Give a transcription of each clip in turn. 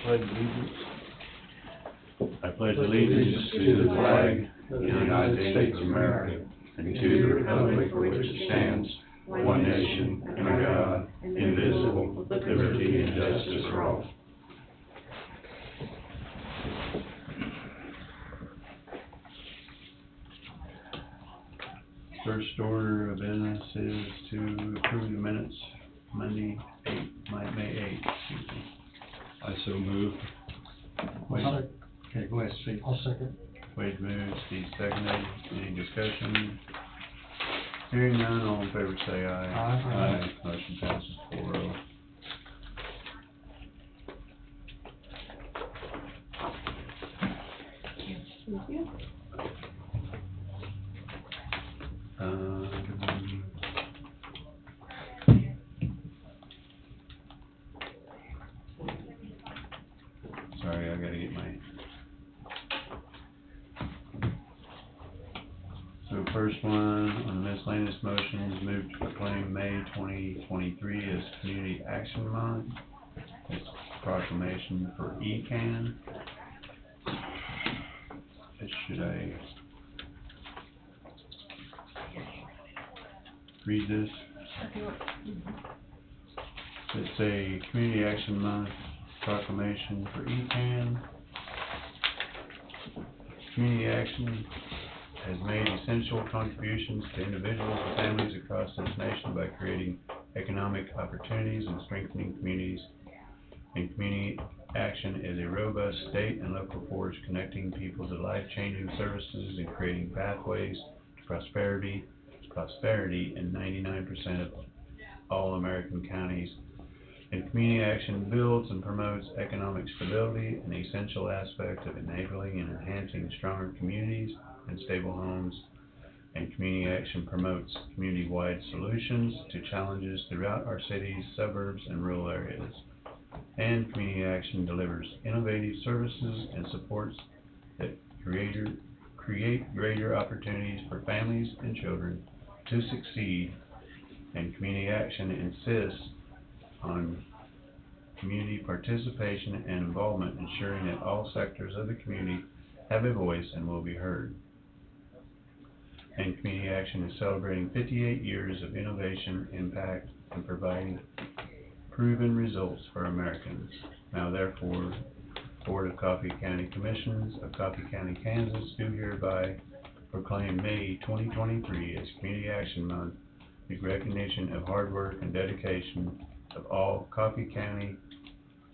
pledge allegiance. I pledge allegiance to the flag of the United States of America and to the republic for which it stands, one nation, under God, indivisible, with liberty and justice for all. First order of business is to approve the minutes Monday, May 8th. I so move. Wade, Okay, go ahead, Steve. I'll second. Wade moves, Steve seconded. Any discussion? Hearing none, all in favor say aye. Aye. Motion passes 4-0. Thank you. Sorry, I gotta get my... So first one, on the miscellaneous motions, move to proclaim May 2023 as Community Action Month. It's proclamation for ECAN. Should I read this? It's a Community Action Month proclamation for ECAN. Community Action has made essential contributions to individuals and families across this nation by creating economic opportunities and strengthening communities. And Community Action is a robust state and local force connecting people to life-changing services and creating pathways to prosperity in 99% of all American counties. And Community Action builds and promotes economic stability, an essential aspect of enabling and enhancing stronger communities and stable homes. And Community Action promotes community-wide solutions to challenges throughout our cities, suburbs, and rural areas. And Community Action delivers innovative services and supports that create greater opportunities for families and children to succeed. And Community Action insists on community participation and involvement, ensuring that all sectors of the community have a voice and will be heard. And Community Action is celebrating 58 years of innovation, impact, and providing proven results for Americans. Now therefore, Board of Coffee County Commissioners of Coffee County, Kansas do hereby proclaim May 2023 as Community Action Month with recognition of hard work and dedication of all Coffee County,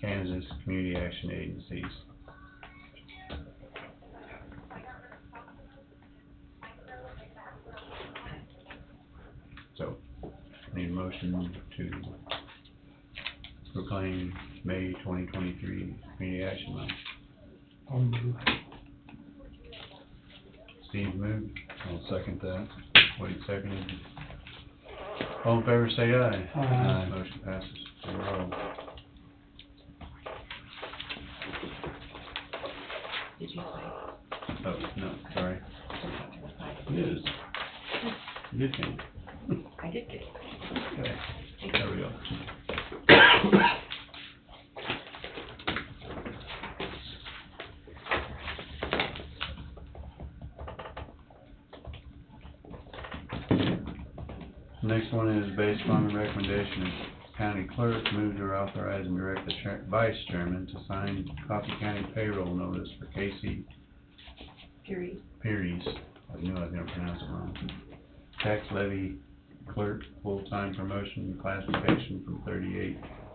Kansas community action agencies. So, need a motion to proclaim May 2023 Community Action Month. I'll move. Steve moved. I'll second that. Wade seconded. All in favor say aye. Aye. Motion passes 4-0. Did you sign? Oh, no, sorry. It It is. Good thing. I did get it. Okay, there we go. Next one is based on the recommendation of County Clerk, move to authorize and direct the Vice Chairman to sign Coffee County payroll notice for Casey Fury. Pearies. I knew I was going to pronounce it wrong. Tax levy clerk, full-time promotion classification from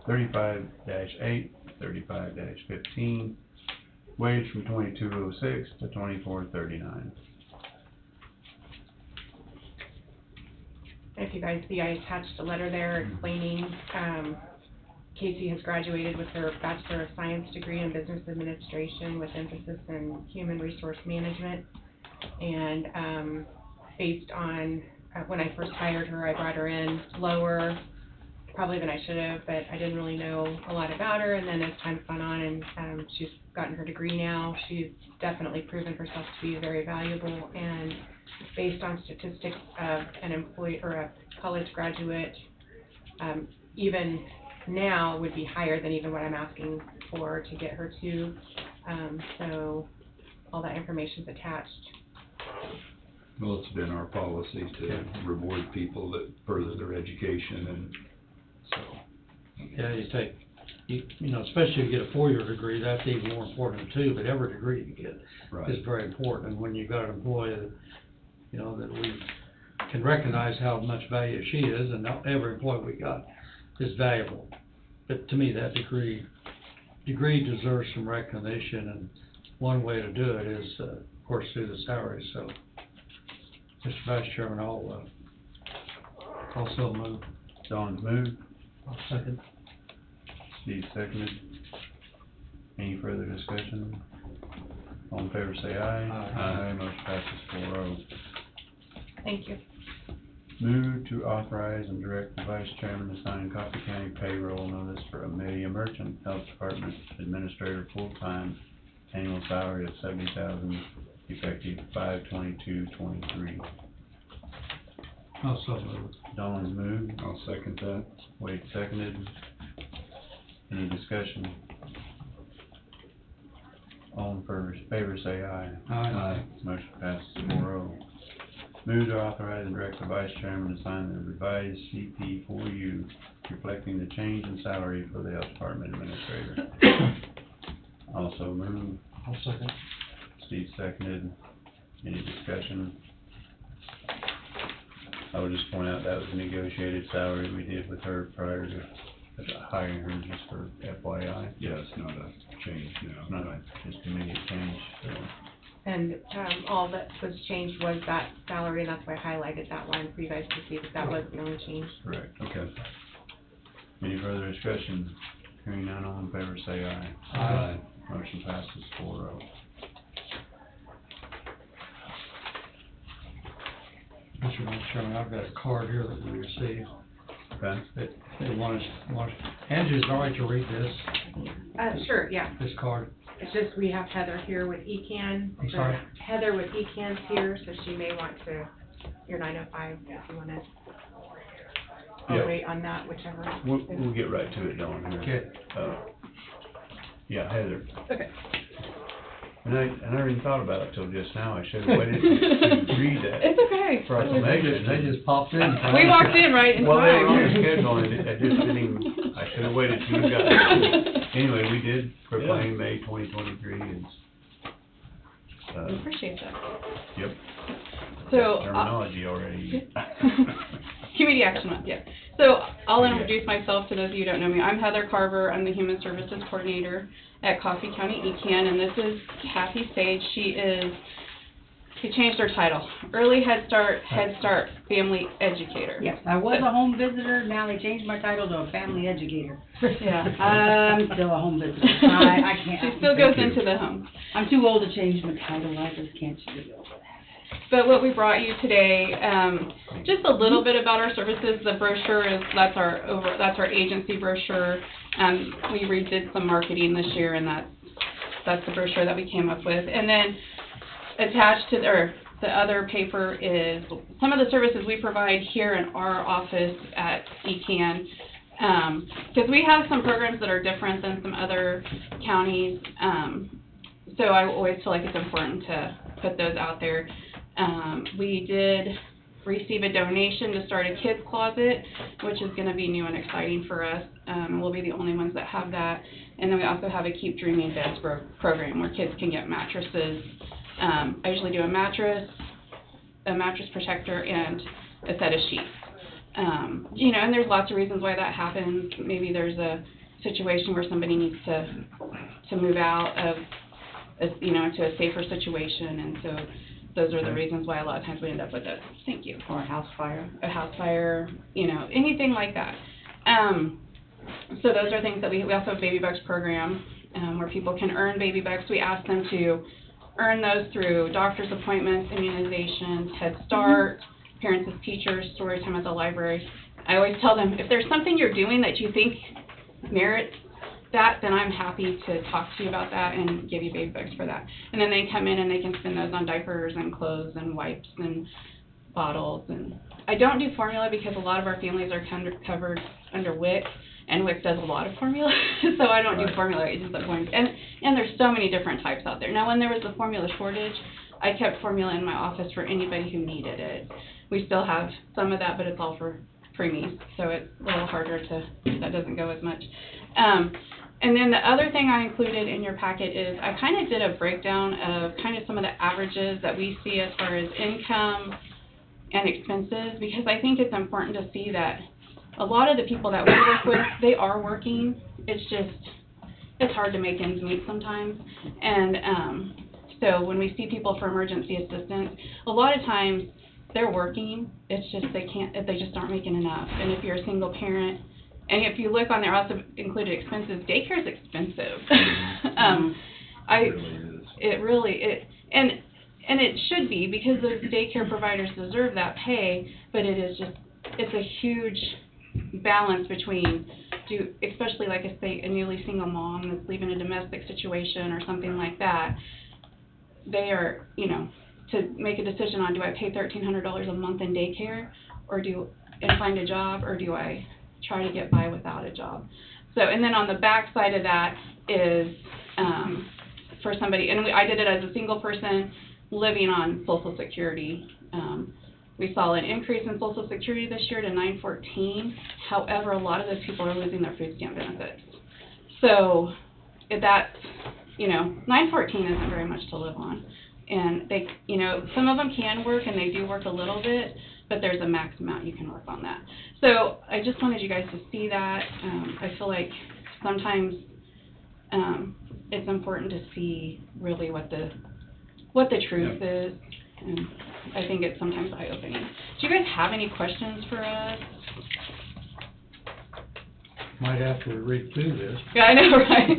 35-8, 35-15, wage from $22.06 to $24.39. If you guys see, I attached a letter there explaining, Casey has graduated with her Bachelor of Science degree in Business Administration with emphasis in Human Resource Management. And based on, when I first hired her, I brought her in lower, probably than I should have, but I didn't really know a lot about her. And then as time's gone on and she's gotten her degree now, she's definitely proven herself to be very valuable. And based on statistics of an employee or a college graduate, even now would be higher than even what I'm asking for to get her to. So all that information's attached. Well, it's been our policy to reward people that further their education, and so. Yeah, you know, especially if you get a 4-year degree, that's even more important too, but every degree you get Right. is very important. And when you've got an employee that, you know, that we can recognize how much value she is, and not every employee we got is valuable. But to me, that degree deserves some recognition, and one way to do it is, of course, through the salary. So, Mr. Vice Chairman, I'll also move. Don's moved, I'll second. Steve seconded. Any further discussion? All in favor say aye. Aye. Motion passes 4-0. Thank you. Move to authorize and direct the Vice Chairman to sign Coffee County payroll notice for Amelia Merchant, Health Department Administrator, full-time, annual salary of $70,000, effective 5/22/23. Also move. Don's moved, I'll second that. Wade seconded. Any discussion? All in favor say aye. Aye. Motion passes 4-0. Move to authorize and direct the Vice Chairman to sign the revised CP4U reflecting the change in salary for the Health Department Administrator. Also move, I'll second. Steve seconded. Any discussion? I would just point out that was a negotiated salary we did with her prior to hiring her, just for FYI. Yeah, it's not a change, no. Not just immediate change, so. And all that was changed was that salary, and that's why I highlighted that line for you guys to see that that was the only change. Correct, okay. Any further discussion? Hearing none, all in favor say aye. Aye. Motion passes 4-0. Mr. Vice Chairman, I've got a card here that we received. Okay? They want us, Angie, is it all right to read this Sure, yeah. card? It's just we have Heather here with ECAN. I'm sorry? Heather with ECAN's here, so she may want to, your 905, if you want to. Yeah. I'll wait on that, whichever. We'll get right to it, Dawn, here. Okay. Yeah, Heather. Okay. And I never even thought about it till just now. I should have waited to read that It's okay. proclamation. They just popped in. We walked in right in Well, they were on the time. schedule, and I just didn't even, I should have waited till you got there. Anyway, we did proclaim May 2023 as, I appreciate that. yep, So, terminology already. Community Action Month, yeah. So I'll introduce myself to those of you who don't know me. I'm Heather Carver. I'm the Human Services Coordinator at Coffee County ECAN, and this is Kathy Sage. She changed her title. Early Head Start Family Educator. Yes, I was a home visitor, now they changed my title to a family educator. Yeah. I'm still a home visitor. I can't. She still goes into the home. I'm too old to change my title, I just can't do over that. But what we brought you today, just a little bit about our services. The brochure that's our agency brochure. We redid some marketing this year, and that's the brochure that we came up with. And then attached to the other paper is some of the services we provide here in our office at ECAN. Because we have some programs that are different than some other counties. So I always feel like it's important to put those out there. We did receive a donation to start a kids closet, which is going to be new and exciting for us. We'll be the only ones that have that. And then we also have a Keep Dreaming Beds program where kids can get mattresses. I usually do a mattress protector, and a set of sheets. You know, and there's lots of reasons why that happens. Maybe there's a situation where somebody needs to move out of, to a safer situation, and so those are the reasons why a lot of times we end up with it. Thank you. Or a house fire. A house fire, anything like that. So those are things that we also have a Baby Bucks program where people can earn Baby Bucks. We ask them to earn those through doctor's appointments, immunizations, Head Start, parents as teachers, story time at the library. I always tell them, if there's something you're doing that you think merits that, then I'm happy to talk to you about that and give you Baby Bucks for that. And then they come in and they can spend those on diapers and clothes and wipes and bottles. And I don't do formula because a lot of our families are covered under WIC, and WIC does a lot of formula, so I don't do Right. formula, I just point, and there's so many different types out there. Now, when there was a formula shortage, I kept formula in my office for anybody who needed it. We still have some of that, but it's all for preemies, so it's a little harder that doesn't go as much. And then the other thing I included in your packet is I kind of did a breakdown of kind of some of the averages that we see as far as income and expenses, because I think it's important to see that a lot of the people that we work with, they are working. It's hard to make ends meet sometimes. And so when we see people for emergency assistance, a lot of times they're working. It's just they just aren't making enough. And if you're a single parent, and if you look on there, also included expenses. Daycare is expensive. It really is. And it should be, because those daycare providers deserve that pay. But it's a huge balance between especially like a newly single mom that's leaving a domestic situation or something like that. They are, to make a decision on, do I pay $1,300 a month in daycare, and find a job, or do I try to get by without a job? So, and then on the back side of that is for somebody, and I did it as a single person living on Social Security. We saw an increase in Social Security this year to $914. However, a lot of those people are losing their food stamp benefits. So that's, $914 isn't very much to live on. And they, some of them can work, and they do work a little bit, but there's a max amount you can work on that. So I just wanted you guys to see that. I feel like sometimes it's important to see really what the truth is, and I think it's sometimes eye-opening. Do you guys have any questions for us? Might have to read through this. Yeah, I know, right?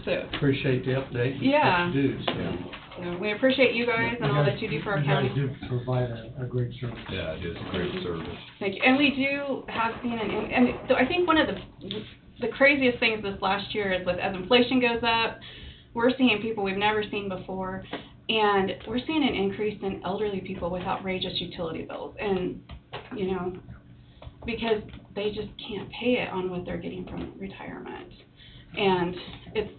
So, Appreciate the update. and Yeah. what you do, so. so we appreciate you guys and all that you do for our county. You guys do provide a great service. Yeah, it is a great service. Thank you. And we do have seen and so I think one of the craziest things this last year is as inflation goes up, we're seeing people we've never seen before, and we're seeing an increase in elderly people with outrageous utility bills, and because they just can't pay it on what they're getting from retirement. And it's,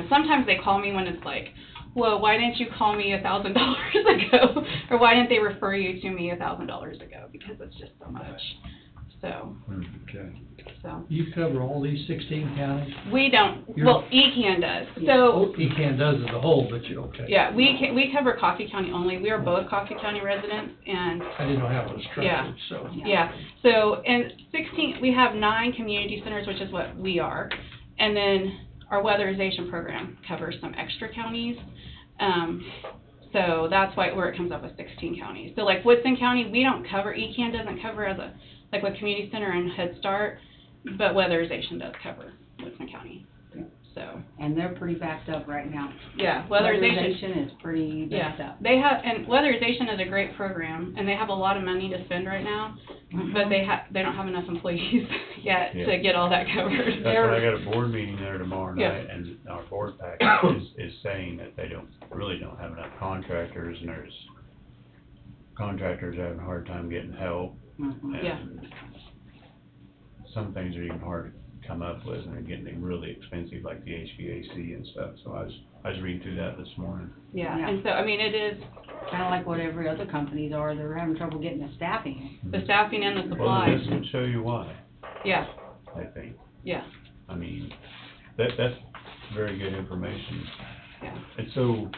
sometimes they call me when it's like, well, why didn't you call me $1,000 ago? Or why didn't they refer you to me $1,000 ago? Because it's just so much. So, Okay. You cover all these 16 counties? we don't, You're- well, ECAN does. So, ECAN does as a whole, but okay. yeah, we cover Coffee County only. We are both Coffee County residents, and I didn't know how it was Yeah. structured, so. yeah, so in 16, we have 9 community centers, which is what we are, and then our weatherization program covers some extra counties. So that's where it comes up with 16 counties. So like Woodson County, we don't cover, ECAN doesn't cover like with Community Center and Head Start, but weatherization does cover Woodson County. So, And they're pretty backed up right now. yeah, weatherization. Weatherization is pretty backed Yeah, up. they have, and weatherization is a great program, and they have a lot of money to spend right now, but they don't have enough employees yet Yeah. to get all that covered. That's why I got a board meeting there tomorrow Yeah. night, and our board package is saying that they really don't have enough contractors, and there's contractors having a hard time getting help. Mhm. Yeah. And some things are even hard to come up with, and they're getting really expensive, like the HVAC and stuff. So I was reading through that this morning. Yeah, Yeah. and so, I mean, it is Kinda like what every other companies are, they're having trouble getting the staffing. the staffing and the Well, supplies. this would show you why, Yeah, I think. yeah, I mean, that's very good information. yeah. And so,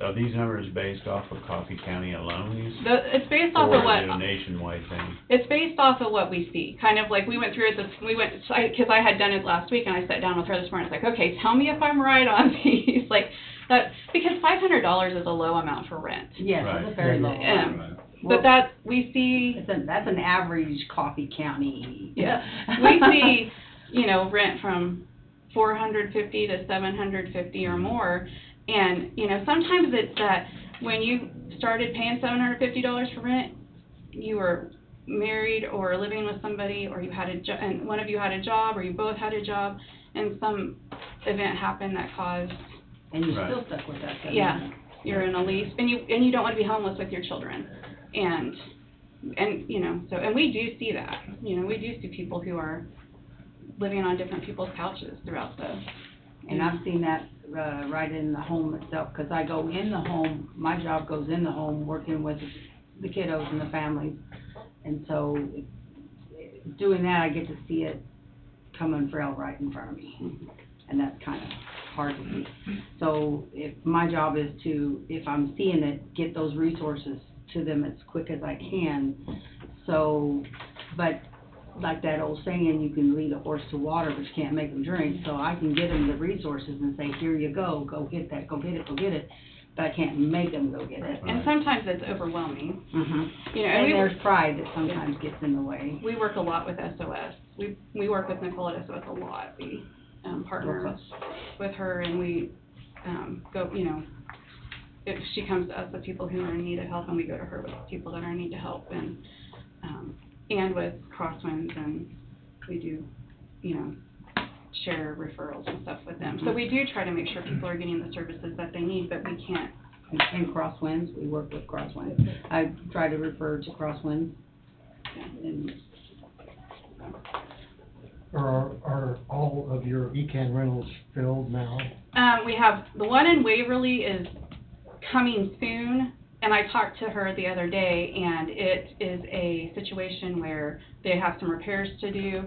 are these numbers based off of Coffee County alone? It's based off Or of is what, it a nationwide thing? it's based off of what we see. Kind of like we went through it because I had done it last week, and I sat down with her this morning. It's like, okay, tell me if I'm right on these. Like that, because $500 is a low amount for rent. Yes, Right. it's a very low. Right. But that, we see, That's an average Coffee County. yeah, we see, rent from $450 to $750 or more. And, sometimes it's that when you started paying $750 for rent, you were married or living with somebody, or you had and one of you had a job, or you both had a job, and some event happened that caused, And you're Right. still stuck with that. yeah, you're in a lease, and you don't want to be homeless with your children. And And, you know, so, and we do see that, you know, we do see people who are living on different people's couches throughout the, And I've seen that, right in the home itself, 'cause I go in the home, my job goes in the home, working with the kiddos and the families. And so, doing that, I get to see it come unfurled right in front of me. And that's kind of hard to see. So, if my job is to, if I'm seeing it, get those resources to them as quick as I can. So, but like that old saying, you can lead a horse to water, but you can't make them drink. So I can give them the resources and say, here you go get that, go get it. But I can't make them go get it. and sometimes it's overwhelming, Mm-hmm. you know, And and there's pride that sometimes gets in the way. we work a lot with SOS. We work with Nicole at SOS a lot. We, partner with her, and we, go, you know, if she comes to us with people who are in need of help, and we go to her with people that are in need of help, and with Crosswinds, and we do, you know, share referrals and stuff with them. So we do try to make sure people are getting the services that they need, but we can't. And Crosswinds, we work with Crosswinds. I try to refer to Crosswinds. And Are all of your ECAN rentals filled now? We have, the one in Waverly is coming soon, and I talked to her the other day, and it is a situation where they have some repairs to do,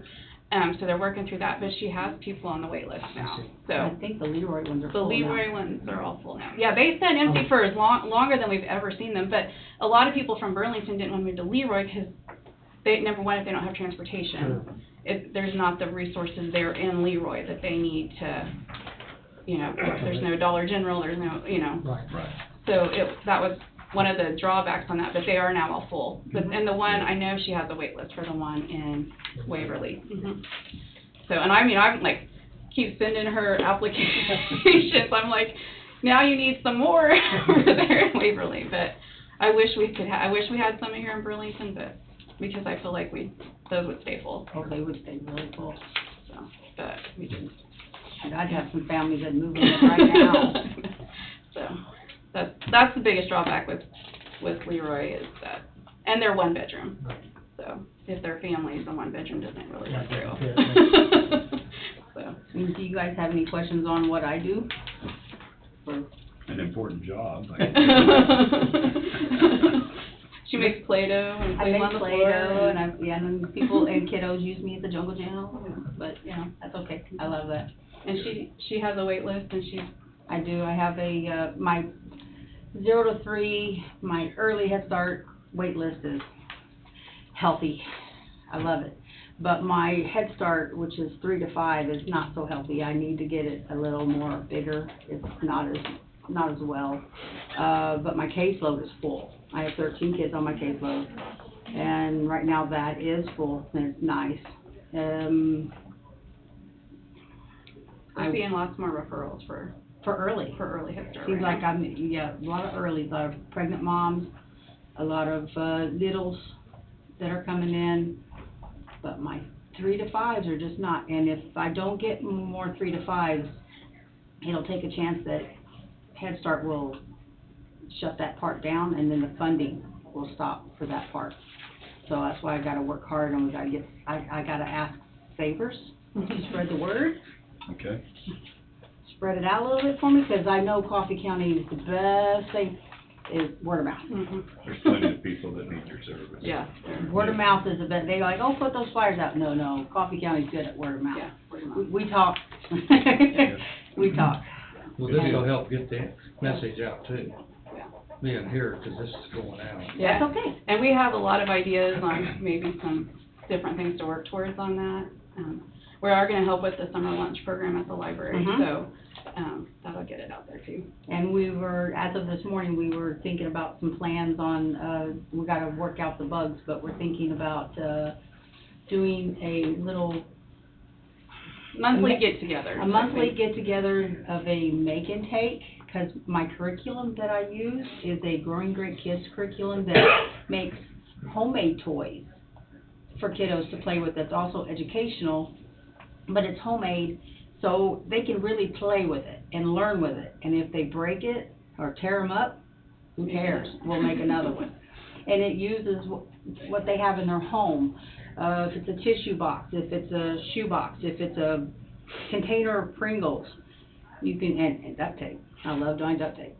so they're working through that, but she has people on the wait list now, I so. think the Leroy ones are The full now. Leroy ones are all full now. Yeah, they've been empty for as longer than we've ever seen them, but a lot of people from Burlington didn't want to move to Leroy because they, number one, if they don't have transportation, there's not the resources there in Leroy that they need to, you know, there's no Dollar General, there's no, you know. Right. So that was one of the drawbacks on that, but they are now all full. But, and the one, I know she has a wait list for the one in Waverly. So, and I mean, I'm like, keep sending her applications. I'm like, now you need some more over there in Waverly. But I wish we could I wish we had some here in Burlington, but because I feel like those would stay full. Oh, they would stay really full. So, but we didn't. And I'd have some families that move in right now. So that's the biggest drawback with Leroy is that, and they're one bedroom. So if they're families, the one bedroom doesn't really work through. So. Do you guys have any questions on what I do? An important job. She makes Play-Doh and I plays make on the Play-Doh, floor. and then people and kiddos use me at the Jungle Gym, but, you know, that's okay. I love that. And she has a wait list, and I do. I have my 0 to 3, my early Head Start wait list is healthy. I love it. But my Head Start, which is 3 to 5, is not so healthy. I need to get it a little more bigger. It's not as well. But my caseload is full. I have 13 kids on my caseload, and right now that is full, and it's nice. we're seeing lots more referrals for early. Head Start. Seems right like now. a lot of early, a lot of pregnant moms, a lot of littles that are coming in, but my 3 to 5s are just not. And if I don't get more 3 to 5s, it'll take a chance that Head Start will shut that part down, and then the funding will stop for that part. So that's why I gotta work hard, and I gotta ask favors to spread the word. Okay. Spread it out a little bit for me, because I know Coffee County is the best thing, is word of mouth. There's plenty of people that need your service. Yeah. Word of mouth is the best. They like, oh, put those flyers out. No, Coffee County's good at word of mouth. Yeah, word of mouth. We talk. We talk. Well, this will help get the message out too. Yeah. Being here, because this is going out. Yeah. That's okay. And we have a lot of ideas on maybe some different things to work towards on that. We are gonna help with the summer lunch program at the library, Mhm. so, that'll get it out there too. And we were, as of this morning, we were thinking about some plans on, we gotta work out the bugs, but we're thinking about, doing a little, Monthly get-together. a monthly get-together of a make and take, because my curriculum that I use is a Growing Great Kids curriculum that makes homemade toys for kiddos to play with. That's also educational, but it's homemade, so they can really play with it and learn with it. And if they break it or tear them up, who cares? We'll make another one. And it uses what they have in their home. If it's a tissue box, if it's a shoe box, if it's a container of Pringles, you can, and duct tape. I love doing duct tape.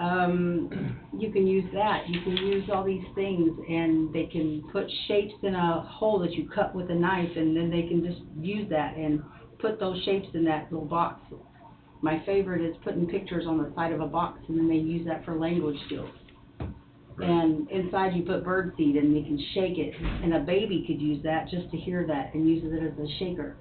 You can use that. You can use all these things, and they can put shapes in a hole that you cut with a knife, and then they can just use that and put those shapes in that little box. My favorite is putting pictures on the side of a box, and then they use that for language skills. And inside you put bird seed, and you can shake it, and a baby could use that just to hear that and uses it as a shaker.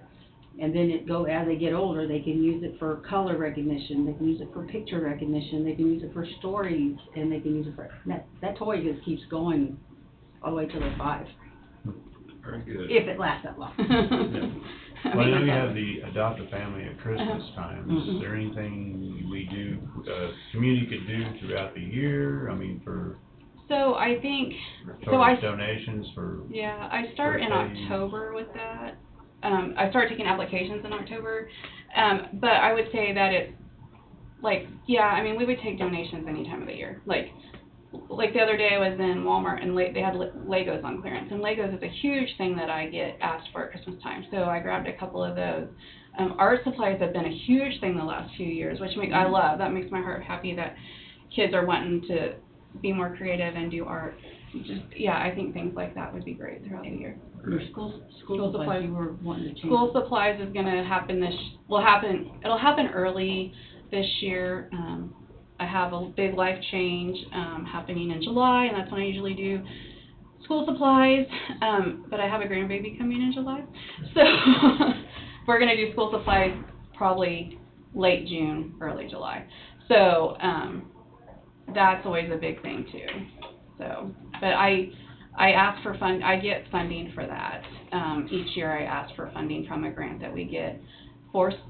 And then as they get older, they can use it for color recognition, they can use it for picture recognition, they can use it for stories, and they can use it for, that toy just keeps going all the way till they're 5. Very good. If it lasts that long. Well, I know you have the Adopt a Family at Christmas time. Is there anything we do, community could do throughout the year? I mean, for So I think, donations for, yeah, I start in birthdays. October with that. I start taking applications in October, but I would say that it's, like, yeah, I mean, we would take donations any time of the year. Like the other day I was in Walmart and they had Legos on clearance, and Legos is a huge thing that I get asked for at Christmas time, so I grabbed a couple of those. Art supplies have been a huge thing the last few years, which I love. That makes my heart happy that kids are wanting to be more creative and do art. Just, yeah, I think things like that would be great throughout the year. Your school supplies, you were wanting to change. School supplies is gonna happen it'll happen early this year. I have a big life change, happening in July, and that's when I usually do school supplies, but I have a grandbaby coming in July. So, we're gonna do school supplies probably late June, early July. So, that's always a big thing too. So, but I ask for I get funding for that. Each year I ask for funding from a grant that we get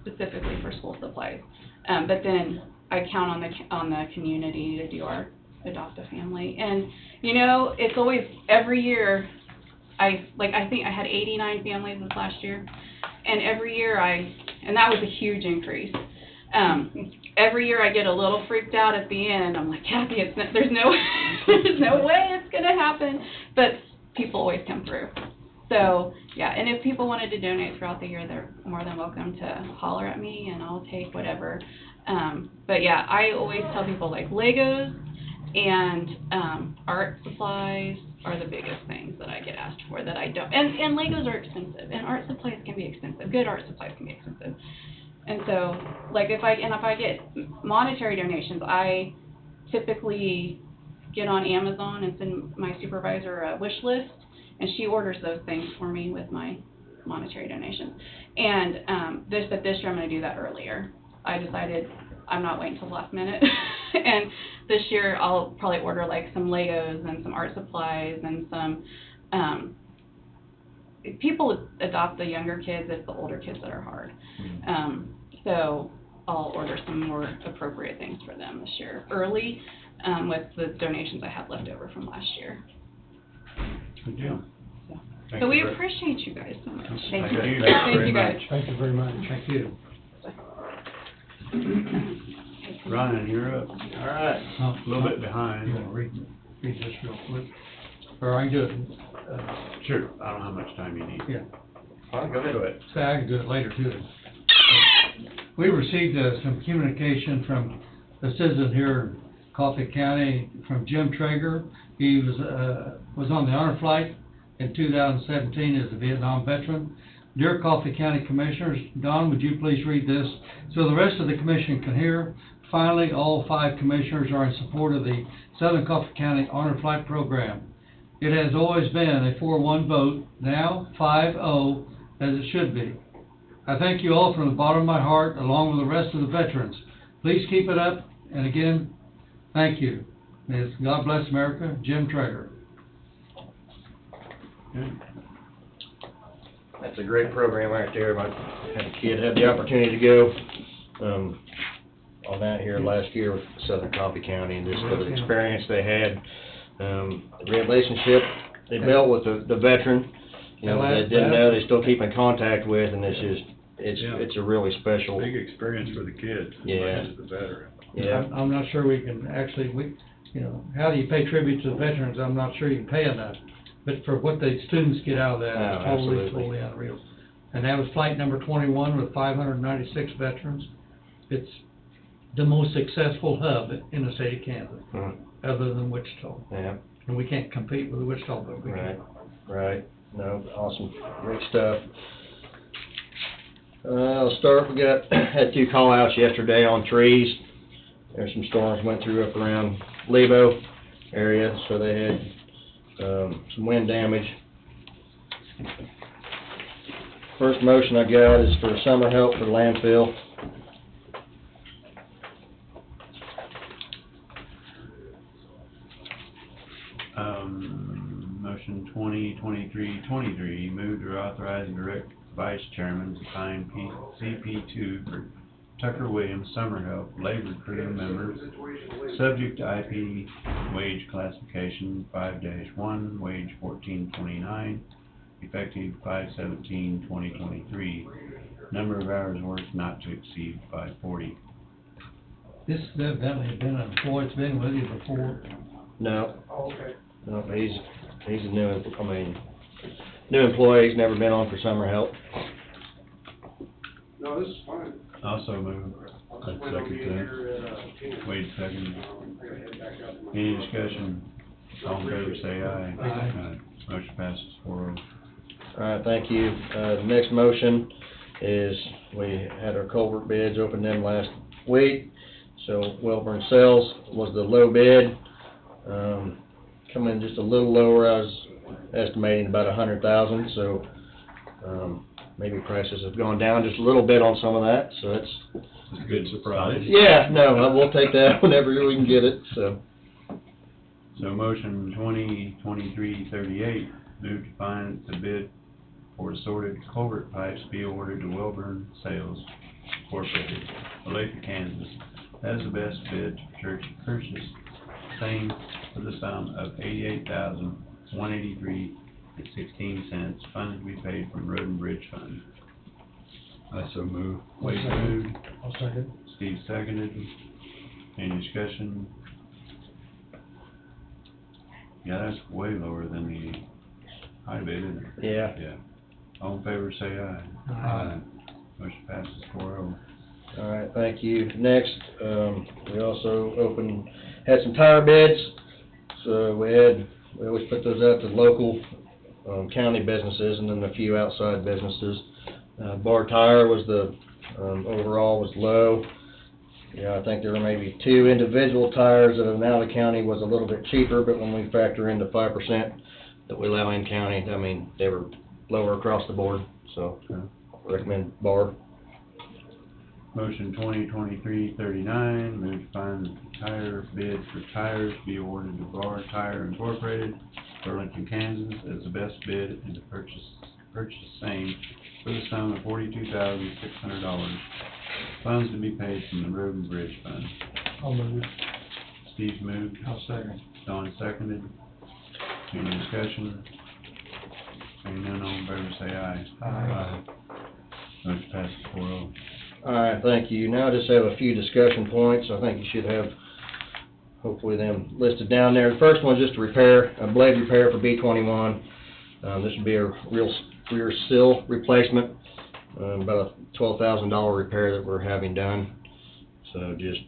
specifically for school supplies. But then I count on the community to do our Adopt a Family. And, you know, it's always, every year, I think I had 89 families this last year. And every year and that was a huge increase. Every year I get a little freaked out at the end. I'm like, Kathy, there's no way it's going to happen. But people always come through. So, yeah, and if people wanted to donate throughout the year, they're more than welcome to holler at me, and I'll take whatever. But, yeah, I always tell people, like, Legos and art supplies are the biggest things that I get asked for that I don't. And Legos are expensive, and art supplies can be expensive. Good art supplies can be expensive. And so, like, if I get monetary donations, I typically get on Amazon and send my supervisor a wish list, and she orders those things for me with my monetary donations. And this year I'm going to do that earlier. I decided I'm not waiting till the last minute. And this year I'll probably order like some Legos and some art supplies and some, people adopt the younger kids, it's the older kids that are hard. So I'll order some more appropriate things for them this year early, with the donations I have left over from last year. good deal. So we appreciate you guys so much. Thank you. Thank you guys. Thank you very much. Thank you. Ryan, you're up. All right. A little bit You behind. want to read this real quick? Or I can do it, Sure, I don't know how much time you need. yeah. Go ahead. So I can do it later too. We received some communication from a citizen here in Coffee County, from Jim Traeger. He was on the honor flight in 2017 as a Vietnam veteran. Dear Coffee County Commissioners, Don, would you please read this so the rest of the commission can hear? Finally, all 5 commissioners are in support of the Southern Coffee County Honor Flight Program. It has always been a 4-1 vote, now 5-0, as it should be. I thank you all from the bottom of my heart, along with the rest of the veterans. Please keep it up, and again, thank you. May God bless America, Jim Traeger. Good. That's a great program right there. My had a kid had the opportunity to go on that here last year with Southern Coffee County, and just the experience they had, the relationship they built with the veteran, you know, they didn't know, they still keep in contact with, and it's a really special. Big experience for the kids, Yeah. not just the veteran. Yeah. I'm not sure we can actually, how do you pay tribute to the veterans? I'm not sure you can pay enough. But for what the students get out of that, Oh, it's totally, absolutely. totally unreal. And that was flight number 21 with 596 veterans. It's the most successful hub in the state of Kansas, other than Wichita. Yeah, And we can't compete with Wichita, but we right, can. right. No, awesome, great stuff. I'll start, we had 2 call-outs yesterday on trees. There's some storms went through up around Lebo area, so they had some wind damage. First motion I got is for summer help for landfill. Motion 2023, move to authorize and direct vice chairman to sign CP2 for Tucker Williams summer help labor crew members, subject to IP wage classification 5-1, wage $14.29, effective 5/17/2023. Number of hours worked not to exceed 540. This evidently had been an employee, it's been with you before. No. No, he's a new employee, he's never been on for summer help. No, this is fine. Also move. I'd second that. Wade second. Any discussion? All in favor say aye. Aye. Motion passes 4-0. All right, thank you. The next motion is, we had our culvert bids, opened them last week. So Welborn Sales was the low bid. Coming in just a little lower, I was estimating about 100,000, so, maybe prices have gone down just a little bit on some of that, so that's, It's a good surprise. yeah, no, we'll take that whenever we can get it, so. So motion 2023-38, move to find the bid for assorted culvert pipes be awarded to Welborn Sales Incorporated, Olathe, Kansas, as the best bid to purchase same for the sum of $88,183.16, funds to be paid from Road and Bridge Fund. I so move. Wade moved, I'll second. Steve seconded. Any discussion? Yeah, that's way lower than the high bid, isn't it? Yeah. Yeah. All in favor say aye. Aye. Motion passes 4-0. All right, thank you. Next, we also had some tire bids. So we always put those out to local, county businesses and then a few outside businesses. Bar Tire was overall was low. Yeah, I think there were maybe 2 individual tires that in out of county was a little bit cheaper, but when we factor in the 5% that we allow in county, I mean, they were lower across the board, so recommend Bar. Motion 2023-39, move to find the tire bid for tires be awarded to Bar Tire Incorporated, Burlington, Kansas, as the best bid and to purchase same for the sum of $42,600. Funds to be paid from the Road and Bridge Fund. I'll move. Steve moved, I'll second. Don seconded. Any discussion? Hearing none, all in favor say aye. Aye. Motion passes 4-0. All right, thank you. Now I just have a few discussion points. I think you should have, hopefully, them listed down there. The first one is just a blade repair for B21. This would be a rear sill replacement, about a $12,000 repair that we're having done. So just,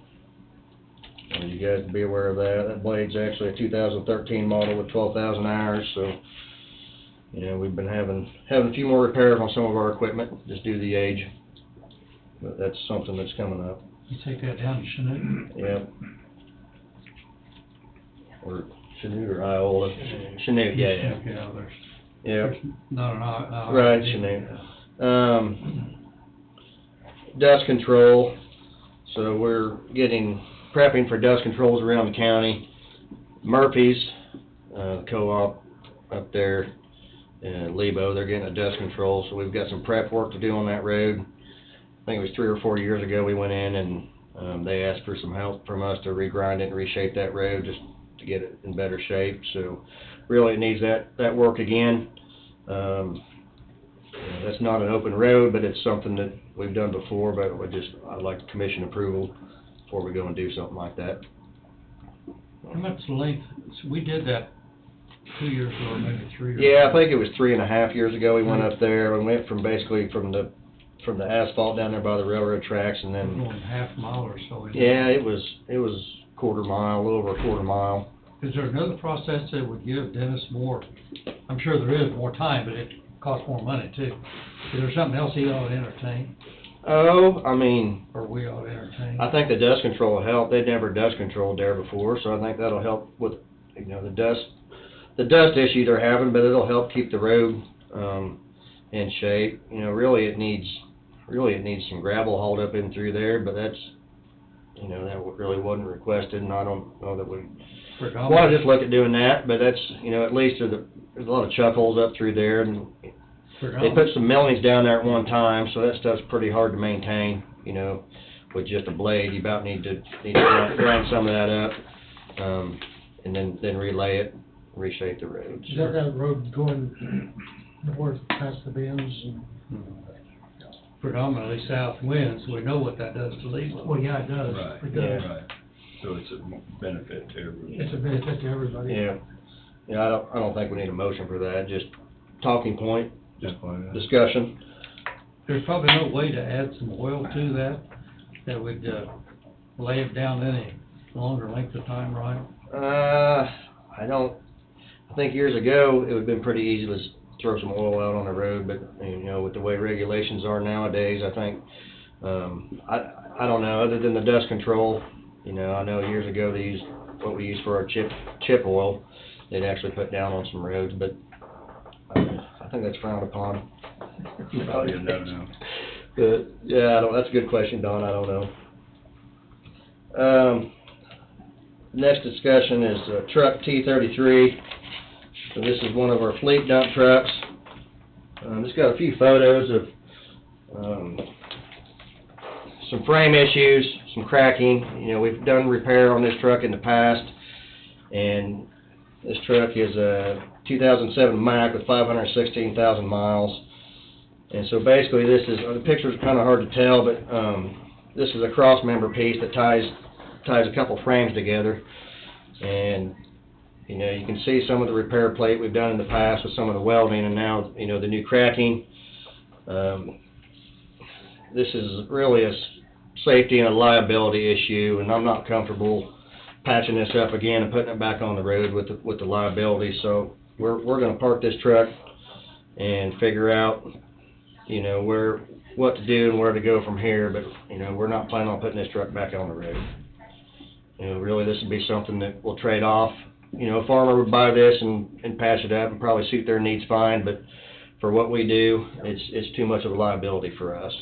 you guys be aware of that. That blade's actually a 2013 model with 12,000 hours, so, you know, we've been having a few more repairs on some of our equipment, just due to the age. But that's something that's coming up. You take that down to Chanute? Yep. Or Chanute or Iola. Chanute, yeah. Yeah, there's, Yep. not an, Right, Chanute. Dust control. So we're prepping for dust controls around the county. Murphy's, the co-op up there in Lebo, they're getting a dust control, so we've got some prep work to do on that road. I think it was 3 or 4 years ago we went in and they asked for some help from us to regrind it and reshape that road just to get it in better shape. So really it needs that work again. That's not an open road, but it's something that we've done before, but I'd like commission approval before we go and do something like that. How much length, so we did that 2 years ago, or maybe 3 years. Yeah, I ago. think it was 3.5 years ago, we went up there, we went from basically from the asphalt down there by the railroad tracks, and then, Going half mile or so. yeah, it was quarter mile, a little over a quarter mile. Is there another process that would give Dennis more, I'm sure there is more time, but it costs more money too. Is there something else he ought to entertain, Oh, I mean, or we ought to entertain? I think the dust control will help. They'd never dust controlled there before, so I think that'll help with, the dust issue they're having, but it'll help keep the road, in shape. Really it needs some gravel hauled up in through there, but that's, that really wasn't requested, and I don't know that we want to just look at doing that, but that's, at least there's a lot of chuck holes up through there, and they put some millings down there at one time, so that stuff's pretty hard to maintain, with just a blade. You about need to grind some of that up, and then relay it, reshape the road. Is that road going north past the bends and? Predominantly south winds, we know what that does to Leland. Well, yeah, it does. Right, It does. right. So it's a benefit to everyone. It's a benefit to everybody. Yeah, I don't think we need a motion for that, just talking point, Just like that. discussion. There's probably no way to add some oil to that would, lay it down any longer length of time, right? I think years ago, it would've been pretty easy to throw some oil out on the road, but, with the way regulations are nowadays, I think, I don't know, other than the dust control, I know years ago they used, what we used for our chip oil, they'd actually put down on some roads, but I think that's frowned upon. Probably a no-no. But, yeah, that's a good question, Don, I don't know. Next discussion is truck T-33. So this is one of our fleet dump trucks. It's got a few photos of some frame issues, some cracking. We've done repair on this truck in the past, and this truck is a 2007 Mack with 516,000 miles. And so basically this is, the picture's kind of hard to tell, but this is a cross member piece that ties a couple frames together. And you can see some of the repair plate we've done in the past with some of the welding, and now, the new cracking. This is really a safety and a liability issue, and I'm not comfortable patching this up again and putting it back on the road with the liability. So we're going to park this truck and figure out, what to do and where to go from here. But, we're not planning on putting this truck back on the road. Really, this would be something that we'll trade off. A farmer would buy this and patch it up and probably suit their needs fine, but for what we do, it's too much of a liability for us.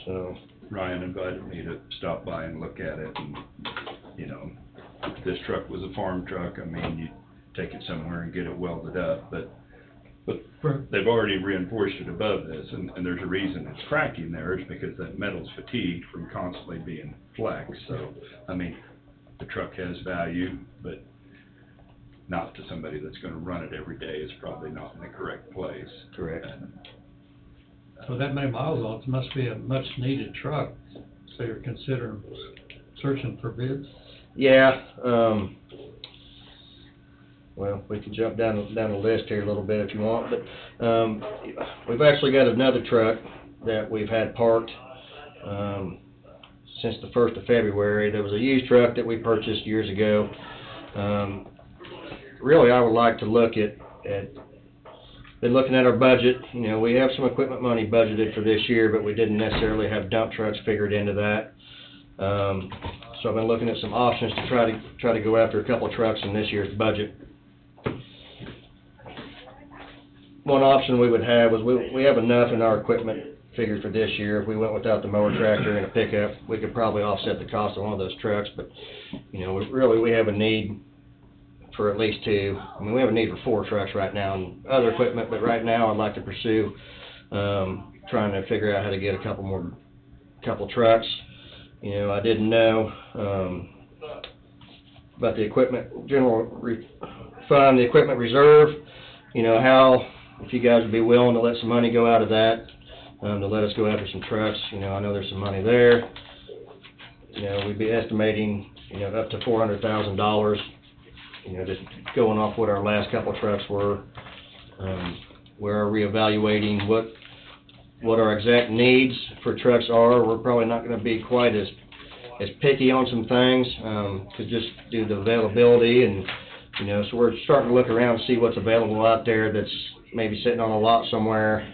So Ryan invited me to stop by and look at it, and, if this truck was a farm truck, you take it somewhere and get it welded up, but they've already reinforced it above this, and there's a reason it's cracking there, is because that metal's fatigued from constantly being flexed. So, the truck has value, but not to somebody that's gonna run it every day. It's probably not in the correct place. correct. And, So that many miles on it, must be a much needed truck, so you're considering searching for bids? Yeah, well, we can jump down the list here a little bit if you want, but, we've actually got another truck that we've had parked, since the 1st of February. There was a used truck that we purchased years ago. Really, I would like to look at been looking at our budget. We have some equipment money budgeted for this year, but we didn't necessarily have dump trucks figured into that. So I've been looking at some options to try to go after a couple of trucks in this year's budget. One option we would have was we have enough in our equipment figured for this year. If we went without the mower tractor and a pickup, we could probably offset the cost of one of those trucks. But we have a need for at least two. We have a need for 4 trucks right now and other equipment, but right now I'd like to pursue trying to figure out how to get a couple trucks. I didn't know about the equipment general fund, the equipment reserve. If you guys would be willing to let some money go out of that to let us go after some trucks. I know there's some money there. We'd be estimating up to $400,000 you know, just going off what our last couple trucks were, we're reevaluating what our exact needs for trucks are. We're probably not gonna be quite as picky on some things, 'cause just due to availability and, you know, so we're starting to look around and see what's available out there that's maybe sitting on a lot somewhere.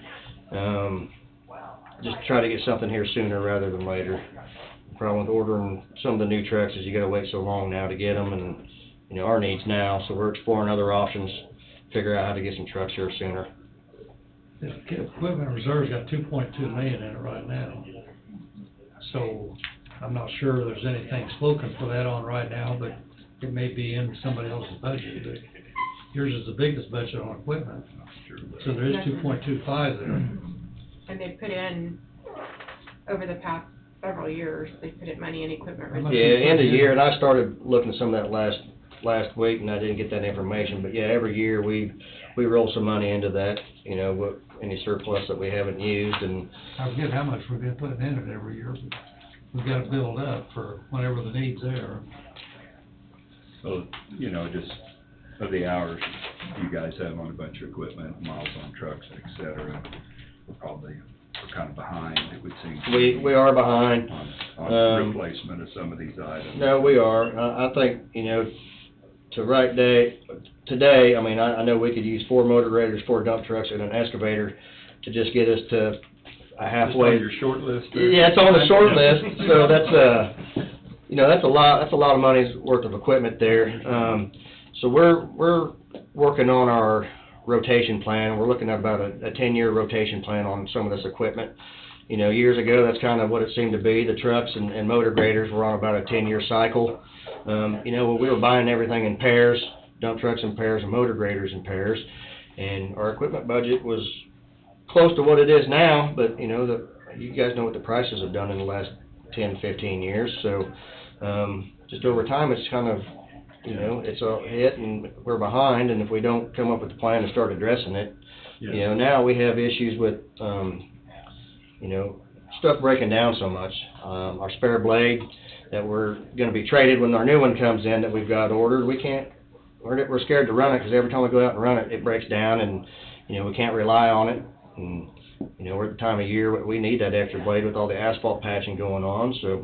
Just try to get something here sooner rather than later. The problem with ordering some of the new trucks is you gotta wait so long now to get them, and, you know, our needs now, so we're exploring other options, figure out how to get some trucks here sooner. The equipment reserve's got 2.2 million in it right now. So, I'm not sure there's anything spoken for that on right now, but it may be in somebody else's budget, but yours is the biggest budget on equipment. So there is 2.25 there. And they put in, over the past several years, they put in money in equipment How much reserve. Yeah, end of year, and I started looking at some of that last week, and I didn't get that information, but yeah, every year we roll some money into that, you know, what, any surplus that we haven't used, and, I forget how much we've been putting in it every year, but we've got to build up for whenever the need's there. So, you know, just of the hours you guys have on a bunch of equipment, miles on trucks, et cetera, we're kind of behind, it would seem. we are behind. On replacement of some of these items. No, we are. I think, you know, today, I mean, I know we could use 4 motor graders, 4 dump trucks, and an excavator to just get us to a halfway. Just on your short list there? Yeah, it's on the short list, so that's, you know, that's a lot of money's worth of equipment there. So we're working on our rotation plan. We're looking at about a 10-year rotation plan on some of this equipment. You know, years ago, that's kind of what it seemed to be. The trucks and motor graders were on about a 10-year cycle. You know, we were buying everything in pairs, dump trucks in pairs and motor graders in pairs, and our equipment budget was close to what it is now, but, you know, you guys know what the prices have done in the last 10, 15 years, so just over time, it's kind of, you know, it's a hit and we're behind, and if we don't come up with a plan to start addressing it, you know, now we have issues with, you know, stuff breaking down so much. Our spare blade that we're gonna be traded when our new one comes in that we've got ordered, we're scared to run it, because every time we go out and run it, it breaks down, and, you know, we can't rely on it, and, you know, we're at the time of year we need that extra blade with all the asphalt patching going on, so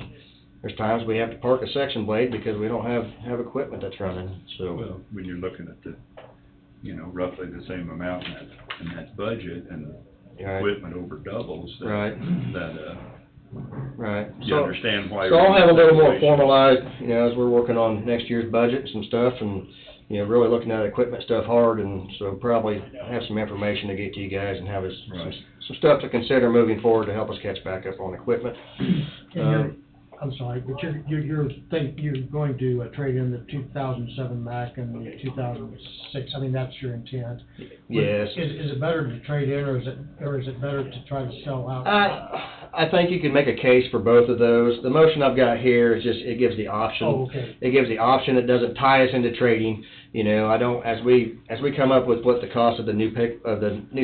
there's times we have to park a section blade because we don't have equipment that's running, so. Well, when you're looking at the, you know, roughly the same amount in that budget, and Right. equipment over doubles, Right. Right. You understand why. So I'll have a little more situation. formalized, you know, as we're working on next year's budget and some stuff, and, you know, really looking at equipment stuff hard, and so probably have some information to get to you guys and have us Right. some stuff to consider moving forward to help us catch back up on equipment. I'm sorry, but you're going to trade in the 2007 Mack and the 2006, I mean, that's your intent? Yes. Is it better to trade in, or is it better to try to sell out? I think you can make a case for both of those. The motion I've got here is just, it gives the option. Oh, okay. It gives the option, it doesn't tie us into trading, you know, as we come up with what the cost of the new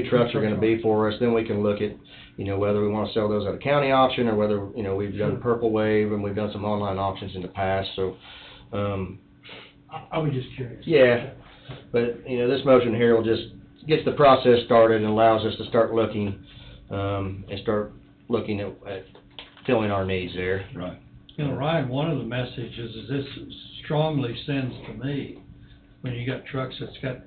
trucks are gonna be for us, then we can look at, you know, whether we wanna sell those at a county auction, or whether, you know, we've done Purple Wave, and we've done some online auctions in the past, so, I was just curious. yeah. But, you know, this motion here will just, gets the process started and allows us to start looking, and start looking at filling our needs there. Right. You know, Ryan, one of the messages is this strongly sends to me, when you got trucks that's got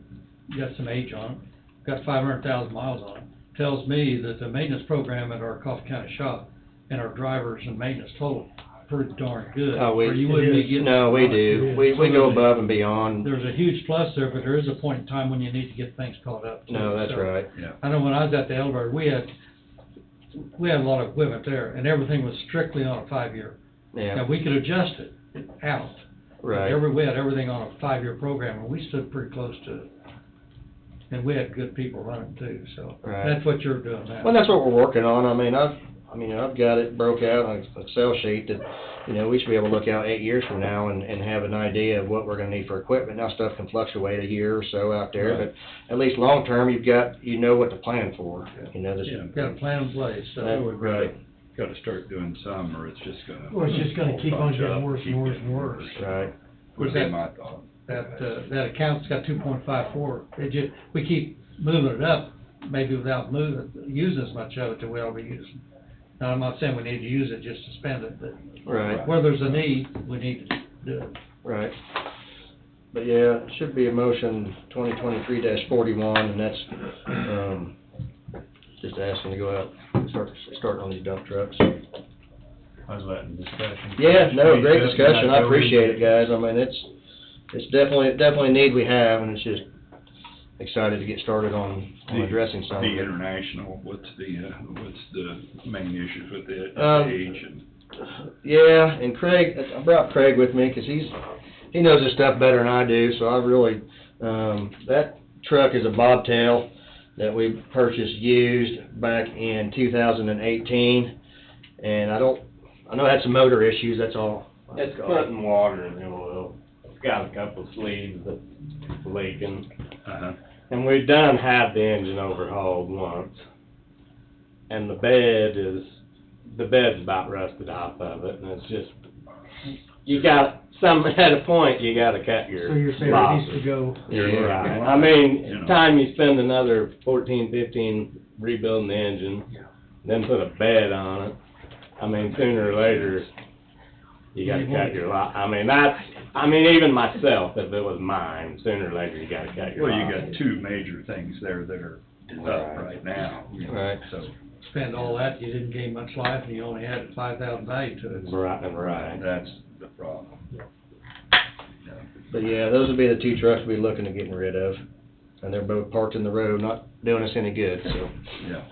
some age on them, got 500,000 miles on them, tells me that the maintenance program at our Coffee County shop and our drivers and maintenance total pretty darn good. Oh, or you wouldn't be getting. No, we do. We So go above and beyond. There's a huge plus there, but there is a point in time when you need to get things caught up. too. No, that's So, right. Yeah. I know when I was at the elevator, we had a lot of equipment there, and everything was strictly on a 5-year. Yeah, Now, we could adjust it out. right. We had everything on a 5-year program, and we stood pretty close to it. And we had good people running too, so Right. that's what you're doing now. Well, that's what we're working on. I mean, I've got it broke out on an Excel sheet that, you know, we should be able to look out 8 years from now and have an idea of what we're gonna need for equipment. Now, stuff can fluctuate a year or so out there, Right. but at least long-term, you know what to plan for, you know, this. Yeah. Got a plan in place, so. That- We've gotta start doing some, or it's just gonna. Well, it's just gonna keep on bunch getting up, worse and keep worse getting and worse. Right. Would be my thought. that account's got 2.54. We keep moving it up, maybe without using as much of it that we ought to be using. Now, I'm not saying we need to use it just to spend it, but Right. where there's a need, we need to do it. Right. But yeah, it should be a motion 2023-41, and that's, just asking to go out and start on these dump trucks. How's that in discussion? Yeah, no, great discussion, I appreciate it, guys, I mean, it's definitely a need we have, and it's just excited to get started on addressing some of The it. international, what's the main issues with it, Um, age and? Yeah, and Craig, I brought Craig with me, 'cause he knows this stuff better than I do, so I really, that truck is a bobtail that we purchased used back in 2018, and I know it had some motor issues, that's all. It's putting water in the oil. It's got a couple of sleeves that's leaking. Uh-huh. And we've done had the engine overhauled once. And the bed's about rusted off of it, and it's just, at a point, you gotta cut your So you're saying it losses. needs to go, You're right. I mean, You know. time you spend another 14, 15 rebuilding the engine, then put a bed on it, I mean, sooner or later, you gotta cut your I mean, even myself, if it was mine, sooner or later, you gotta cut your Well, you losses. got two major things there that are up right now. you know, Right. So, Spend all that, you didn't gain much life, and you only had 5,000 value to it. Right. that's the problem. But yeah, those would be the two trucks we'd be looking at getting rid of, and they're both parked in the road, not doing us any good, so. Yeah.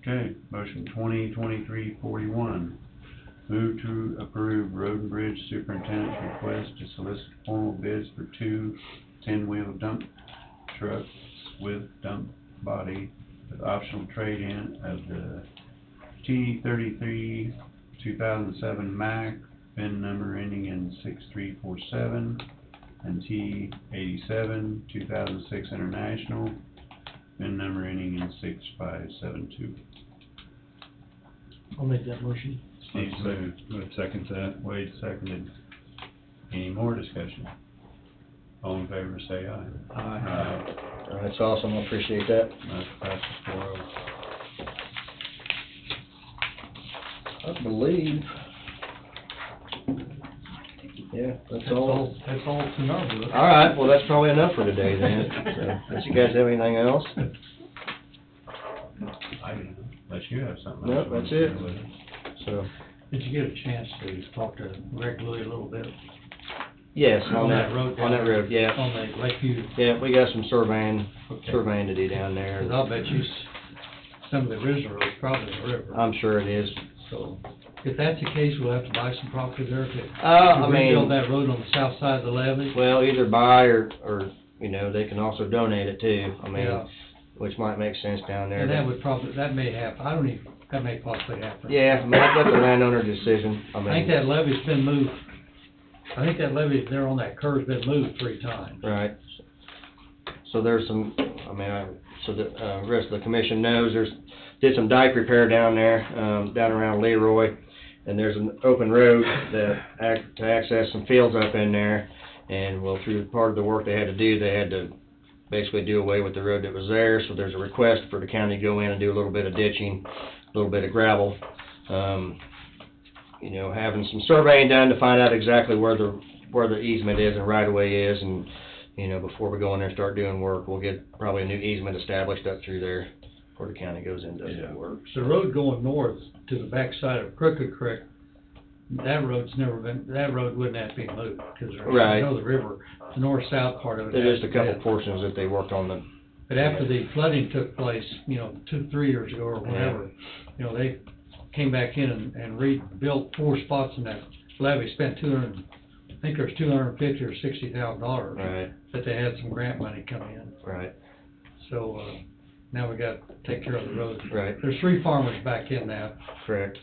Okay, motion 2023-41. Move to approve Road and Bridge Superintendent's request to solicit formal bids for 2 10-wheel dump trucks with dump body with optional trade-in of the T33 2007 Mack, VIN number ending in 6347, and T87 2006 International, VIN number ending in 6572. I'll make that motion. Steve moved. Second that. Wade seconded. Any more discussion? All in favor, say aye. Aye. That's awesome, I appreciate that. Motion passes 4-0. I believe, yeah, that's all. That's all in our book. All right, well, that's probably enough for today then. So, unless you guys have anything else? I don't know, unless you have something. No, else you that's wanna it. share with us. So, Did you get a chance to talk to Greg Louie a little bit? yes, on that road? on that road, yeah. On the Lakeview, Yeah, we got some surveying Okay. to do down there. 'cause I'll bet you some of the original roads probably in the river. I'm sure it is. So, if that's the case, we'll have to buy some property there to I rebuild mean, that road on the south side of the levee. well, either buy or, you know, they can also donate it too. I mean, Yeah. which might make sense down there. And that but- would probably, that may happen, that may possibly happen. Yeah, I mean, that's a landowner decision. I I mean, think that levee's been moved, I think that levee there on that curve's been moved 3 times. right. So there's some, I mean, so the, rest of the commission knows, did some dike repair down there, down around Leroy. And there's an open road to access some fields up in there. And well, through part of the work they had to do, they had to basically do away with the road that was there. So there's a request for the county to go in and do a little bit of ditching, a little bit of gravel. You know, having some surveying done to find out exactly where the easement is and right of way is. And, you know, before we go in there and start doing work, we'll get probably a new easement established up through there before the county goes in and does the work. The road going north to the backside of Crooked Creek, that road wouldn't have to be moved, because Right. I know the river, the north-south part of it. There's just a couple has- portions that they worked on the. But after the flooding took place, 2-3 years ago or whatever, they came back in and rebuilt 4 spots in that levee, spent I think there's $250,000 or $60,000. Right, But they had some grant money come in, right, so, now we got to take care of the road. right, There's 3 farmers back in now. correct.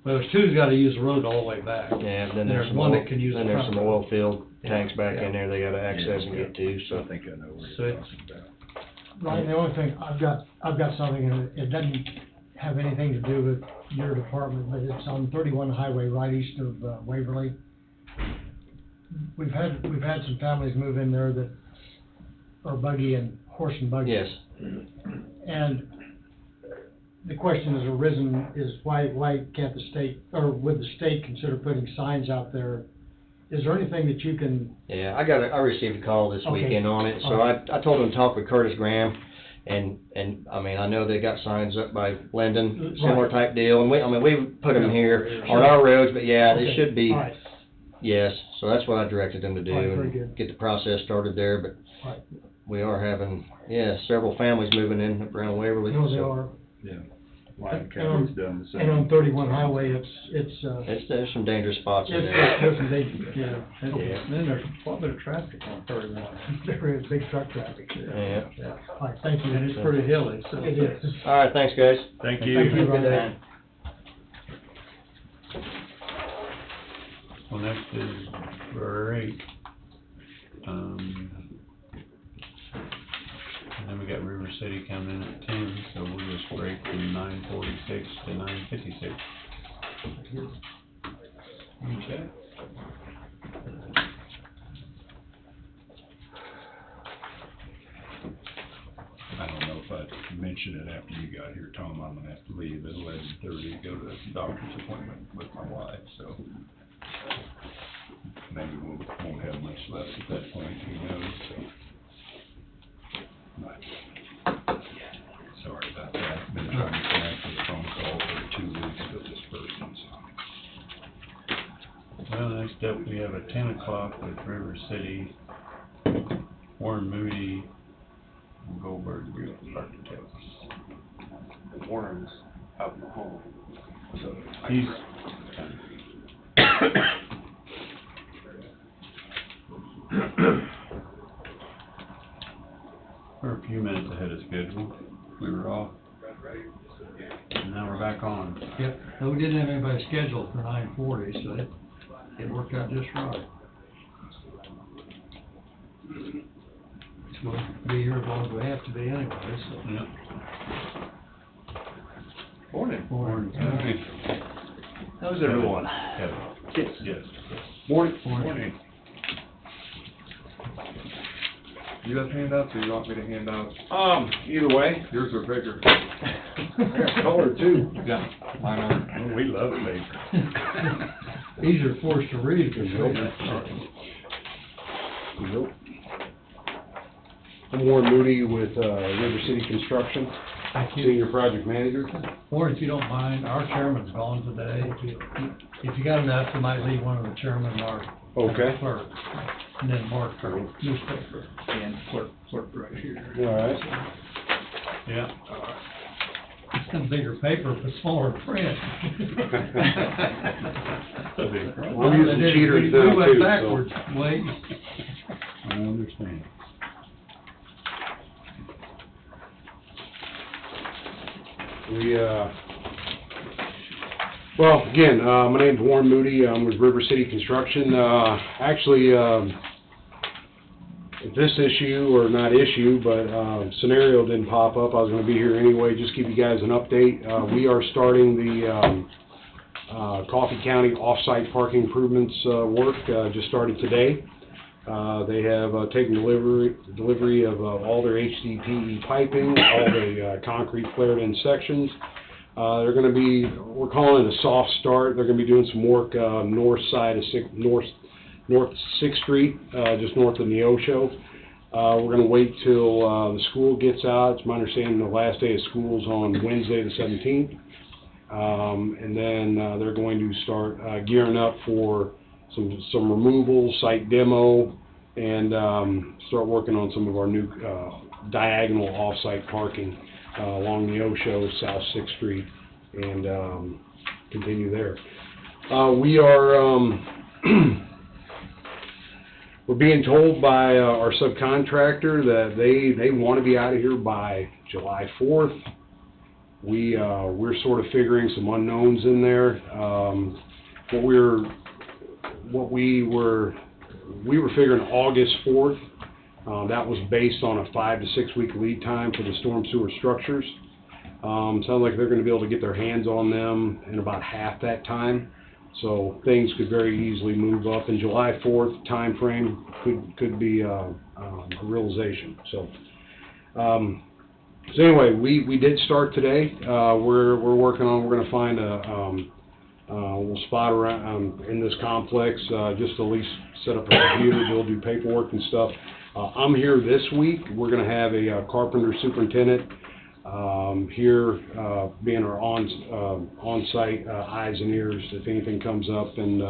Well, there's 2's gotta use the road all the way back. Yeah, then there's There's some one oil, that can use then the there's front some road. oil field Yeah, tanks back yeah. in there they gotta access and get to, I so. think I know what So you're it's- talking about. Ryan, the only thing, I've got something, and it doesn't have anything to do with your department, but it's on 31 Highway right east of Waverly. we've had some families move in there that are buggy and horse and buggy. Yes. And the question has arisen is why can't the state, or would the state consider putting signs out there? Is there anything that you can, Yeah, I received a call this Okay. weekend on it, so Alright. I told them to talk with Curtis Graham, and, I mean, I know they got signs up by Linden, similar type deal, and we put them here on our roads, but yeah, they Okay. should be, all right, yes, so that's what I directed them to do, Alright, very and good. get the process started there, but Alright. we are having, several families moving in up around Waverly, no, they so are. Yeah. Lyon And County's done the same. And on 31 Highway, there's some dangerous spots in it's, there. there's some danger, yeah. Yeah. Then there's quite a bit of traffic on 31. There is big truck traffic. Yeah. Yeah, all right, thank you. And it's pretty hilly, so. It is. Alright, thanks, guys. Thank you. Thank you, Ron. Well, next is for 8. And then we got River City coming in at 10, so we'll just break from 9:46 to 9:56. Okay. I don't know if I mentioned it after you got here, Tom, I'm gonna have to leave at 11:30 to go to a doctor's appointment with my wife, so maybe we won't have much left at that point, who knows, so. But, sorry about that, been trying to connect with a phone call for 2 weeks with this person, so. Well, next up, we have a 10 o'clock with River City, Warren Moody, and Goldberg Group Architects. Warren's out in the home, so. He's, we're a few minutes ahead of schedule. We were off, and now we're back on. Yep, no, we didn't have anybody scheduled for 9:40, so it worked out just right. We'll be here as long as we have to be anyway, so. Yep. Morning. Morning. How's everyone? Kevin. Yes. Yes. Morning. Morning. You have handouts, or you want me to hand out? Either way. Yours are bigger. I got color too. Yeah, mine are. We love paper. Easier for us to read, because Nope. I'm Warren Moody with River City Construction, Thank you. Senior Project Manager. Warren, if you don't mind, our chairman's gone today. If you got enough, you might leave one of the chairmen and our Okay. clerk. And then Mark for newspaper and clerk right here. All right. Yeah. It's a bigger paper, but smaller print. Well, I'm using cheaters now, We went too, so. backwards, wait. I understand. Well, again, my name's Warren Moody. I'm with River City Construction. Actually, this issue, or not issue, but scenario didn't pop up. I was going to be here anyway, just give you guys an update. We are starting the Coffee County off-site parking improvements work, just started today. They have taken delivery of all their HDPE piping, all the concrete flared-in sections. They're going to be, we're calling it a soft start. They're going to be doing some work north side of North 6th Street, just north of Neosho. We're going to wait till the school gets out. It's my understanding the last day of school is on Wednesday the 17th. And then they're going to start gearing up for some removal, site demo, and start working on some of our new diagonal off-site parking along Neosho, South 6th Street, and continue there. We are we're being told by our subcontractor that they want to be out of here by July 4th. We're sort of figuring some unknowns in there. We were figuring August 4th. That was based on a 5 to 6 week lead time for the storm sewer structures. Sounds like they're going to be able to get their hands on them in about half that time. So things could very easily move up, and July 4th timeframe could be a realization, so. So anyway, we did start today. We're working on, we're gonna find we'll spot around, in this complex, just to at least set up a computer, they'll do paperwork and stuff. I'm here this week. We're gonna have a carpenter superintendent, here, being our on-site, eyes and ears if anything comes up, and,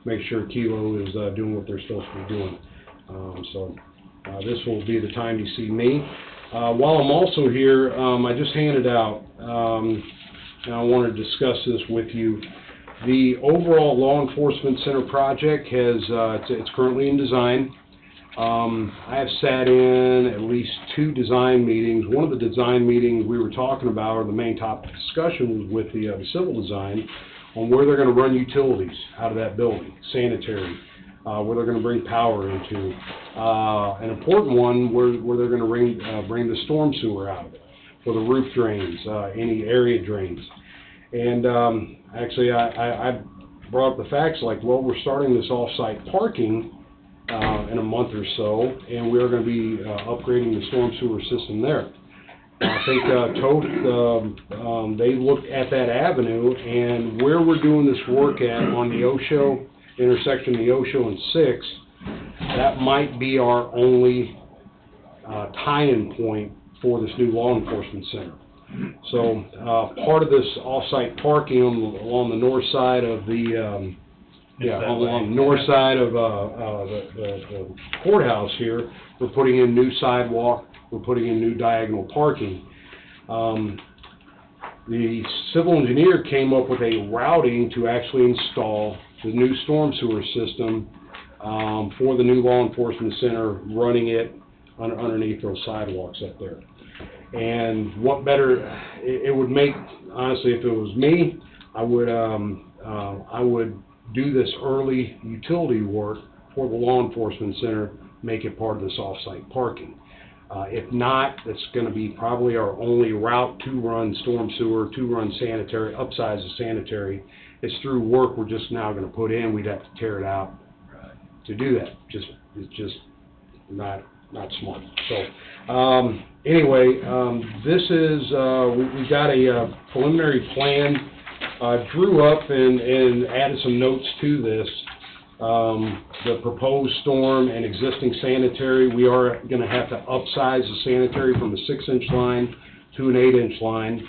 make sure Kilo is, doing what they're supposed to be doing. This will be the time you see me. While I'm also here, I just handed out, and I want to discuss this with you. The overall law enforcement center project has, it's currently in design. I have sat in at least 2 design meetings. One of the design meetings we were talking about, or the main topic of discussion, was with the civil design on where they're going to run utilities out of that building, sanitary, where they're going to bring power into. An important one where they're going to bring the storm sewer out of it, for the roof drains, any area drains. And actually, I brought up the facts like, well, we're starting this off-site parking in a month or so, and we're going to be upgrading the storm sewer system there. I think they looked at that avenue, and where we're doing this work at on the Osho, intersection of the Osho and 6, that might be our only tie-in point for this new law enforcement center. So part of this off-site parking along the north side of the along the north side of the courthouse here, we're putting in new sidewalk, we're putting in new diagonal parking. The civil engineer came up with a routing to actually install the new storm sewer system for the new law enforcement center, running it underneath those sidewalks up there. And what better, it would make, honestly, if it was me, I would do this early utility work for the law enforcement center, make it part of this off-site parking. If not, it's going to be probably our only route to run storm sewer, to run sanitary, upsize the sanitary. It's through work we're just now going to put in. We'd have to tear it out to do that. It's just not smart. So anyway, this is we got a preliminary plan. Drew up and added some notes to this. The proposed storm and existing sanitary, we are going to have to upsize the sanitary from a 6-inch line to an 8-inch line,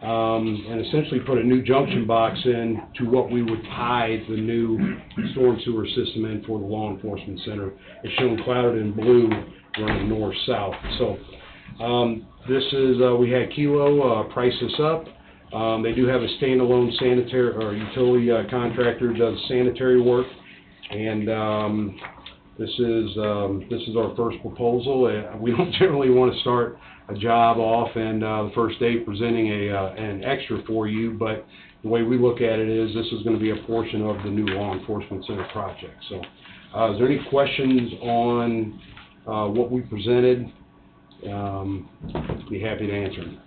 and essentially put a new junction box in to what we would tie the new storm sewer system in for the law enforcement center. It's shown clouded in blue, running north-south. So this is, we had Kilo price this up. They do have a standalone sanitary or utility contractor who does sanitary work, and this is our first proposal. We don't generally want to start a job off and the first day presenting an extra for you, but the way we look at it is this is going to be a portion of the new law enforcement center project. So, is there any questions on what we presented? Be happy to answer them.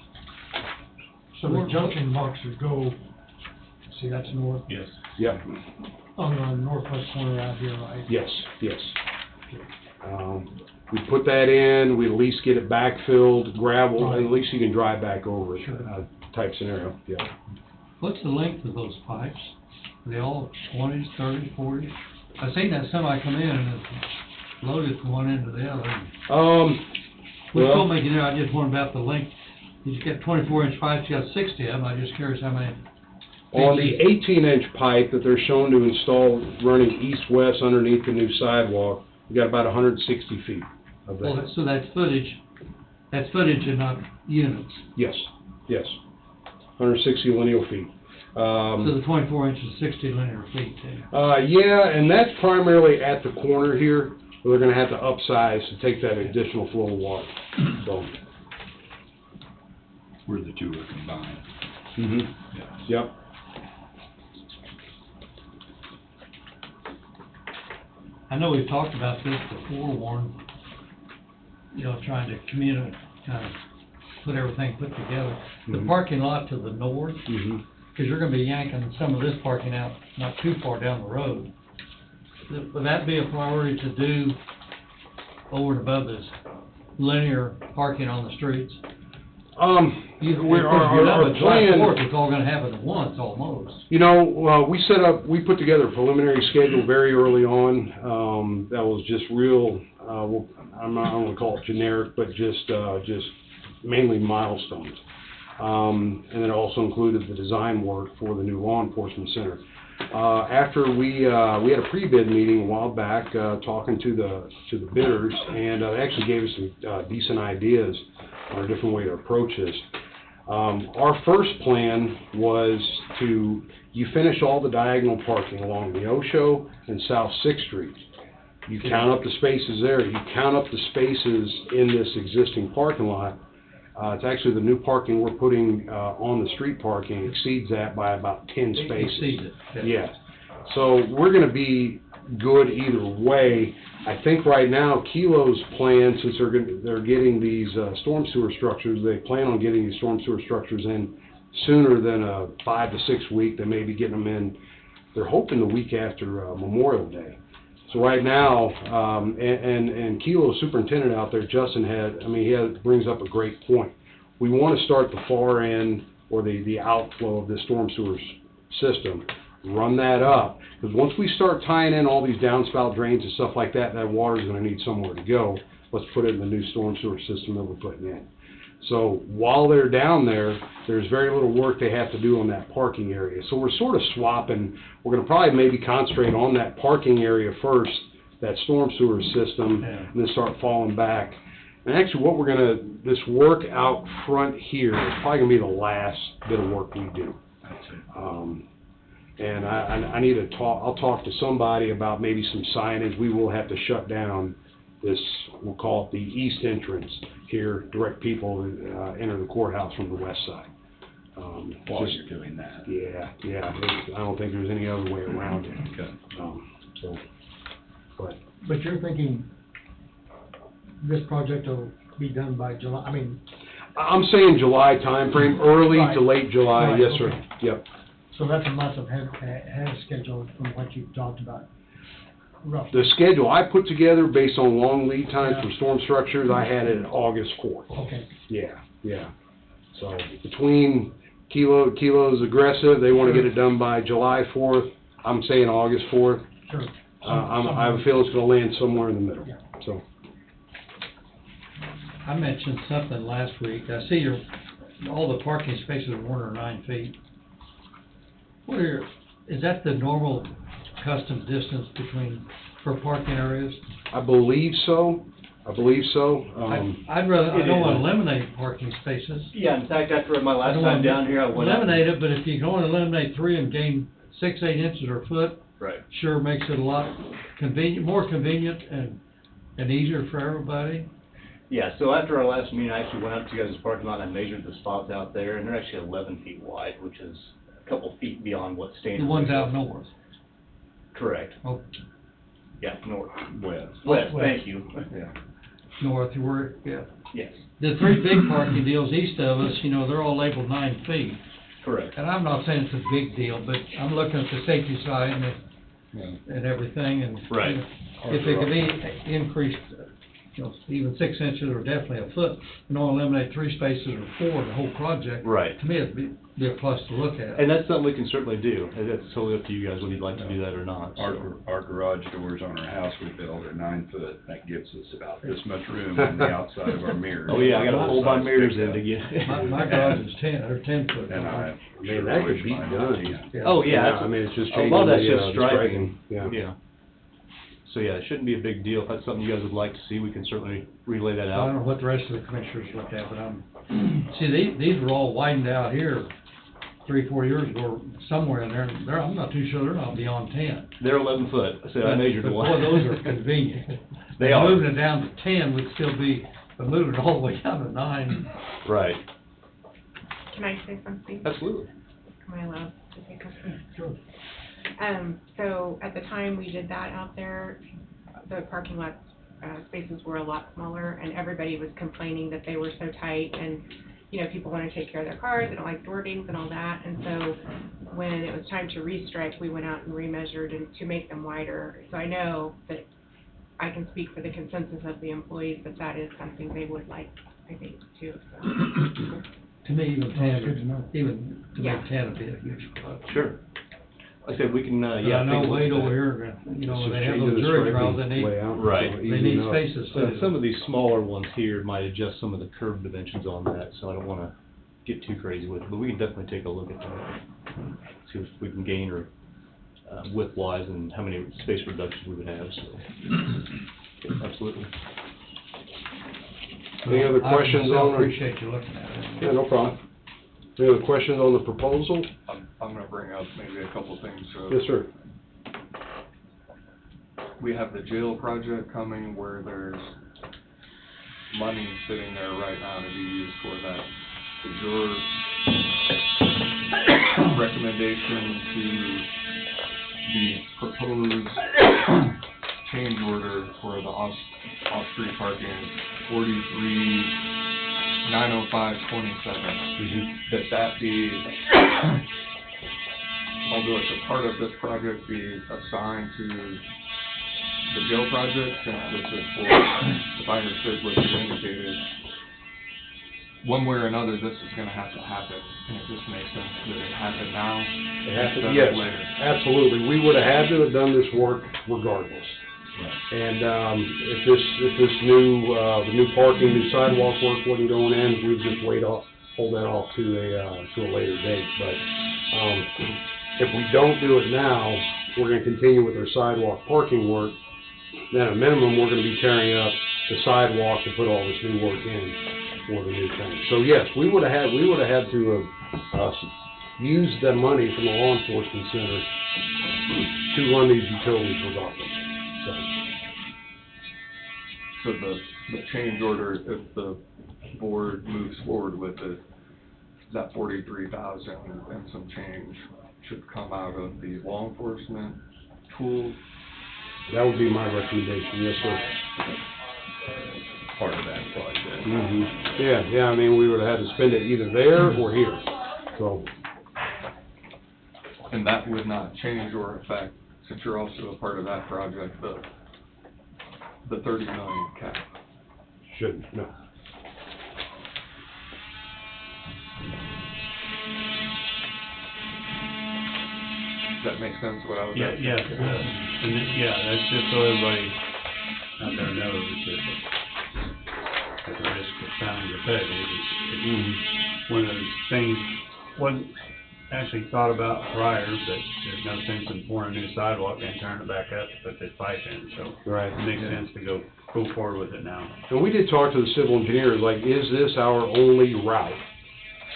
So the junction boxes go, see, that's north, Yes. Yep. on the northwest corner out here, right? Yes, yes. We put that in, we at least get it backfilled, gravel, at least you can drive back over it, Sure. type scenario, yeah. What's the length of those pipes? Are they all 20s, 30s, 40s? I seen that semi come in and it's loaded from one end to the other. We're still making it, I just wondered about the length. You get 24-inch pipes, you got 60 of them, I'm just curious how many. On the 18-inch pipe that they're shown to install running east-west underneath the new sidewalk, we got about 160 feet of that. Well, so that's footage and not units. Yes, yes, 160 lineal feet. So the 24 inches, 60 linear feet then. Yeah, and that's primarily at the corner here. We're going to have to upsize to take that additional flow of water. So. Where the two are combined. Mm-hmm. Yeah. Yep. I know we've talked about this before, Warren, trying to kind of put everything put together. The Mhm. parking lot to the north, Mm-hmm. cause you're gonna be yanking some of this parking out not too far down the road. Would that be a priority to do over and above this linear parking on the streets? Our July plan, 4th, it's all gonna happen at once, almost. you know, we put together a preliminary schedule very early on, that was just real, well, I don't wanna call it generic, but just mainly milestones. And then it also included the design work for the new law enforcement center. After we had a pre-bid meeting a while back, talking to the bidders, and they actually gave us some decent ideas on a different way to approach this. Our first plan was you finish all the diagonal parking along the Osho and South 6th Street. You count up the spaces there, you count up the spaces in this existing parking lot. It's actually the new parking we're putting on the street parking exceeds that by about 10 spaces. Exceeds it. Yeah. So we're gonna be good either way. I think right now, Kilo's plan, since they're getting these storm sewer structures, they plan on getting these storm sewer structures in sooner than a 5 to 6 week. They may be getting them in, they're hoping the week after Memorial Day. So right now, and Kilo's superintendent out there, Justin, brings up a great point. We want to start the far end or the outflow of the storm sewer system, run that up, because once we start tying in all these downspout drains and stuff like that, that water's going to need somewhere to go. Let's put it in the new storm sewer system that we're putting in. So while they're down there, there's very little work they have to do on that parking area. So we're sort of swapping. We're going to probably maybe concentrate on that parking area first, that storm sewer system, and then start falling back. And actually what this work out front here is probably going to be the last bit of work we do. And I need to I'll talk to somebody about maybe some signage. We will have to shut down this, we'll call it the east entrance here, direct people enter the courthouse from the west side. While you're doing that. Yeah, I don't think there's any other way around it. Okay. But you're thinking this project will be done by July, I'm saying July timeframe, early Right. to late July, Right, yes, sir. okay. Yep. so that's a month ahead of schedule from what you've talked about, roughly. The schedule I put together based on long lead times Yeah. for storm structures, I had it August 4th. Okay, Yeah. So between Kilo's aggressive, they want to get it done by July 4th. I'm saying August 4th. sure. I have a feel it's going to land somewhere in the middle, Yeah. so. I mentioned something last week. I see all the parking spaces are 1 or 9 feet. Is that the normal custom distance for parking areas? I believe so. I don't want to eliminate parking spaces. Yeah, in fact, after my I last don't time want to down here, I went out. eliminate it, but if you go and eliminate 3 and gain 6, 8 inches or a foot, Right. sure makes it a lot more convenient and easier for everybody. Yeah, so after our last meeting, I actually went up to you guys' parking lot and I measured the spots out there, and they're actually 11 feet wide, which is a couple feet beyond what's standard. The ones out north. Correct. Oh, Yeah, north. West. West, thank you. Yeah. north, yeah. Yes, The 3 big parking deals east of us, they're all labeled 9 feet. correct. And I'm not saying it's a big deal, but I'm looking at the safety side and everything, and Right. if it could be increased, even 6 inches or definitely a foot, eliminate 3 spaces or 4 in the whole project. Right. To me, it'd be a plus to look at. And that's something we can certainly do. It's totally up to you guys whether you'd like to do that or not. Our garage doors on our house we built are 9 foot. That gives us about this much room on the outside of our mirrors. Oh, yeah, I gotta hold my mirrors in to get. My garage is 10 foot. And I Man, sure that could wish be mine done. was 10. Yeah. Oh, yeah. I mean, it's just A changing lot of that's the, just the striping. Yeah. Yeah. So, yeah, it shouldn't be a big deal. If that's something you guys would like to see, we can certainly relay that I don't out. know what the rest of the commissioners looked at, but see, these were all widened out here 3, 4 years ago, somewhere in there. I'm not too sure they're not beyond 10. They're 11 foot, so I measured But one. boy, those are convenient. They are. Moving it down to 10 would still be, but moving it all the way down to 9. Right. Can I say something? Absolutely. Am I allowed to say something? Sure. So at the time we did that out there, the parking lot spaces were a lot smaller, and everybody was complaining that they were so tight, and, you know, people wanna take care of their cars, they don't like door dings and all that, and so when it was time to restripe, we went out and remeasured and to make them wider. So I know that I can speak for the consensus of the employees, that that is something they would like, I think, too, so. To me, even Good to ten, know. even to Yeah. make ten would be a huge plus. Sure. Like I said, we can, But yeah. I take a know look Wade at over that. here, you know, It's they just have changing those the jury striping trials, they need, layout, Right. so they easy need enough. spaces too. Some of these smaller ones here might adjust some of the curb dimensions on that, so I don't wanna get too crazy with it, but we can definitely take a look at that. See if we can gain or, width-wise and how many space reductions we would have, so. Absolutely. Any other questions I on it? appreciate you looking at it. Yeah, no problem. Any other questions on the proposal? I'm gonna bring up maybe a couple things. So Yes, sir. we have the jail project coming where there's money sitting there right now to be used for that. Is your recommendation to the proposed change order for the off-street parking 43-905-27, that be, although it's a part of this project, be assigned to the jail project, since this is for, if I understood what you indicated, one way or another, this is gonna have to happen, and it just makes sense that it happen now instead of Yes, later. absolutely. We would have had to have done this work regardless. And, if this new, the new parking, new sidewalk work wasn't going in, we'd just hold that off to a later date. But, if we don't do it now, we're gonna continue with our sidewalk parking work. Then at a minimum, we're gonna be tearing up the sidewalk to put all this new work in for the new thing. So yes, we would have had to have, used the money from the law enforcement center to run these utilities regardless. So the change order, if the board moves forward with it, that 43,000 and some change should come out of the law enforcement tool. That would be my recommendation, yes, sir. Part of that project. Yeah, I mean, we would have had to spend it either there or here, so. And that would not change or affect, since you're also a part of that project, the 30 million cap. Shouldn't, no. Does that make sense, what I was asking? Yes, it does. And that's just so everybody out there knows that at the risk of sounding repetitive, it's one of those things, wasn't actually thought about prior, but there's no sense in pouring a new sidewalk and turning it back up to put this pipe in, so. Right. It makes sense to go forward with it now. And we did talk to the civil engineer, like, is this our only route?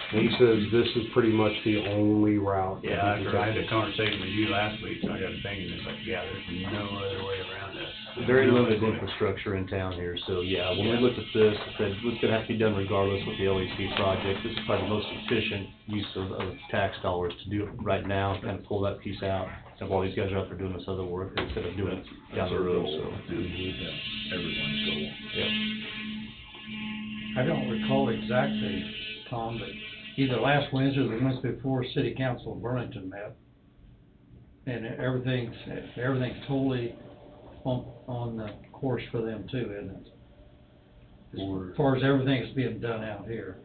And he says this is pretty much the only route. that Yeah, we can after I had take. a conversation with you last week, I got thinking, it's like, yeah, there's no other way around this. Very No limited other way. infrastructure in town here, so yeah, when we looked at this, it said it's gonna have to be done regardless with the LEC project. This is probably the most efficient use of tax dollars to do it right now, kind of pull that piece out. And while these guys are out there doing this other work, instead of doing it down That's the our road, goal, so. everyone's goal. Yep. I don't recall exactly, Tom, but either last Wednesday or the Wednesday before, City Council of Burlington met. And everything's totally on the course for them too, isn't it? As far as everything that's being done out here,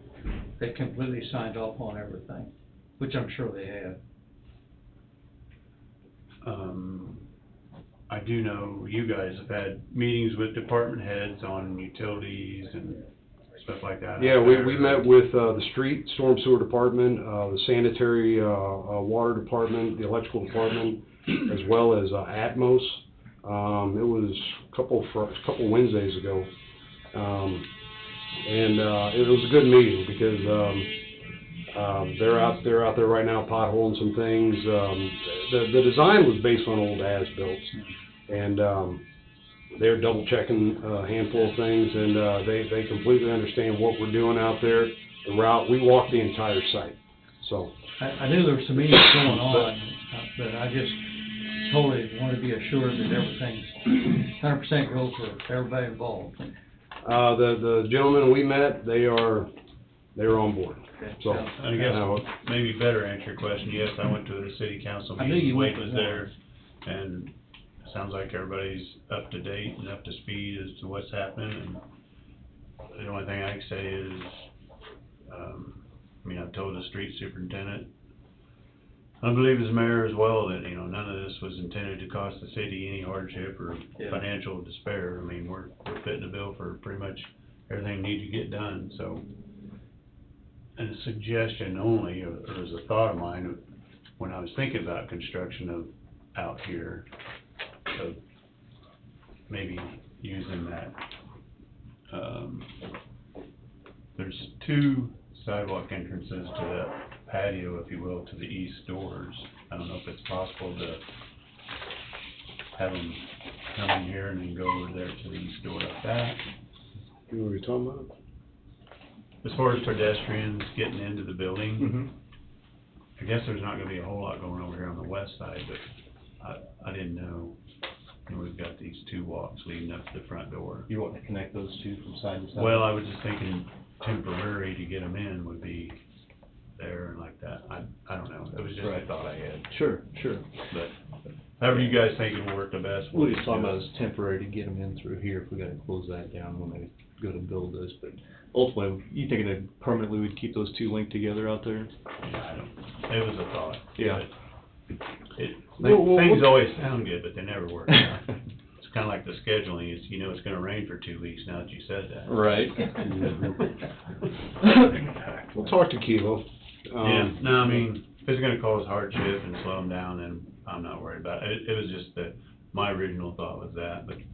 they completely signed off on everything, which I'm sure they had. I do know you guys have had meetings with department heads on utilities and stuff like that. Yeah, we met with, the street storm sewer department, the sanitary, water department, the electrical department, as well as, Atmos. It was a couple Wednesdays ago. And it was a good meeting because, they're out there right now potholing some things. The design was based on old as-built, and they're double checking a handful of things, and they completely understand what we're doing out there. The route, we walked the entire site, so. I knew there were some meetings going on, but I just totally wanted to be assured that everything's 100% goes for everybody involved. The gentlemen we met, they are they're on board. So, I guess maybe better answer your question, yes, I went to the city council I knew meeting, you Wade went was to there, and it sounds like everybody's up to date and up to speed as to what's happening, and the only thing I can say is, I mean, I've told the street superintendent, I believe as mayor as well, that, you know, none of this was intended to cost the city any hardship or financial despair. I mean, we're fitting the bill for pretty much everything we need to get done, so. And a suggestion only, or as a thought of mine, of when I was thinking about construction of out here, of maybe using that, there's 2 sidewalk entrances to that patio, if you will, to the east doors. I don't know if it's possible to have them come in here and then go over there to the east door like that. you know what you're talking about? As far as pedestrians getting into the building, Mm-hmm. I guess there's not gonna be a whole lot going over here on the west side, but I didn't know. You know, we've got these 2 walks leading up to the front door. You want to connect those two from side to side? Well, I was just thinking temporary to get them in would be there and like that. I don't know. It was just a Right. thought I had. Sure, sure. But however you guys think it will work the best. We'll we'll just talk do about it. as temporary to get them in through here, if we gotta close that down when they go to build this, but ultimately, you thinking that permanently we'd keep those 2 linked together out there? Yeah, I don't, it was a thought. Yeah. Things always sound good, but they never work out. It's kinda like the scheduling, is, you know, it's gonna rain for 2 weeks now that you said that. Right. We'll talk to Kilo. Yeah, no, I mean, if it's gonna cause hardship and slow them down, then I'm not worried about it. It was just that, my original thought was that, but. it's-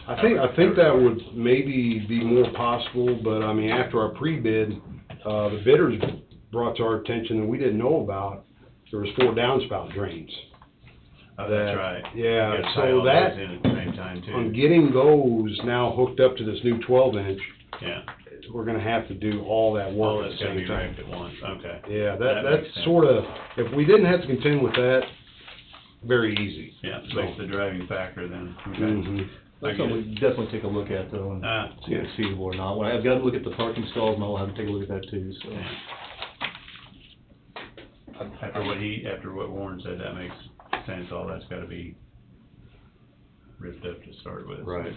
I think that would maybe be more possible, but I mean, after our pre-bid, the bidders brought to our attention that we didn't know about, there was 4 downspout drains. Oh, that- that's right. yeah, You gotta so tie all that- those in at the same time too. On getting those now hooked up to this new 12-inch, Yeah, we're gonna have to do all that all work at that's the gotta same be time. ranked at once, okay. Yeah, That that's makes sense. sorta, if we didn't have to contend with that, very easy. Yeah, it makes the driving factor then, okay. Mhm. That's something we definitely take a look at though, and see if it's feasible or not. Well, I've got to look at the parking stalls, and I'll have to take a look at that too, so. Yeah. After what Warren said, that makes sense, all that's gotta be ripped up to start with. Right.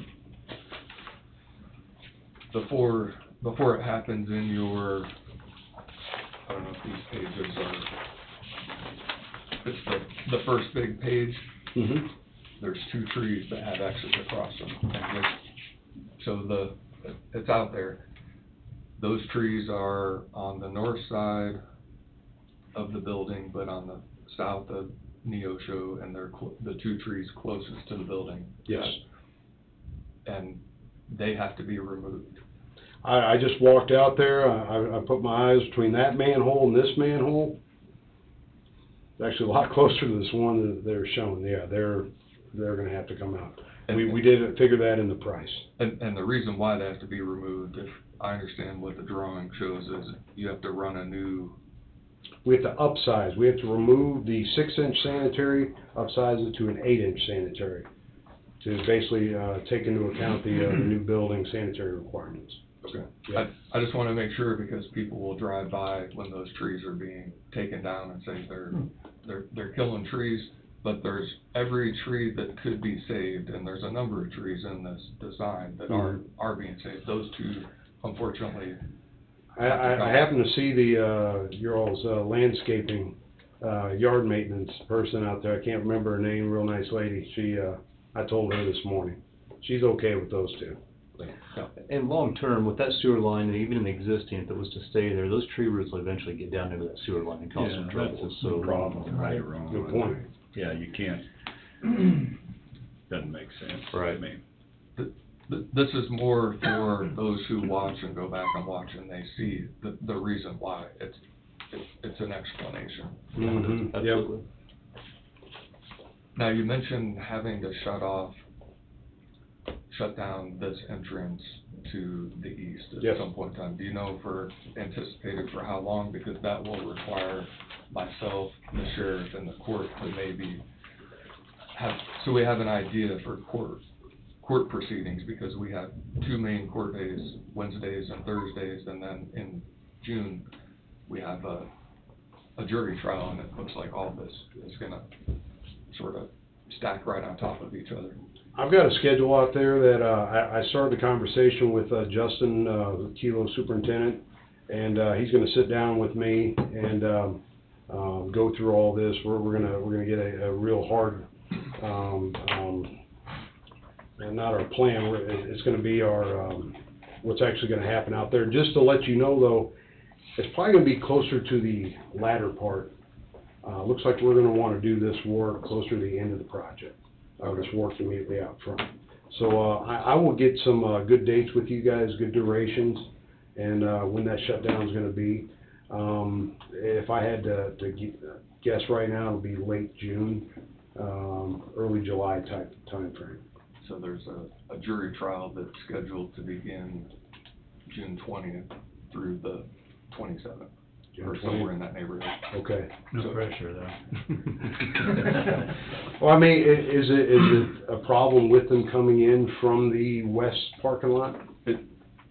Before it happens in your, I don't know if these pages are, it's the first big page, Mhm. there's 2 trees that have X's across them. And so it's out there. Those trees are on the north side of the building, but on the south of Neosho, and they're the 2 trees closest to the building. Yes. And they have to be removed. I just walked out there, I put my eyes between that manhole and this manhole. It's actually a lot closer to this one that they're showing, yeah, they're gonna have to come out. We did figure that in the price. And the reason why they have to be removed, if I understand what the drawing shows, is you have to run a new, We have to upsize, we have to remove the 6-inch sanitary, upsize it to an 8-inch sanitary, to basically, take into account the new building sanitary requirements. okay. Yeah. I just wanna make sure, because people will drive by when those trees are being taken down and say they're killing trees, but there's every tree that could be saved, and there's a number of trees in this design that are being saved. Those 2, unfortunately. I happened to see your all's landscaping, yard maintenance person out there, I can't remember her name, real nice lady, I told her this morning, she's okay with those 2. And long-term, with that sewer line, and even in the existing, if it was to stay there, those tree roots will eventually get down into that sewer line and cause some trouble, That's so. the problem, right or wrong. Good point. Yeah, you can't, doesn't make sense. Right. I mean, This is more for those who watch and go back and watch, and they see the reason why. It's an explanation. Mhm. Absolutely. Now, you mentioned having to shut down this entrance to the east Yes. at some point in time. Do you know anticipated for how long? Because that will require myself, the sheriff, and the court to maybe so we have an idea for court proceedings, because we have 2 main court days, Wednesdays and Thursdays, and then in June, we have a jury trial, and it looks like all this is gonna sort of stack right on top of each other. I've got a schedule out there that, I started the conversation with, Justin, the Kilo superintendent, and, he's gonna sit down with me and, go through all this. We're gonna get a real hard, and not our plan, it's gonna be our, what's actually gonna happen out there. Just to let you know though, it's probably gonna be closer to the latter part. Looks like we're gonna wanna do this work closer to the end of the project. This work immediately out front. So, I will get some, good dates with you guys, good durations, and, when that shutdown's gonna be. If I had to guess right now, it'll be late June, early July type timeframe. So there's a jury trial that's scheduled to begin June 20th through the 27th, or somewhere in that neighborhood. Okay. No So- pressure, though. Well, I mean, is it a problem with them coming in from the west parking lot?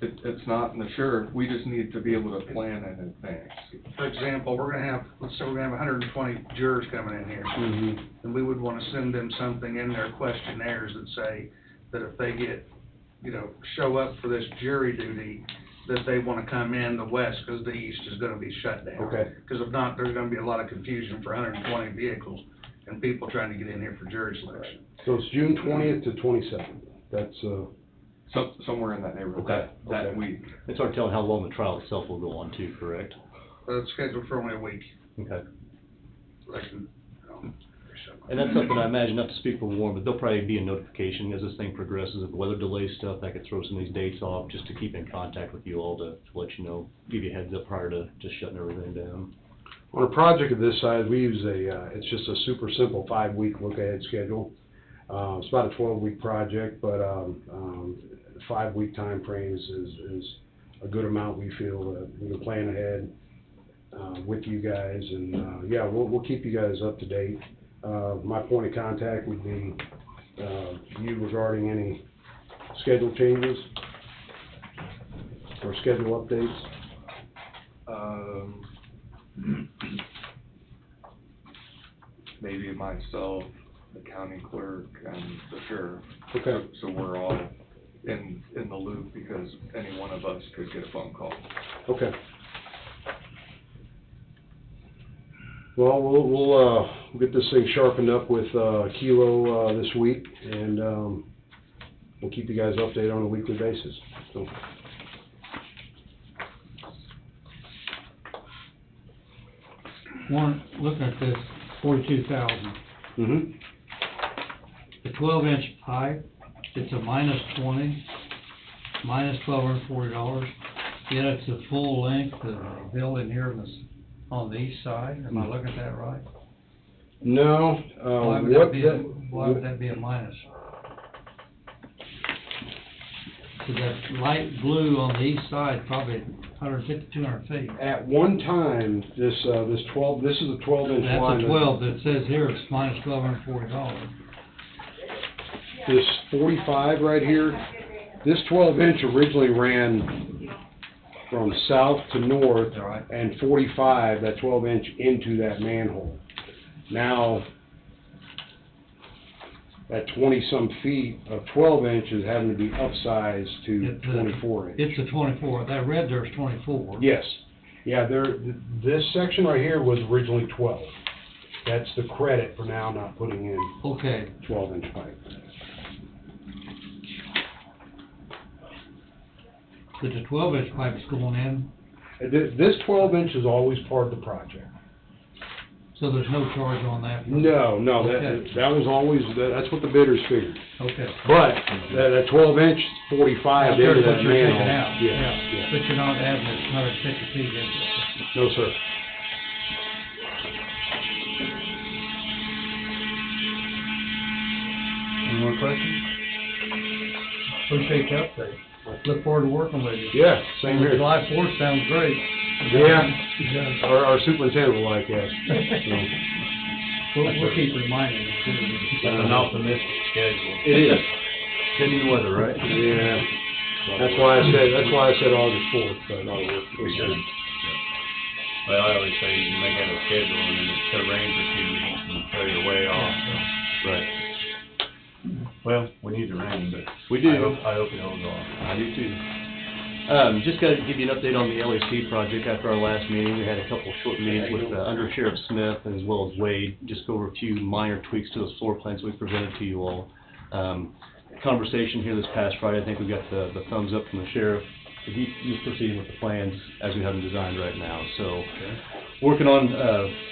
It's not in the sheriff, we just need to be able to plan in advance. For example, we're gonna have, let's say we're gonna have 120 jurors coming in here. Mm-hmm. And we would wanna send them something in their questionnaires that say that if they get, show up for this jury duty, that they wanna come in the west, cause the east is gonna be shut down. Okay. Cause if not, there's gonna be a lot of confusion for 120 vehicles and people trying to get in here for jury selection. So it's June 20th to 27th. That's, Somewhere in that neighborhood, Okay, that okay. week. It's hard to tell how long the trial itself will go on too, correct? It's scheduled for only a week. Okay. Election, And that's something I imagine, not to speak for Warren, but there'll probably be a notification as this thing progresses of weather delay stuff, that could throw some of these dates off, just to keep in contact with you all to let you know, give you a heads up prior to just shutting everything down. on a project of this size, we use it's just a super simple 5-week look-ahead schedule. It's about a 12-week project, but 5-week time frames is a good amount. We feel that we can plan ahead with you guys, and yeah, we'll keep you guys up to date. My point of contact would be you regarding any schedule changes or schedule updates. Maybe myself, the county clerk, and the sheriff. Okay. So we're all in the loop, because any one of us could get a phone call. Okay. Well, we'll get this thing sharpened up with Kilo this week, and we'll keep you guys updated on a weekly basis. So. Warren, looking at this, 42,000, Mm-hmm. the 12-inch pipe, it's a -20, -$1,240, yet it's the full length of the building here on the east side. Am I looking at that right? No, Why would that be a minus? So that light blue on the east side, probably 150, 200 feet. at one time, this is a 12-inch That's line. a 12, that says here it's -$1,240. This 45 right here, this 12-inch originally ran from south to north, All right. and 45, that 12-inch, into that manhole. Now, that 20-some feet of 12-inch is having to be upsized to 24-inch. It's a 24, that red there's 24. Yes. Yeah, this section right here was originally 12. That's the credit for now not putting in Okay, 12-inch pipe. but the 12-inch pipe is going in, This 12-inch is always part of the project. so there's no charge on that? No, Okay. that was always, that's what the bidders figured. Okay. But that 12-inch, 45 That's into what that you're taking manhole. out, Yeah. But you're not adding this 150 feet into it. No, sir. Any more questions? Appreciate the update. Look forward to working with you. Yeah, same here. July 4th sounds great. Yeah, our superintendent will like that. We'll keep reminding you too. That's an optimistic schedule. It is. Pending weather, right? Yeah. That's why I said August 4th, but We should. Well, I always say you may have a schedule and then it's gonna rain for 2 weeks and throw you way off. Right. Well, we need the rain, but. We do. I hope it holds off. I do too. Just gotta give you an update on the LAC project. After our last meeting, we had a couple short meetings with Under Sheriff Smith as well as Wade, just go over a few minor tweaks to those floor plans we presented to you all. Conversation here this past Friday, I think we got the thumbs up from the sheriff. He's proceeding with the plans as we have them designed right now. So, working on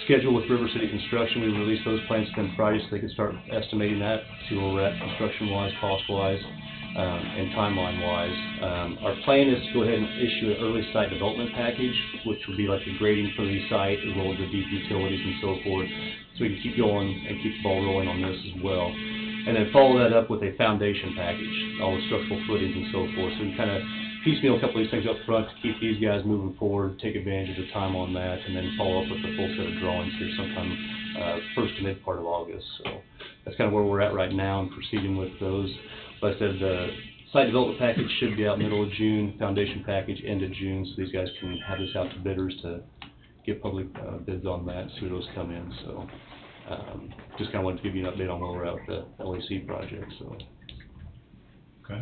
schedule with River City Construction. We released those plans to them Friday so they could start estimating that, see where we're at construction-wise, cost-wise, and timeline-wise. Our plan is to go ahead and issue an early site development package, which will be like the grading for the site as well as the deep utilities and so forth, so we can keep going and keep the ball rolling on this as well. And then follow that up with a foundation package, all the structural footings and so forth. So we kind of piecemeal a couple of these things up front to keep these guys moving forward, take advantage of the time on that, and then follow up with the full set of drawings here sometime first to mid part of August. So that's kind of where we're at right now and proceeding with those. Like I said, the site development package should be out middle of June, foundation package end of June, so these guys can have this out to bidders to get public bids on that, see where those come in. So just kind of wanted to give you an update on where we're at with the LAC project. So. Okay.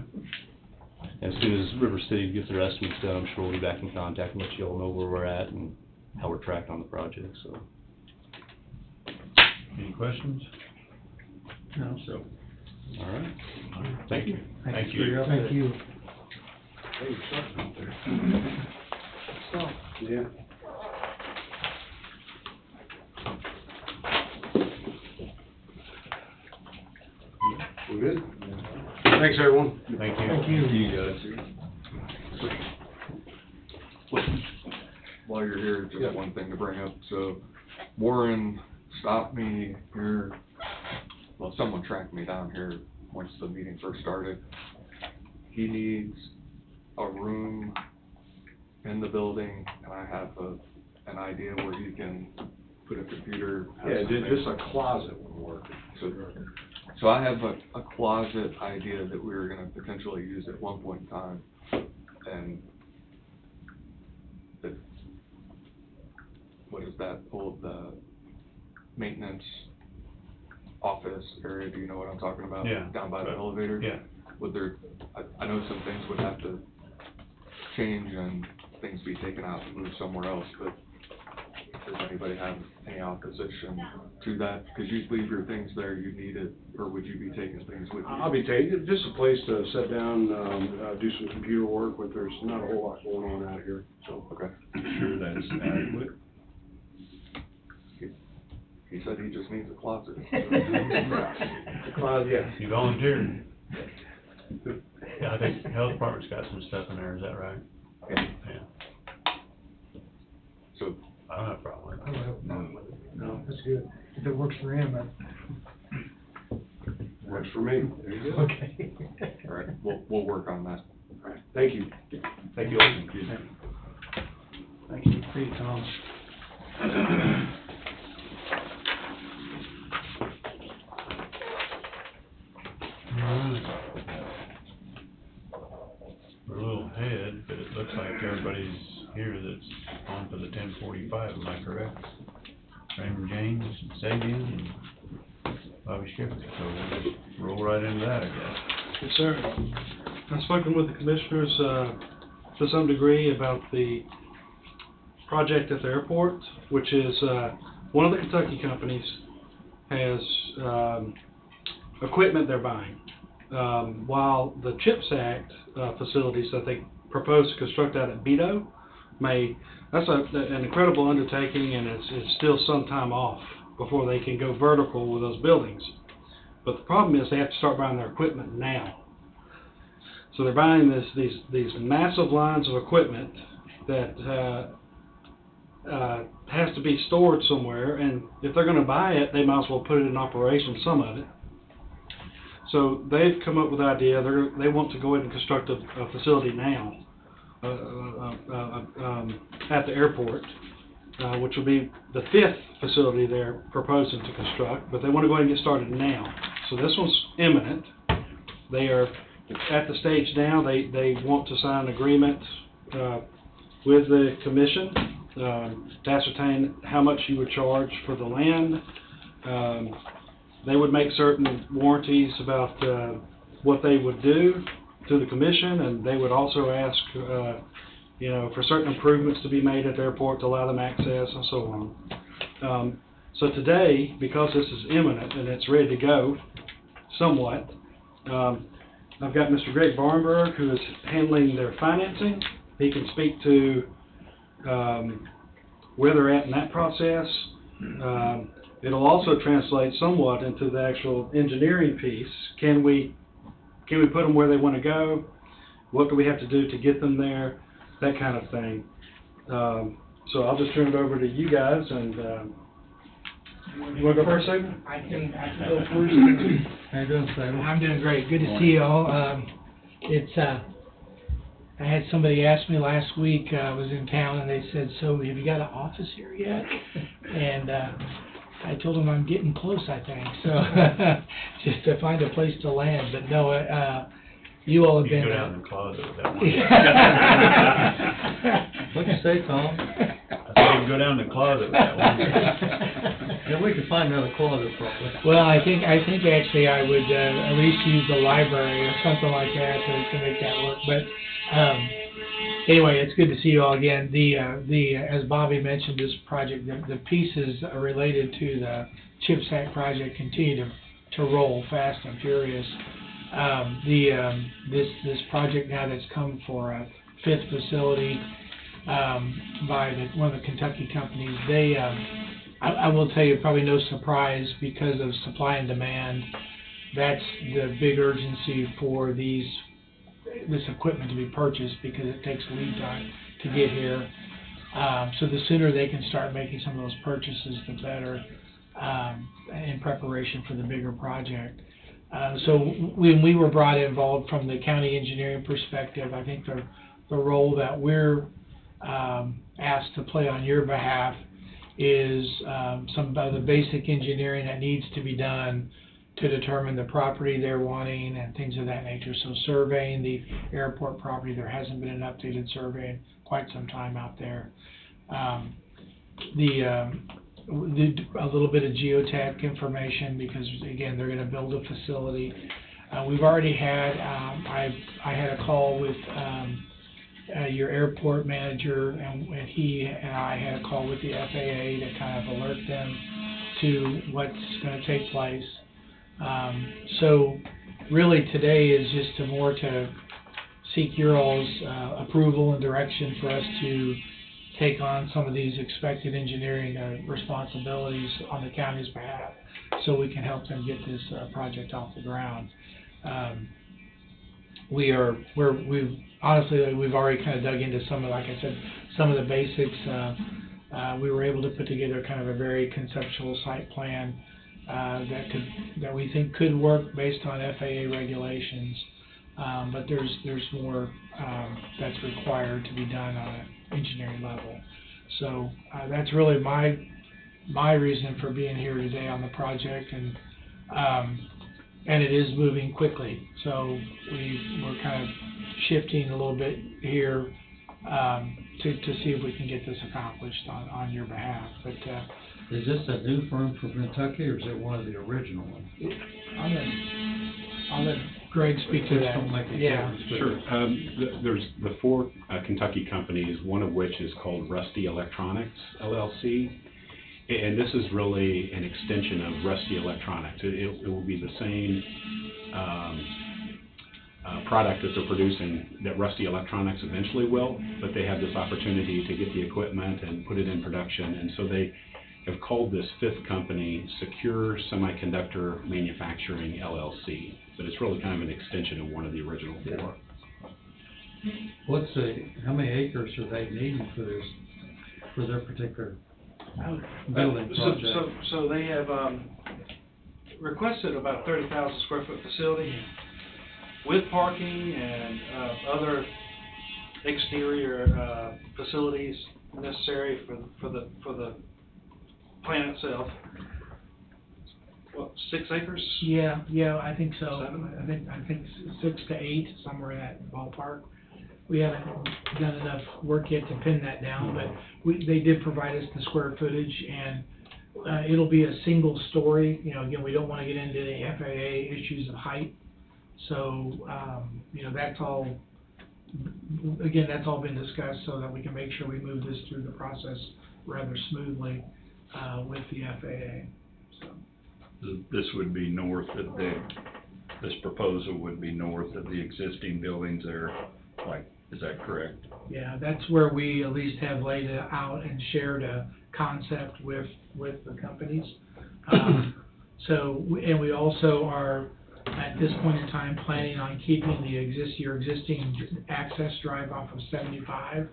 As soon as River City gets their estimates done, I'm sure we'll be back in contact and let you all know where we're at and how we're tracking on the project, so. Any questions? No, so. All right. Thank you. Thank you. Thank you. Yeah. We good? Thanks, everyone. Thank you. Thank you. You guys. While you're here, just one thing to bring up. So Warren stopped me here, well, someone tracked me down here once the meeting first started. He needs a room in the building, and I have an idea where he can put a computer. Yeah, just a closet would work. So I have a closet idea that we were gonna potentially use at one point in time, and the, what is that, the maintenance office area, do you know what I'm talking about? Yeah. Down by the elevator? Yeah. Would there, I know some things would have to change and things be taken out and moved somewhere else, but does anybody have any opposition to that? Because you leave your things there, you need it, or would you be taking things with you? I'll be taking, just a place to sit down, do some computer work, but there's not a whole lot going on out here, so. Okay. Sure that's adequate. He said he just needs a closet. Closet, yeah. You volunteered. Yeah, I think the health department's got some stuff in there, is that right? Yeah. Yeah. So, I don't have a problem with I it. don't have a problem with it. No, that's good. If it works for him, Works for me. There you go. okay. all right, we'll work on that. All right, thank you. Thank you. Thank you for your Tom. We're a little ahead, but it looks like everybody's here that's on for the 10:45, am I correct? Raymond James, Sabian, and Bobby Schiffer, so we'll just roll right into that, I guess. Yes, sir. I've spoken with the commissioners, to some degree about the project at the airport, which is, one of the Kentucky companies has, equipment they're buying. While the CHIPS Act, facilities that they propose to construct out at Beto that's an incredible undertaking, and it's still some time off before they can go vertical with those buildings. But the problem is they have to start buying their equipment now. So they're buying these massive lines of equipment that has to be stored somewhere, and if they're going to buy it, they might as well put it in operation, some of it. So they've come up with the idea, they want to go ahead and construct a facility now at the airport, which will be the 5th facility they're proposing to construct, but they want to go ahead and get started now. So this one's imminent. They are at the stage now, they want to sign an agreement with the commission to ascertain how much you would charge for the land. They would make certain warranties about what they would do to the commission, and they would also ask, for certain improvements to be made at the airport to allow them access and so on. So today, because this is imminent and it's ready to go somewhat, I've got Mr. Greg Barnberg, who is handling their financing. He can speak to where they're at in that process. It'll also translate somewhat into the actual engineering piece. Can we put them where they want to go? What do we have to do to get them there? That kind of thing. So I'll just turn it over to you guys, and you want to go first, Saban? I can go first. How you doing, Saban? I'm doing great. Good to see you all. I had somebody ask me last week, I was in town, and they said, "So have you got an office here yet?" And I told them I'm getting close, I think. So just to find a place to land. But no, you all have been. You go down in the closet with that one. What'd you say, Tom? I said you can go down in the closet with that one. Yeah, we can find another closet probably. Well, I think actually I would at least use the library or something like that to make that work. But anyway, it's good to see you all again. The as Bobby mentioned, this project, the pieces related to the CHIPS Act project continue to roll fast and furious. This project now that's come for a fifth facility by one of the Kentucky companies. They, I will tell you, probably no surprise because of supply and demand. That's the big urgency for this equipment to be purchased because it takes lead time to get here. So the sooner they can start making some of those purchases, the better, in preparation for the bigger project. So when we were involved from the county engineering perspective, I think the role that we're asked to play on your behalf is some of the basic engineering that needs to be done to determine the property they're wanting and things of that nature. So surveying the airport property, there hasn't been an updated survey in quite some time out there. A little bit of geotech information because again they're going to build a facility. We've already had I had a call with your airport manager, and he and I had a call with the FAA to kind of alert them to what's going to take place. So really today is just more to seek your all's approval and direction for us to take on some of these expected engineering responsibilities on the county's behalf so we can help them get this project off the ground. We've already kind of dug into some of, like I said, some of the basics. We were able to put together kind of a very conceptual site plan that we think could work based on FAA regulations. But there's more that's required to be done on an engineering level. So that's really my reason for being here today on the project, and it is moving quickly. So we're kind of shifting a little bit here to see if we can get this accomplished on your behalf. But is this a new firm from Kentucky, or is it one of the original ones? I'll let Greg speak to that. Yeah, sure. There's the four Kentucky companies, one of which is called Rusty Electronics, LLC. And this is really an extension of Rusty Electronics. It will be the same product that they're producing that Rusty Electronics eventually will, but they have this opportunity to get the equipment and put it in production. And so they have called this fifth company Secure Semiconductor Manufacturing, LLC. But it's really kind of an extension of one of the original four. How many acres are they needing for this, for their particular building project? So they have requested about 30,000 square foot facility with parking and other exterior facilities necessary for the plant itself. What, 6 acres? Yeah, I think so. 7? I think 6 to 8, somewhere in that ballpark. we haven't done enough work yet to pin that down, but they did provide us the square footage, and it'll be a single story. You know, again, we don't wanna get into the FAA issues of height. So, you know, that's all been discussed so that we can make sure we move this through the process rather smoothly, with the FAA, so. This would be north of this proposal would be north of the existing buildings there, like, is that correct? Yeah, that's where we at least have laid it out and shared a concept with the companies. And we also are, at this point in time, planning on keeping your existing access drive off of 75.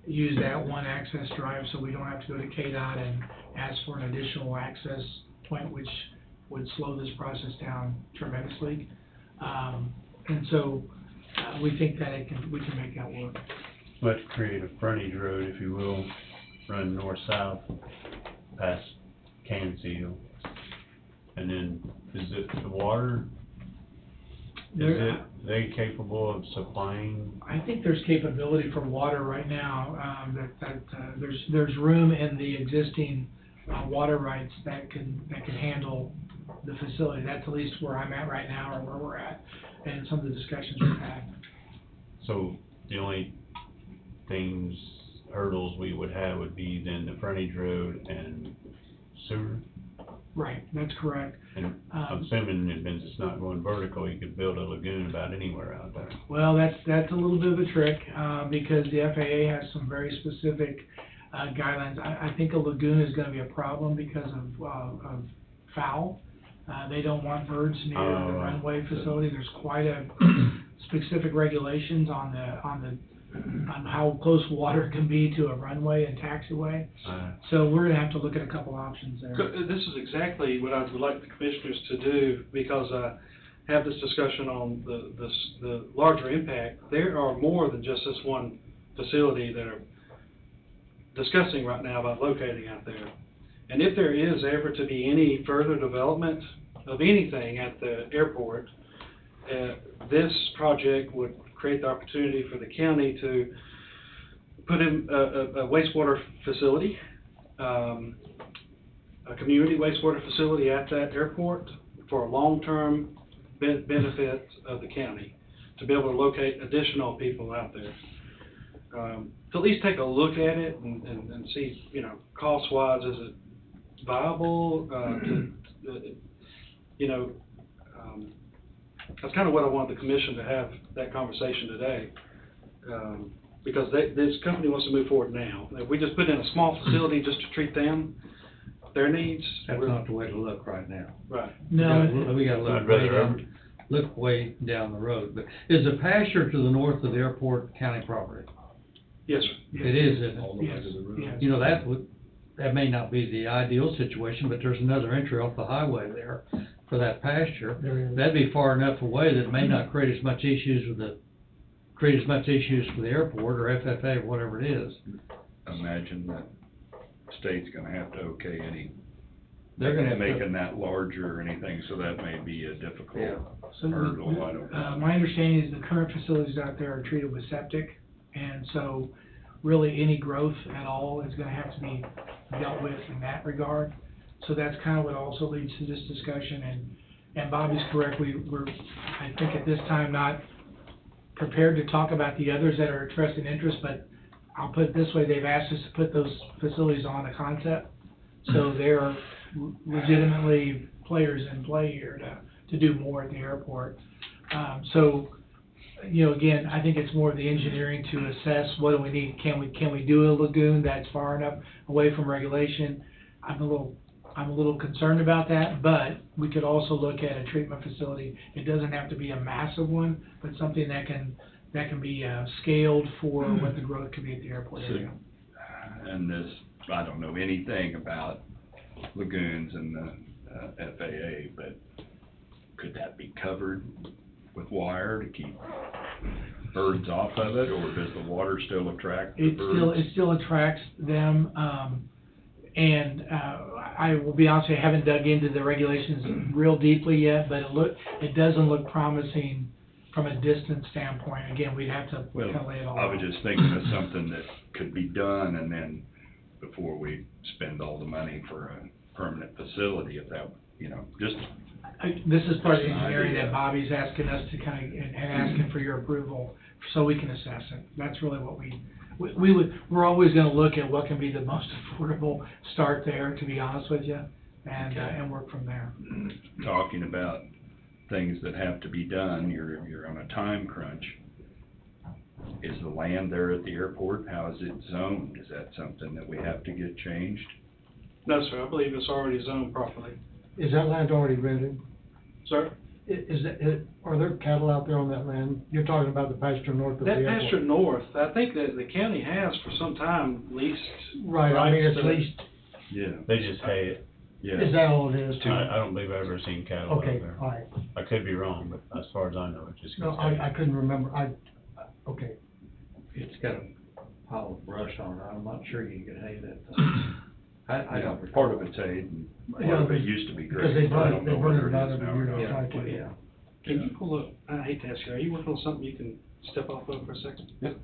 Use that one access drive so we don't have to go to KDOT and ask for an additional access point, which would slow this process down tremendously. And so, we think that we can make that work. Let's create a frontage road, if you will, run north-south past Canseal. And then, is it the water? They capable of supplying? I think there's capability for water right now, there's room in the existing, water rights that can handle the facility. That's at least where I'm at right now, or where we're at, and some of the discussions we've had. So, the only hurdles we would have would be then the frontage road and sewer? Right, that's correct. And I'm assuming since it's not going vertical, you could build a lagoon about anywhere out there. Well, that's a little bit of a trick, because the FAA has some very specific, guidelines. I think a lagoon is gonna be a problem because of fowl. They don't want birds near the runway facility. There's quite a specific regulations on how close water can be to a runway and taxiway. So we're gonna have to look at a couple options there. This is exactly what I would like the commissioners to do, because I have this discussion on the larger impact. There are more than just this one facility that are discussing right now about locating out there. And if there is ever to be any further development of anything at the airport, this project would create the opportunity for the county to put in a wastewater facility, a community wastewater facility at that airport for a long-term benefit of the county, to be able to locate additional people out there. To at least take a look at it and see, you know, cost-wise, is it viable? That's kind of what I want the commission to have that conversation today, because this company wants to move forward now. If we just put in a small facility just to treat them, their needs. That's not the way to look right now. Right. No. We gotta look way down the road. But is the pasture to the north of the airport county property? Yes, sir. It is, isn't it? All the way to the road. Yes. You know, that may not be the ideal situation, but there's another entry off the highway there for that pasture. That'd be far enough away that it may not create as much issues for the airport or FFA or whatever it is. Imagine that state's gonna have to okay any, They're gonna have to- making that larger or anything, so that may be a difficult So hurdle, I don't know. my understanding is the current facilities out there are treated with septic, and so really any growth at all is gonna have to be dealt with in that regard. So that's kind of what also leads to this discussion, and Bobby's correct, we're, I think at this time, not prepared to talk about the others that are expressed an interest, but I'll put it this way, they've asked us to put those facilities on a concept, so they're legitimately players in play here to do more at the airport. So, you know, again, I think it's more of the engineering to assess what do we need. Can we do a lagoon that's far enough away from regulation? I'm a little concerned about that, but we could also look at a treatment facility. It doesn't have to be a massive one, but something that can be scaled for what the growth could be at the airport area. And this, I don't know anything about lagoons and the FAA, but could that be covered with wire to keep birds off of it, or does the water still attract the birds? It still attracts them, and I will be honest, I haven't dug into the regulations real deeply yet, but it doesn't look promising from a distance standpoint, again, we'd have to Well, kind of lay it all I was out. just thinking of something that could be done, and then before we spend all the money for a permanent facility, if that, you know, just, This is part of the Just an engineering idea. that Bobby's asking us to kind of, and asking for your approval, so we can assess it. That's really what we're always gonna look at what can be the most affordable start there, to be honest with you, and work from there. talking about things that have to be done, you're on a time crunch. Is the land there at the airport, how is it zoned? Is that something that we have to get changed? No, sir, I believe it's already zoned properly. Is that land already rented? Sir? Are there cattle out there on that land? You're talking about the pasture north of the That airport? pasture north, I think that the county has for some time leased. Right, I mean, rights it's to- leased, Yeah. They just hay it. Yeah. is that all it is? I don't believe I've ever seen cattle out Okay, there. all right. I could be wrong, but as far as I know, it just No, gets hay. I couldn't remember, okay. It's got a pile of brush on it, I'm not sure you can hay that thing. I don't recall. Part of it's hay, and part of it used to be Because grazed, they but I burn don't it, they know burn it whether about it is every now or year, not. they try to. Yeah. Can you pull up, I hate to ask you, are you working on something you can step off of for a second? Yep.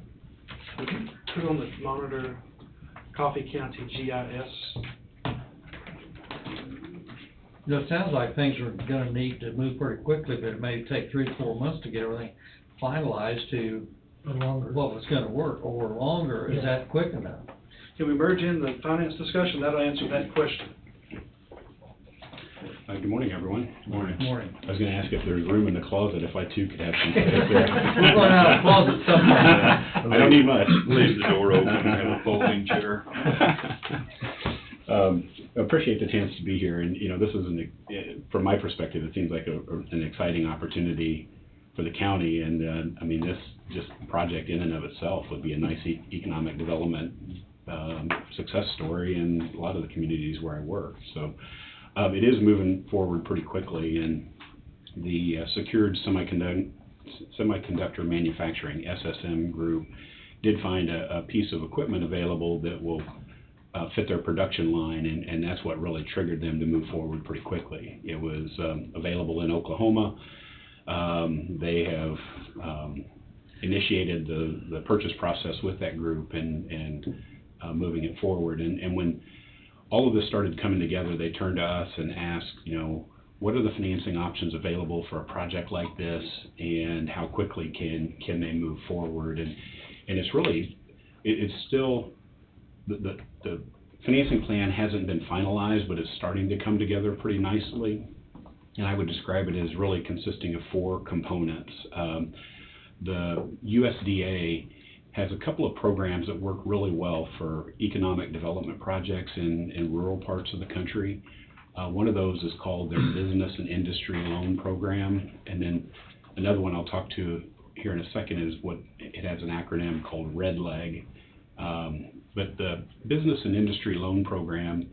Would you put on the monitor Coffee County GIS? You know, it sounds like things are gonna need to move pretty quickly, but it may take 3 to 4 months to get everything finalized to, Or longer. well, it's gonna work, or longer, is that quick enough? Can we merge in the finance discussion? That'll answer that question. Good morning, everyone. Morning. Morning. I was gonna ask if there's room in the closet, if I too could have some space there. We're running out of closet sometime. I don't need much. Leave the door open and have a folding chair. Appreciate the chance to be here, and, you know, this is from my perspective, it seems like an exciting opportunity for the county, and, I mean, this just project in and of itself would be a nice economic development, success story in a lot of the communities where I work, so, it is moving forward pretty quickly, and the Secured Semiconductor Manufacturing, SSM group, did find a piece of equipment available that will fit their production line, and that's what really triggered them to move forward pretty quickly. It was available in Oklahoma. They have initiated the purchase process with that group and moving it forward. And when all of this started coming together, they turned to us and asked, you know, what are the financing options available for a project like this, and how quickly can they move forward? And it's really, it's still, the financing plan hasn't been finalized, but it's starting to come together pretty nicely. And I would describe it as really consisting of 4 components. The USDA has a couple of programs that work really well for economic development projects in rural parts of the country. One of those is called their Business and Industry Loan Program, and then another one I'll talk to here in a second is it has an acronym called REDLEG. But the Business and Industry Loan Program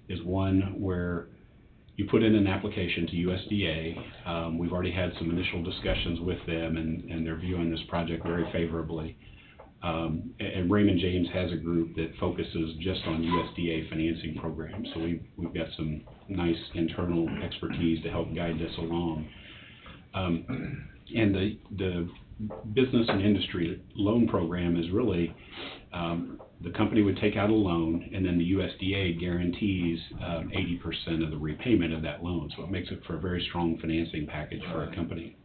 is one where you put in an application to USDA. We've already had some initial discussions with them, and they're viewing this project very favorably. And Raymond James has a group that focuses just on USDA financing programs, so we've got some nice internal expertise to help guide this along. And the Business and Industry Loan Program is really, the company would take out a loan, and then the USDA guarantees 80% of the repayment of that loan, so it makes it for a very strong financing package for a company.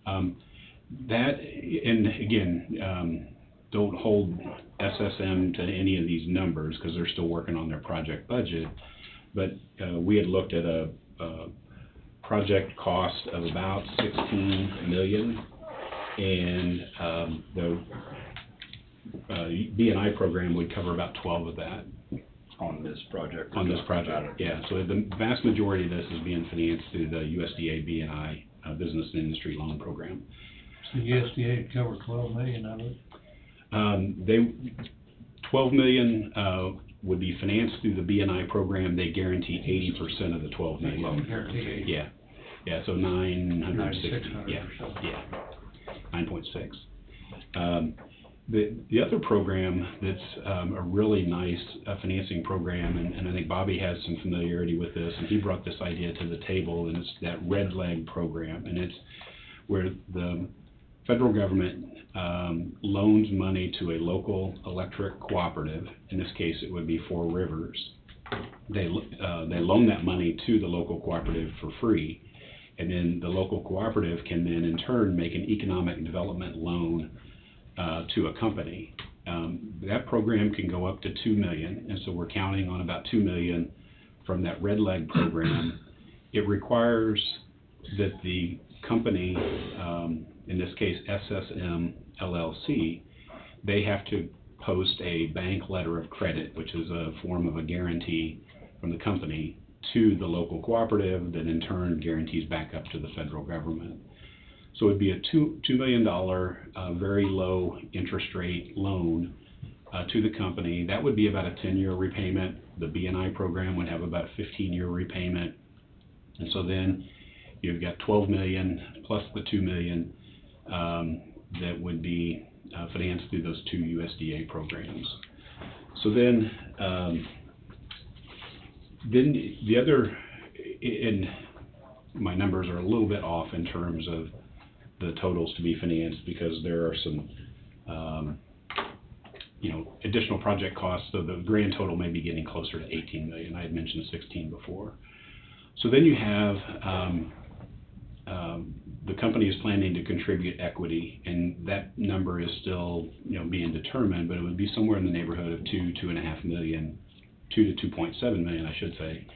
That, and again, don't hold SSM to any of these numbers because they're still working on their project budget, but we had looked at a project cost of about $16 million, and the B&I program would cover about 12 of that. On this project? On this project, yeah. So the vast majority of this is being financed through the USDA B&I Business and Industry Loan Program. So USDA would cover 12 million of it? 12 million would be financed through the B&I program. They guarantee 80% of the 12 million. Guarantee. Yeah, so 960. 9,600 Yeah, or so. yeah, 9.6. The other program that's a really nice financing program, and I think Bobby has some familiarity with this, and he brought this idea to the table, and it's that REDLEG program, and it's where the federal government loans money to a local electric cooperative. In this case, it would be Four Rivers. They loan that money to the local cooperative for free, and then the local cooperative can then in turn make an economic development loan to a company. That program can go up to $2 million, and so we're counting on about $2 million from that Red Leg program. It requires that the company, in this case SSM LLC, they have to post a bank letter of credit, which is a form of a guarantee from the company to the local cooperative that in turn guarantees back up to the federal government. So it'd be a $2 million very low interest rate loan to the company. That would be about a 10-year repayment. The BNI program would have about a 15-year repayment. And so then you've got $12 million plus the $2 million that would be financed through those two USDA programs. So then the other, and my numbers are a little bit off in terms of the totals to be financed because there are some additional project costs, so the grand total may be getting closer to 18 million. I had mentioned 16 before. So then you have the company is planning to contribute equity, and that number is still being determined, but it would be somewhere in the neighborhood of 2.5 million, 2 to 2.7 million, I should say,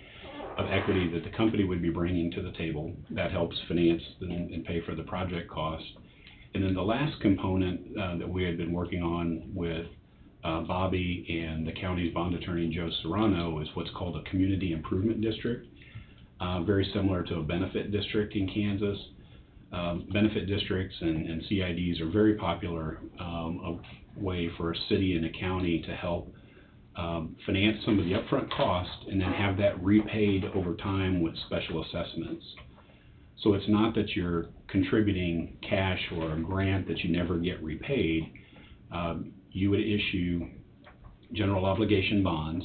of equity that the company would be bringing to the table. That helps finance and pay for the project cost. And then the last component that we had been working on with Bobby and the county's bond attorney, Joe Serrano, is what's called a community improvement district, very similar to a benefit district in Kansas. Benefit districts and CIDs are very popular, a way for a city and a county to help finance some of the upfront cost and then have that repaid over time with special assessments. So it's not that you're contributing cash or a grant that you never get repaid. You would issue general obligation bonds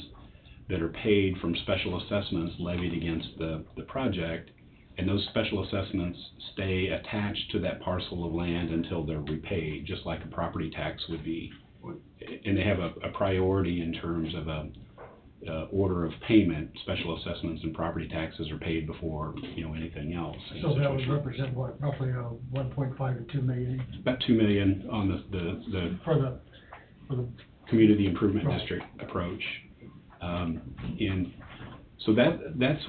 that are paid from special assessments levied against the project, and those special assessments stay attached to that parcel of land until they're repaid, just like a property tax would be. And they have a priority in terms of a order of payment. Special assessments and property taxes are paid before anything else. So that would represent what, roughly 1.5 to 2 million? About 2 million on the for the community improvement right. district approach. And so that's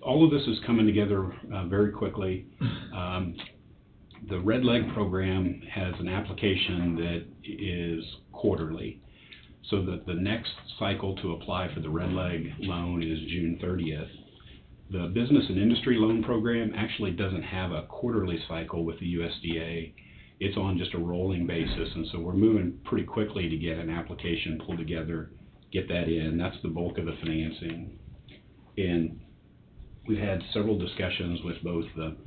all of this is coming together very quickly. The Red Leg program has an application that is quarterly, so that the next cycle to apply for the Red Leg loan is June 30th. The Business and Industry Loan Program actually doesn't have a quarterly cycle with the USDA. It's on just a rolling basis, and so we're moving pretty quickly to get an application pulled together, get that in. That's the bulk of the financing. And we've had several discussions with both the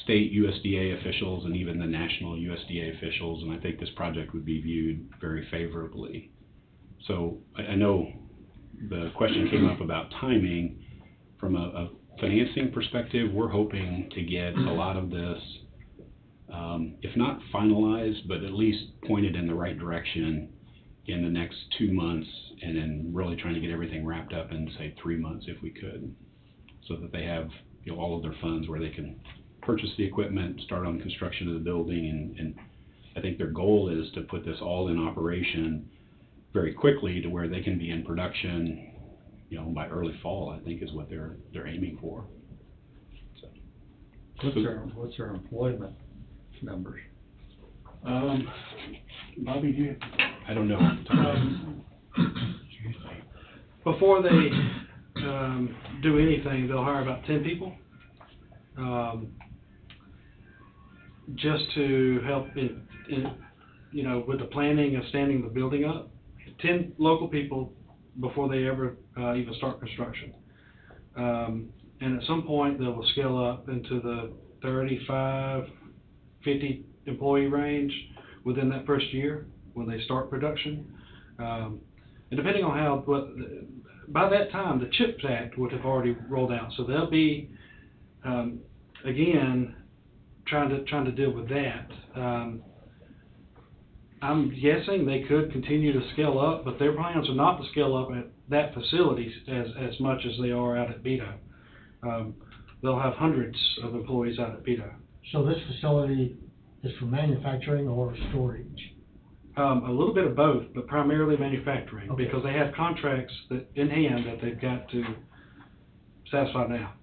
state USDA officials and even the national USDA officials, and I think this project would be viewed very favorably. So I know the question came up about timing. From a financing perspective, we're hoping to get a lot of this, if not finalized, but at least pointed in the right direction in the next 2 months, and then really trying to get everything wrapped up in, say, 3 months if we could, so that they have all of their funds where they can purchase the equipment, start on construction of the building, and I think their goal is to put this all in operation very quickly to where they can be in production, by early fall, I think is what they're aiming for. So. What's their employment numbers? Bobby, do you? I don't know. Before they do anything, they'll hire about 10 people. Just to help in with the planning of standing the building up. 10 local people before they ever even start construction. And at some point they will scale up into the 35, 50 employee range within that first year when they start production. And depending on by that time the CHIPS Act would have already rolled out. So they'll be, again, trying to deal with that. I'm guessing they could continue to scale up, but their plans are not to scale up at that facility as much as they are out at Beto. They'll have hundreds of employees out at Beto. So this facility is for manufacturing or storage? A little bit of both, but primarily manufacturing, Okay. because they have contracts that, in hand, that they've got to satisfy now.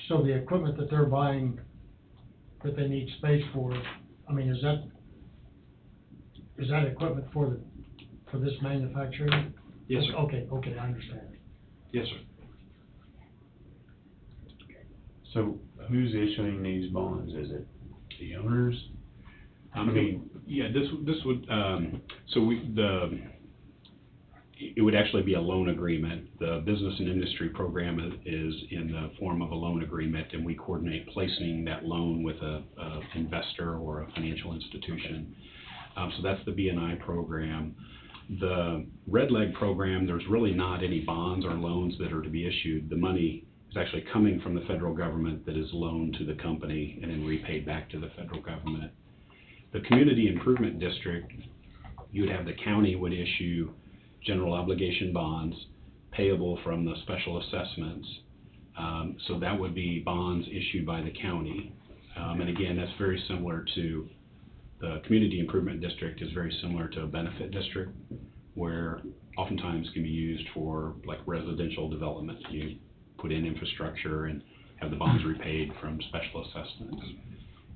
So the equipment that they're buying, that they need space for, I mean, is that equipment for this manufacturing? Yes, sir. Okay, I understand. Yes, sir. So who's issuing these bonds? Is it the owners? I mean, yeah, this would, it would actually be a loan agreement. The business and industry program is in the form of a loan agreement, and we coordinate placing that loan with a investor or a financial institution. So that's the B&I program. The Red Leg program, there's really not any bonds or loans that are to be issued. The money is actually coming from the federal government that is loaned to the company and then repaid back to the federal government. The Community Improvement District, you would have the county would issue general obligation bonds payable from the special assessments. So that would be bonds issued by the county. And again, that's very similar to, the Community Improvement District is very similar to a benefit district, where oftentimes can be used for like residential development. You put in infrastructure and have the bonds repaid from special assessments.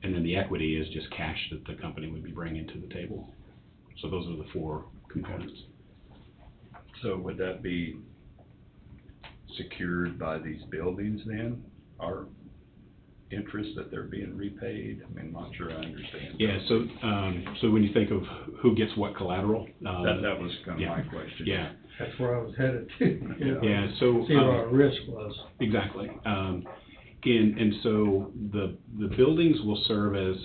And then the equity is just cash that the company would be bringing to the table. So those are the four components. So would that be secured by these buildings then? Our interest that they're being repaid? I mean, I'm not sure I understand. Yeah, so when you think of who gets what collateral. That was kind of my question. Yeah. That's where I was headed to. Yeah, so. See what our risk was. Exactly. And so the buildings will serve as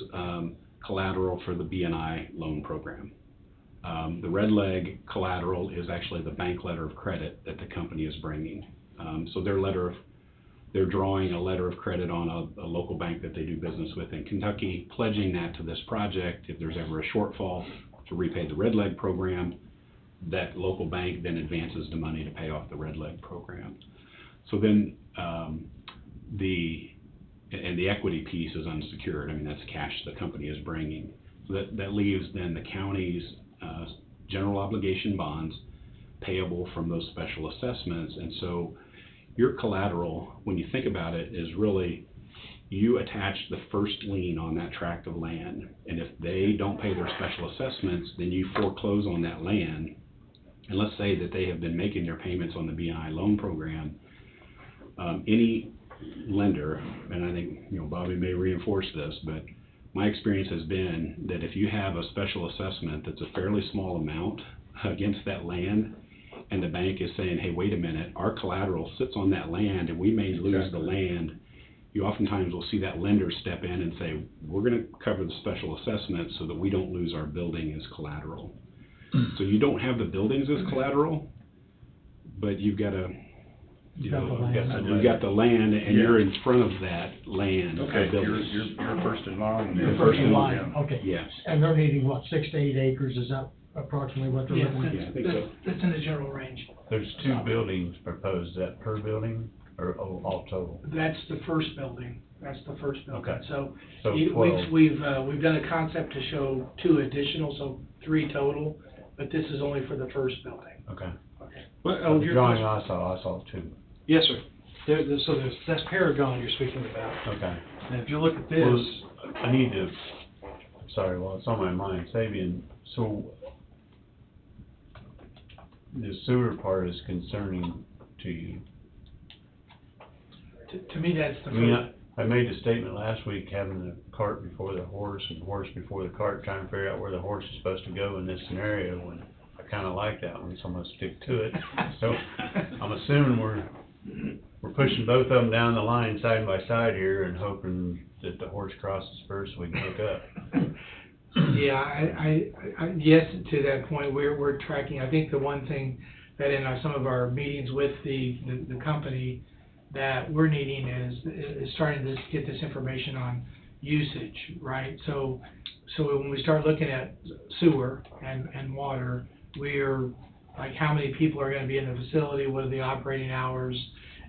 collateral for the B&I loan program. The Red Leg collateral is actually the bank letter of credit that the company is bringing. So they're drawing a letter of credit on a local bank that they do business with in Kentucky, pledging that to this project. If there's ever a shortfall to repay the Red Leg program, that local bank then advances the money to pay off the Red Leg program. So then the equity piece is unsecured. I mean, that's cash the company is bringing. So that leaves then the county's general obligation bonds payable from those special assessments. And so your collateral, when you think about it, is really you attach the first lien on that tract of land. And if they don't pay their special assessments, then you foreclose on that land. And let's say that they have been making their payments on the B&I loan program. Any lender, and I think Bobby may reinforce this, but my experience has been that if you have a special assessment that's a fairly small amount against that land, and the bank is saying, hey, wait a minute, our collateral sits on that land and we may lose the land, you oftentimes will see that lender step in and say, we're going to cover the special assessment so that we don't lose our building as collateral. So you don't have the buildings as collateral, but you've got a you've got the land, and you're in front of that land. Okay, you're first in line. You're first in line, okay. Yes. And they're needing, what, 6 to 8 acres, is that approximately what they're looking at? Yeah, I think so. That's in the general range. There's 2 buildings proposed. Is that per building or all total? That's the first building. Okay. So So we've 12. we've done a concept to show 2 additional, so 3 total, but this is only for the first building. Okay. Well, The drawing I saw 2. Yes, sir. That's Paragon you're speaking about. Okay. And if you look at this, Well, I need to, sorry, well, it's on my mind, Sabian, so the sewer part is concerning to you. To me, that's the I mean, first. I made a statement last week, having the cart before the horse and horse before the cart, trying to figure out where the horse is supposed to go in this scenario, and I kinda like that one, so I'm gonna stick to it. So, I'm assuming we're pushing both of them down the line side by side here and hoping that the horse crosses first so we can hook up. Yeah, I yes, to that point, we're tracking. I think the one thing that in some of our meetings with the company that we're needing is starting to get this information on usage, right? So when we start looking at sewer and water, we're like, how many people are gonna be in the facility, what are the operating hours?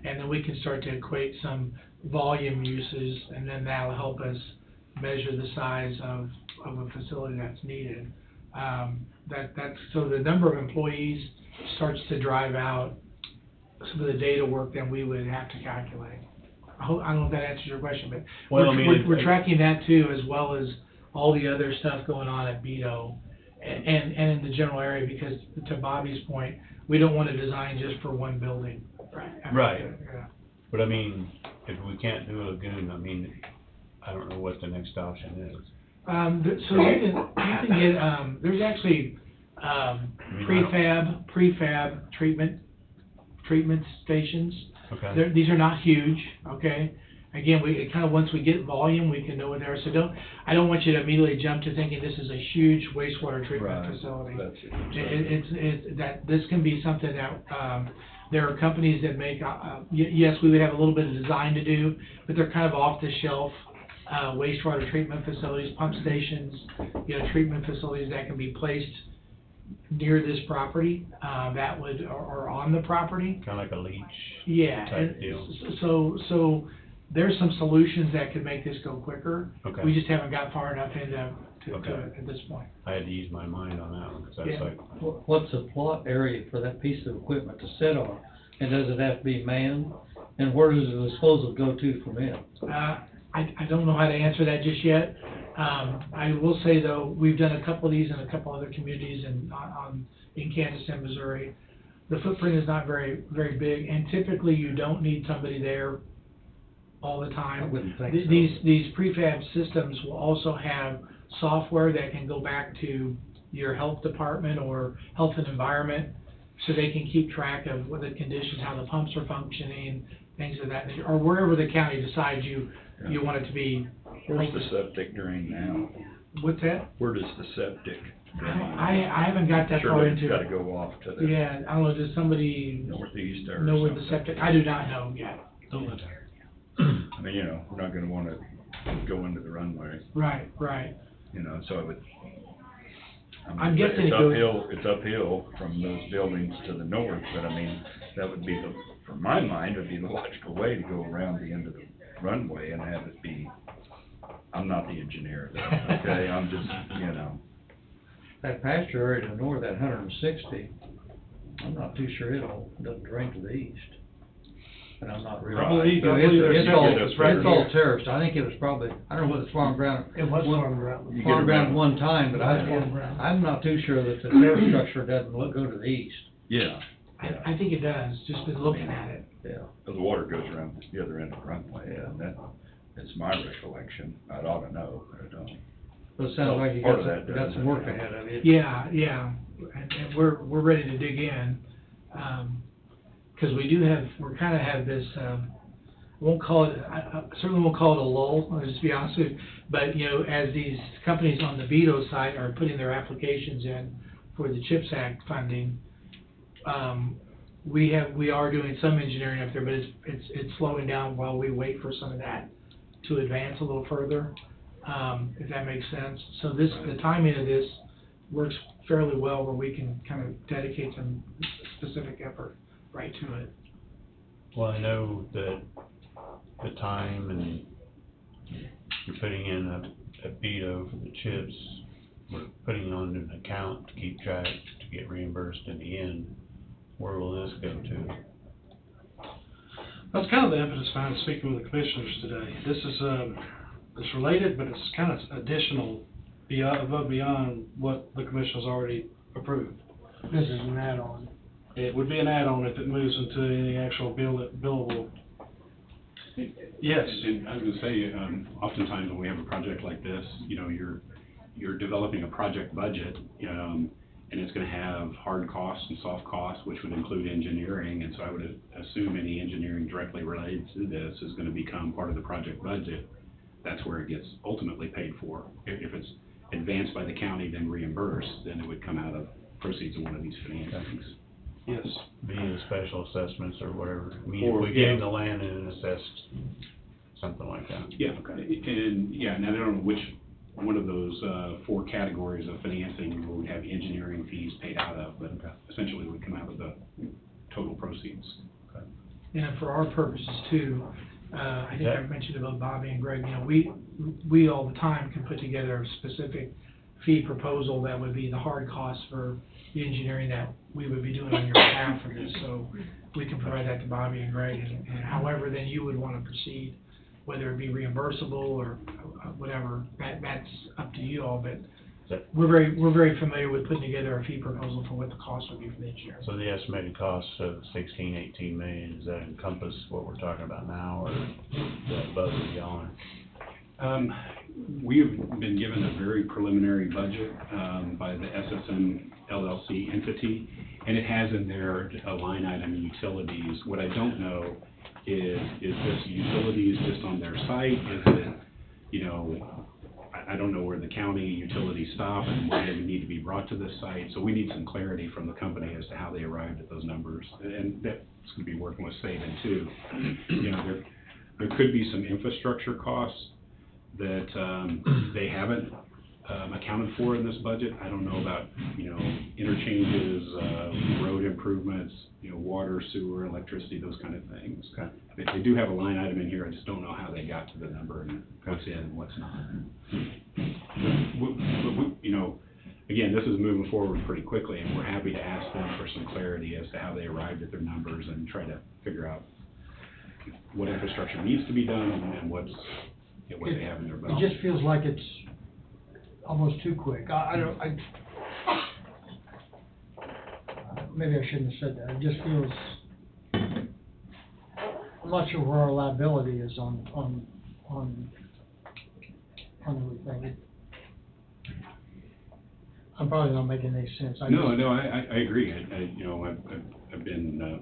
And then we can start to equate some volume uses, and then that'll help us measure the size of a facility that's needed. So the number of employees starts to drive out some of the data work that we would have to calculate. I don't know if that answers your question, but Well, I mean, we're tracking that too, as well as all the other stuff going on at Beto and in the general area, because to Bobby's point, we don't want to design just for one building. Right. Yeah. But I mean, if we can't do a lagoon, I mean, I don't know what the next option is. So you can get, there's actually, prefab treatment stations. Okay. These are not huge, okay? Again, it kind of, once we get volume, we can know what they are. So I don't want you to immediately jump to thinking this is a huge wastewater treatment facility. That's it. This can be something that, there are companies that make, yes, we would have a little bit of design to do, but they're kind of off-the-shelf, wastewater treatment facilities, pump stations, treatment facilities that can be placed near this property, or on the property. Kind of like a leach. Yeah, type deal. So there's some solutions that could make this go quicker. Okay. We just haven't got far enough into Okay. it at this point. I had to use my mind on that one, because that's Yeah. like, What's the plot area for that piece of equipment to sit on? And does it have to be manned? And where does the disposal go to from it? I don't know how to answer that just yet. I will say though, we've done a couple of these in a couple other communities in Kansas and Missouri. The footprint is not very, very big, and typically you don't need somebody there all the time. I wouldn't think so. These prefab systems will also have software that can go back to your health department or health and environment, so they can keep track of what the conditions, how the pumps are functioning, things of that nature, or wherever the county decides you want it to be. Where's the septic drain now? What's that? Where does the septic drain? I haven't got that far Surely into it's it. gotta go off to the Yeah, I don't know, does somebody northeast or know where the something. septic, I do not know yet. I mean, we're not gonna wanna go into the runway, Right, so it would. I mean, I'm guessing it's uphill from those buildings to the north, but I mean, that would be from my mind, would be the logical way to go around the end of the runway and have it be, I'm not the engineer, okay, I'm just, That pasture area to the north, that 160, I'm not too sure doesn't drain to the east. And I'm not really. I believe It's all terraced. I think it was probably, I don't know whether it's farm ground. It was farm ground. Farm ground one time, but I'm not too sure that the terrace structure doesn't go to the east. yeah. I think it does, just been looking at it. Yeah. The water goes around the other end of the runway, and that's my recollection. I'd ought to know, but I don't. But it sounds like you Part got of that got does. some work ahead of you. Yeah, and we're ready to dig in, because we're kind of have this, I certainly won't call it a lull, I'll just be honest with you, but, as these companies on the Beto site are putting their applications in for the CHIPS Act funding, we are doing some engineering up there, but it's slowing down while we wait for some of that to advance a little further, if that makes sense. So the timing of this works fairly well, where we can kind of dedicate some specific effort right to it. well, I know that the time and you're putting in a Beto for the chips, we're putting on an account to keep track, to get reimbursed in the end. Where will this go to? That's kind of the impetus behind speaking with the commissioners today. This is, it's related, but it's kind of additional, above beyond what the commission has already approved. This is an add-on. It would be an add-on if it moves into any actual billable. Yes. And I was gonna say, oftentimes when we have a project like this, you're developing a project budget, and it's gonna have hard costs and soft costs, which would include engineering, and so I would assume any engineering directly related to this is gonna become part of the project budget. That's where it gets ultimately paid for. If it's advanced by the county, then reimbursed, then it would come out of proceeds of one of these financings. something like that. Yeah, and I don't know which one of those, 4 categories of financing we would have engineering fees paid out of, but essentially would come out of the total proceeds. And for our purposes too, I think I mentioned about Bobby and Greg, you know, we all the time can put together a specific fee proposal that would be the hard cost for the engineering that we would be doing on your behalf for this, so we can provide that to Bobby and Greg, and however then you would want to proceed, whether it be reimbursable or whatever, that's up to you all, but we're very familiar with putting together a fee proposal for what the cost would be for the engineer. So the estimated cost of 16, 18 million, does that encompass what we're talking about now, or is that above and beyond? We have been given a very preliminary budget by the SSM LLC entity, and it has in there a line item, utilities. What I don't know is this utilities just on their site? Is it, you know, I don't know where the county utilities stop and where they need to be brought to this site. So we need some clarity from the company as to how they arrived at those numbers. And that's going to be working with Saban too. You know, there could be some infrastructure costs that they haven't accounted for in this budget. I don't know about, you know, interchanges, road improvements, you know, water, sewer, electricity, those kind of things. Okay. They do have a line item in here, I just don't know how they got to the number and what's in and what's not. But you know, again, this is moving forward pretty quickly, and we're happy to ask them for some clarity as to how they arrived at their numbers and try to figure out what infrastructure needs to be done and what's, you know, what they have in their belt. It just feels like it's almost too quick. Maybe I shouldn't have said that. It just feels, I'm not sure where our liability is on everything. I'm probably not making any sense. I agree. You know, I've been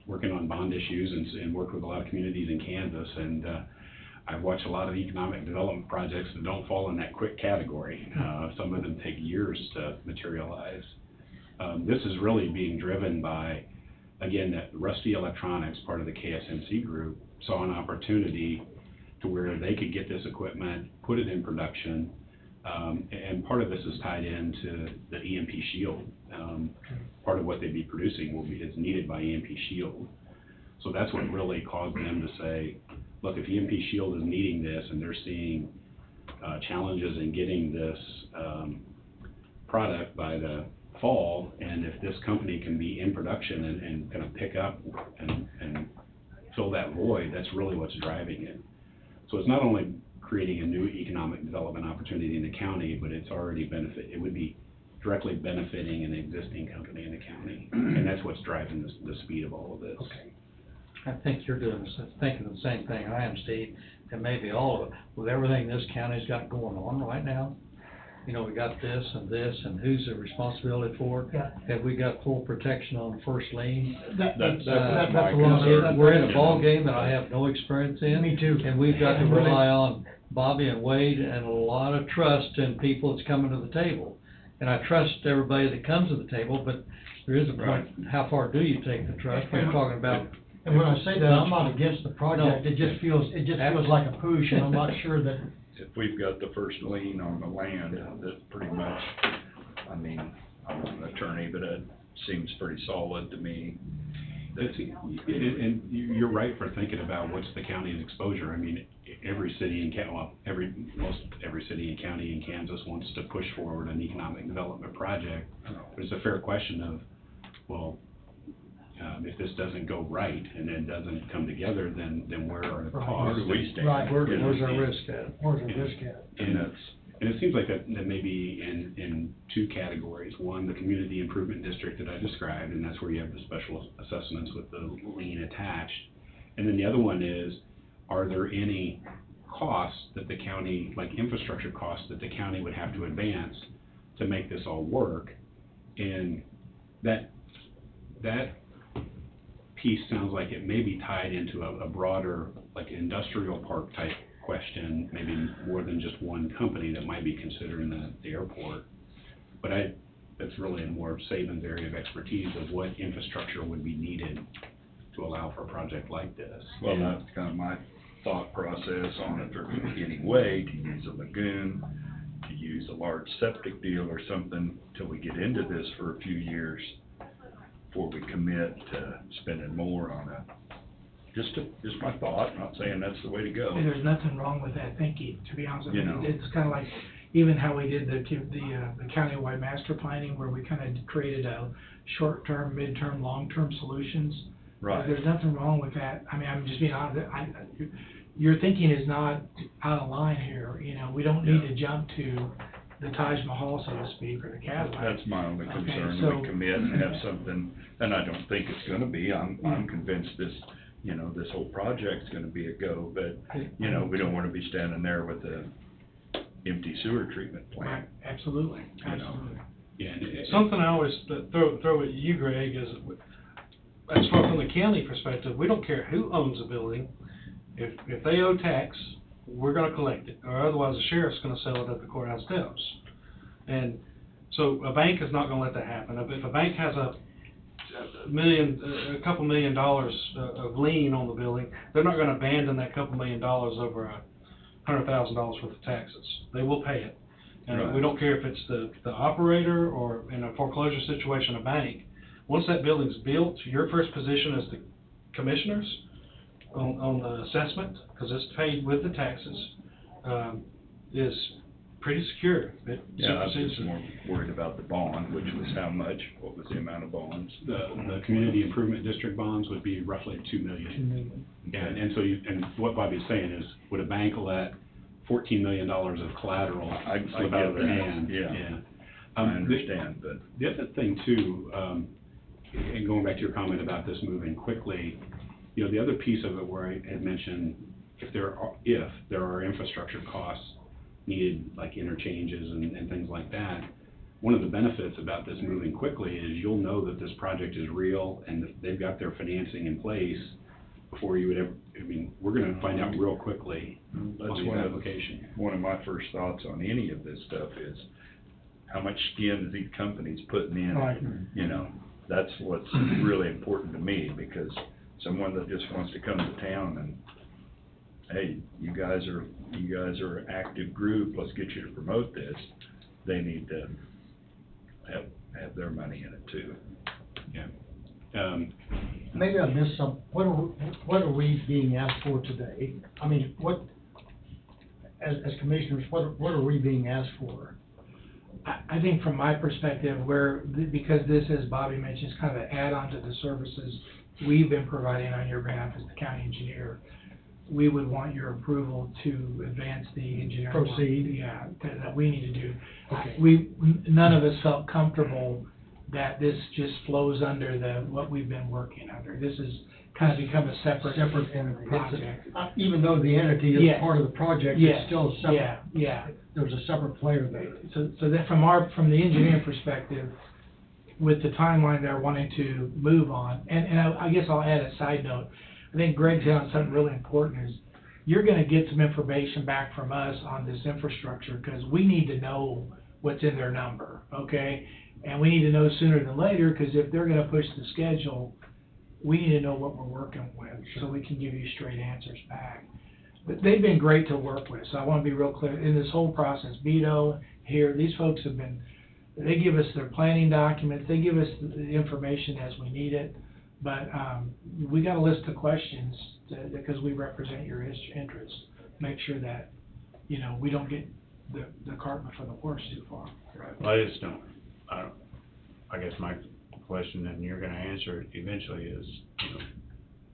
working on bond issues and worked with a lot of communities in Kansas, and I've watched a lot of economic development projects that don't fall in that quick category. Some of them take years to materialize. This is really being driven by, again, that Rusty Electronics, part of the KSMC group, saw an opportunity to where they could get this equipment, put it in production, and part of this is tied into the EMP Shield. Part of what they'd be producing is needed by EMP Shield. So that's what really caused them to say, look, if EMP Shield is needing this and they're seeing challenges in getting this product by the fall, and if this company can be in production and kind of pick up and fill that void, that's really what's driving it. So it's not only creating a new economic development opportunity in the county, but it's already it would be directly benefiting an existing company in the county, and that's what's driving the speed of all of this. Okay. I think you're thinking the same thing I am, Steve, and maybe all of it, with everything this county's got going on right now. You know, we got this, and who's the responsibility for it? Yeah. Have we got full protection on first lien? That's my a lot of it. We're in a ball game that I have no experience in. Me too. And we've got to rely on Bobby and Wade and a lot of trust in people that's coming to the table. And I trust everybody that comes to the table, but there is a point, how far do you take the trust? We're talking about. And when I say that, I'm not against the project, it just feels like a push, and I'm not sure that. If we've got the first lien on the land, that pretty much, I mean, I'm not an attorney, but it seems pretty solid to me. And you're right for thinking about what's the county's exposure. I mean, every city and most every city and county in Kansas wants to push forward an economic development project. But it's a fair question of, well, if this doesn't go right and then doesn't come together, then where are the costs? Where do we stand? Right, where's our risk at? Where's our risk at? And it seems like that may be in 2 categories. One, the community improvement district that I described, and that's where you have the special assessments with the lien attached. And then the other one is, are there any costs that the county, like infrastructure costs, that the county would have to advance to make this all work? And that piece sounds like it may be tied into a broader, like industrial park type question, maybe more than just one company that might be considering the airport. But that's really a more Saban's area of expertise of what infrastructure would be needed to allow for a project like this. Well, that's kind of my thought process on if there's any way to use a lagoon, to use a large septic deal or something till we get into this for a few years before we commit to spending more on a, just my thought, not saying that's the way to go. And there's nothing wrong with that thinking, to be honest with You you. know. It's kind of like, even how we did the countywide master planning, where we kind of created a short-term, mid-term, long-term solutions. Right. There's nothing wrong with that. I mean, I'm just being honest, your thinking is not out of line here, you know, we don't need to jump to the Taj Mahal, so to speak, or the Cadillac. That's my only Okay, concern, so- we commit and have something, and I don't think it's gonna be, I'm convinced this, you know, this whole project's gonna be a go, but, you know, we don't wanna be standing there with a empty sewer treatment Right, plant. absolutely, You know. absolutely. Yeah, and Something I always throw at you, Greg, is as far from the county perspective, we don't care who owns the building. If they owe tax, we're gonna collect it, or otherwise the sheriff's gonna sell it at the courthouse steps. And so a bank is not gonna let that happen. If a bank has a couple $1 million of lien on the building, they're not gonna abandon that couple $1 million over $100,000 worth of taxes. They will pay it. And Right. we don't care if it's the operator or in a foreclosure situation, a bank. Once that building's built, your first position as the commissioners on the assessment, because it's paid with the taxes, is pretty secure. It Yeah, I was supersedes just more worried about the bond, which was how much, what was the amount of bonds? the community improvement district bonds would be roughly $2 million. Yeah, and so and what Bobby's saying is, would a bank let $14 million of collateral I slip out of get their that, hand? yeah. I understand, but. The other thing too, and going back to your comment about this moving quickly, you know, the other piece of it where I had mentioned, if there are infrastructure costs needed, like interchanges and things like that, one of the benefits about this moving quickly is you'll know that this project is real and that they've got their financing in place before you would ever, I mean, we're gonna find out real quickly on That's these one of, applications. one of my first thoughts on any of this stuff is, how much skin is these companies putting in? Right. You know, that's what's really important to me, because someone that just wants to come to town and, hey, you guys are an active group, let's get you to promote this, they need to have their money in it too. Yeah. Maybe I missed some, what are we being asked for today? I mean, as commissioners, what are we being asked for? I think from my perspective, because this, as Bobby mentioned, is kind of an add-on to the services we've been providing on your behalf as the county engineer, we would want your approval to advance the engineering work. Proceed. Yeah, that we need to do. Okay. None of us felt comfortable that this just flows under what we've been working under. This has kind of become a separate entity. project. Even though the entity is Yes. part of the project, Yes. it's still a separate. Yeah. There's a separate player there. So that from the engineering perspective, with the timeline they're wanting to move on, and I guess I'll add a side note. I think Greg's hit on something really important is, you're gonna get some information back from us on this infrastructure, because we need to know what's in their number, okay? And we need to know sooner than later, because if they're gonna push the schedule, we need to know what we're working with, so we can give you straight answers back. But they've been great to work with, so I wanna be real clear, in this whole process, Beto, here, these folks have been, they give us their planning documents, they give us the information as we need it, but, we got a list of questions, because we represent your interests, make sure that, you know, we don't get the cart before the horse too far. Well, I just don't, I guess my question, and you're gonna answer it eventually, is, you know,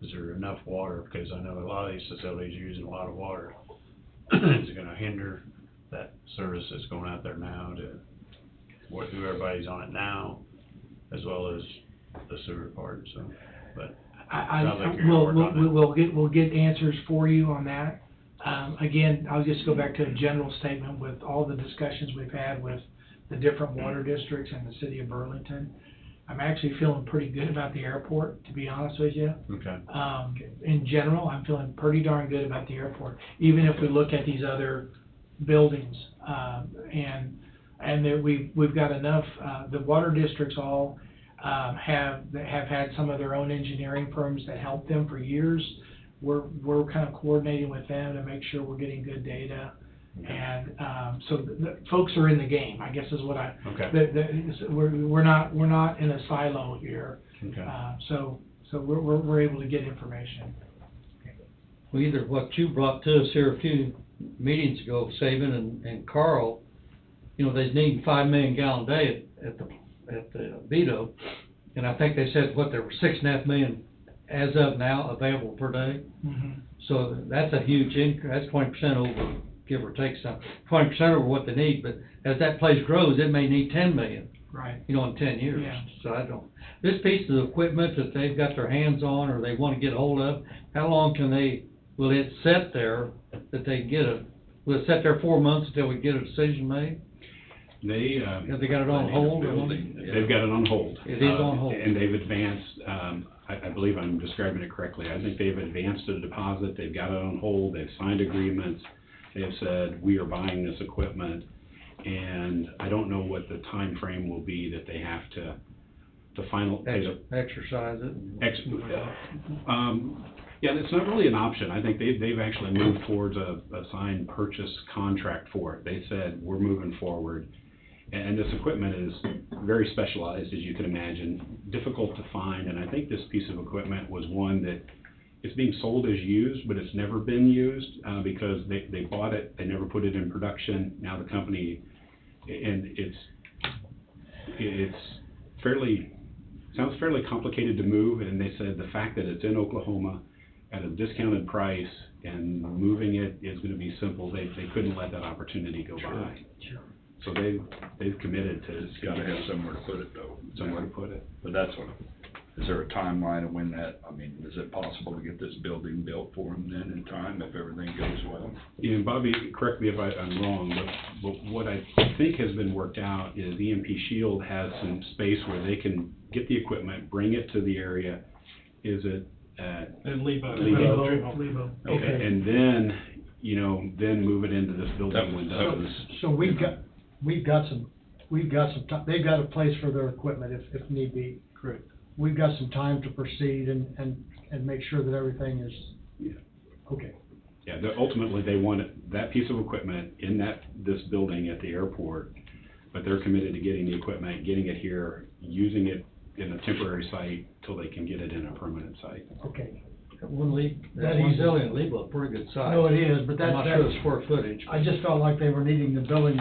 is there enough water? Because I know a lot of these facilities are using a lot of water. Is it gonna hinder that service that's going out there now to who everybody's on it now, as well as the sewer part, so, but sounds like you're gonna work on that. We'll get answers for you on that. Again, I'll just go back to a general statement with all the discussions we've had with the different water districts in the city of Burlington. I'm actually feeling pretty good about the airport, to be honest with you. Okay. In general, I'm feeling pretty darn good about the airport, even if we look at these other buildings. And that we've got enough, the water districts all have had some of their own engineering firms that help them for years we're kind of coordinating with them to make sure we're getting good data. And, so the folks are in the game, I guess is what Okay. we're not in a silo here. Okay. So we're able to get information. Well, either what you brought to us here a few meetings ago, Saban and Carl, you know, they need 5 million gallon day at the Vito, and I think they said, what, there were 6.5 million as of now available per day. Mhm. So that's a huge that's 20% over, give or take some, 20% over what they need, but as that place grows, it may need 10 million, Right. you know, in 10 years. Yeah. So I don't, this piece of equipment that they've got their hands on or they want to get hold of, how long will it sit there that they get will it sit there 4 months until we get a decision made? Have they got it on hold? They've got it on hold. It is on hold. And they've advanced, I believe I'm describing it correctly, I think they've advanced a deposit, they've got it on hold, they've signed agreements, they have said, we are buying this equipment, and I don't know what the time frame will be that they have to Exercise it. Yeah, it's not really an option. I think they've actually moved towards a signed purchase contract for it. They said, we're moving forward. And this equipment is very specialized, as you can imagine, difficult to find. And I think this piece of equipment was one that is being sold as used, but it's never been used because they bought it, they never put it in production. Now the company, and it's sounds fairly complicated to move. And they said the fact that it's in Oklahoma at a discounted price and moving it is going to be simple. They couldn't let that opportunity go by. Sure. So they've committed to. It's gotta have somewhere to put it though. Somewhere to put it. But is there a timeline of when is it possible to get this building built for them then in time if everything goes well? Yeah, Bobby, correct me if I'm wrong, but what I think has been worked out is EMP Shield has some space where they can get the equipment, bring it to the area. Is it at? And Lebo. Lebo. Okay, and then, then move it into this building window. So we've got some time, they've got a place for their equipment if need be. Correct. We've got some time to proceed and make sure that everything is, okay. Yeah, ultimately, they want that piece of equipment in this building at the airport, but they're committed to getting the equipment, getting it here, using it in a temporary site till they can get it in a permanent site. Okay. That one That easy. facility in Lebo, pretty good size. No, it is, but I'm not sure the square footage. I just felt like they were needing the building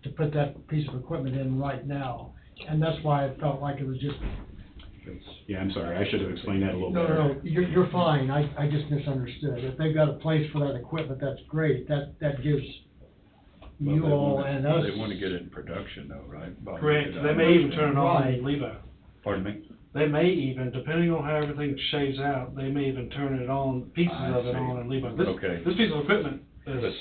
to put that piece of equipment in right now. And that's why I felt like it was just. Yeah, I'm sorry, I should have explained that a little No, better. no, you're fine. I just misunderstood. If they've got a place for that equipment, that's great. That gives you all and us. They wanna get it in production though, right? Bobby? Correct, they may even turn it on Right. in Lebo. Pardon me? They may even, depending on how everything shades out, they may even turn it on, pieces of it see. on in Lebo. Okay. This piece of equipment is,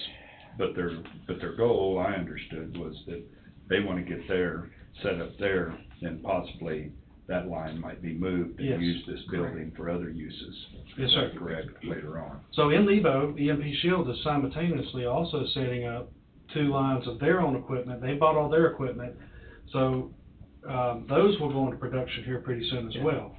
But their goal, I understood, was that they wanna get there, set up there, and possibly that line might be moved Yes. and use this building for other uses. Yes, Is sir. that correct, later on? so in Lebo, EMP Shield is simultaneously also setting up 2 lines of their own equipment. They bought all their equipment, so, those will go into production here pretty soon as well.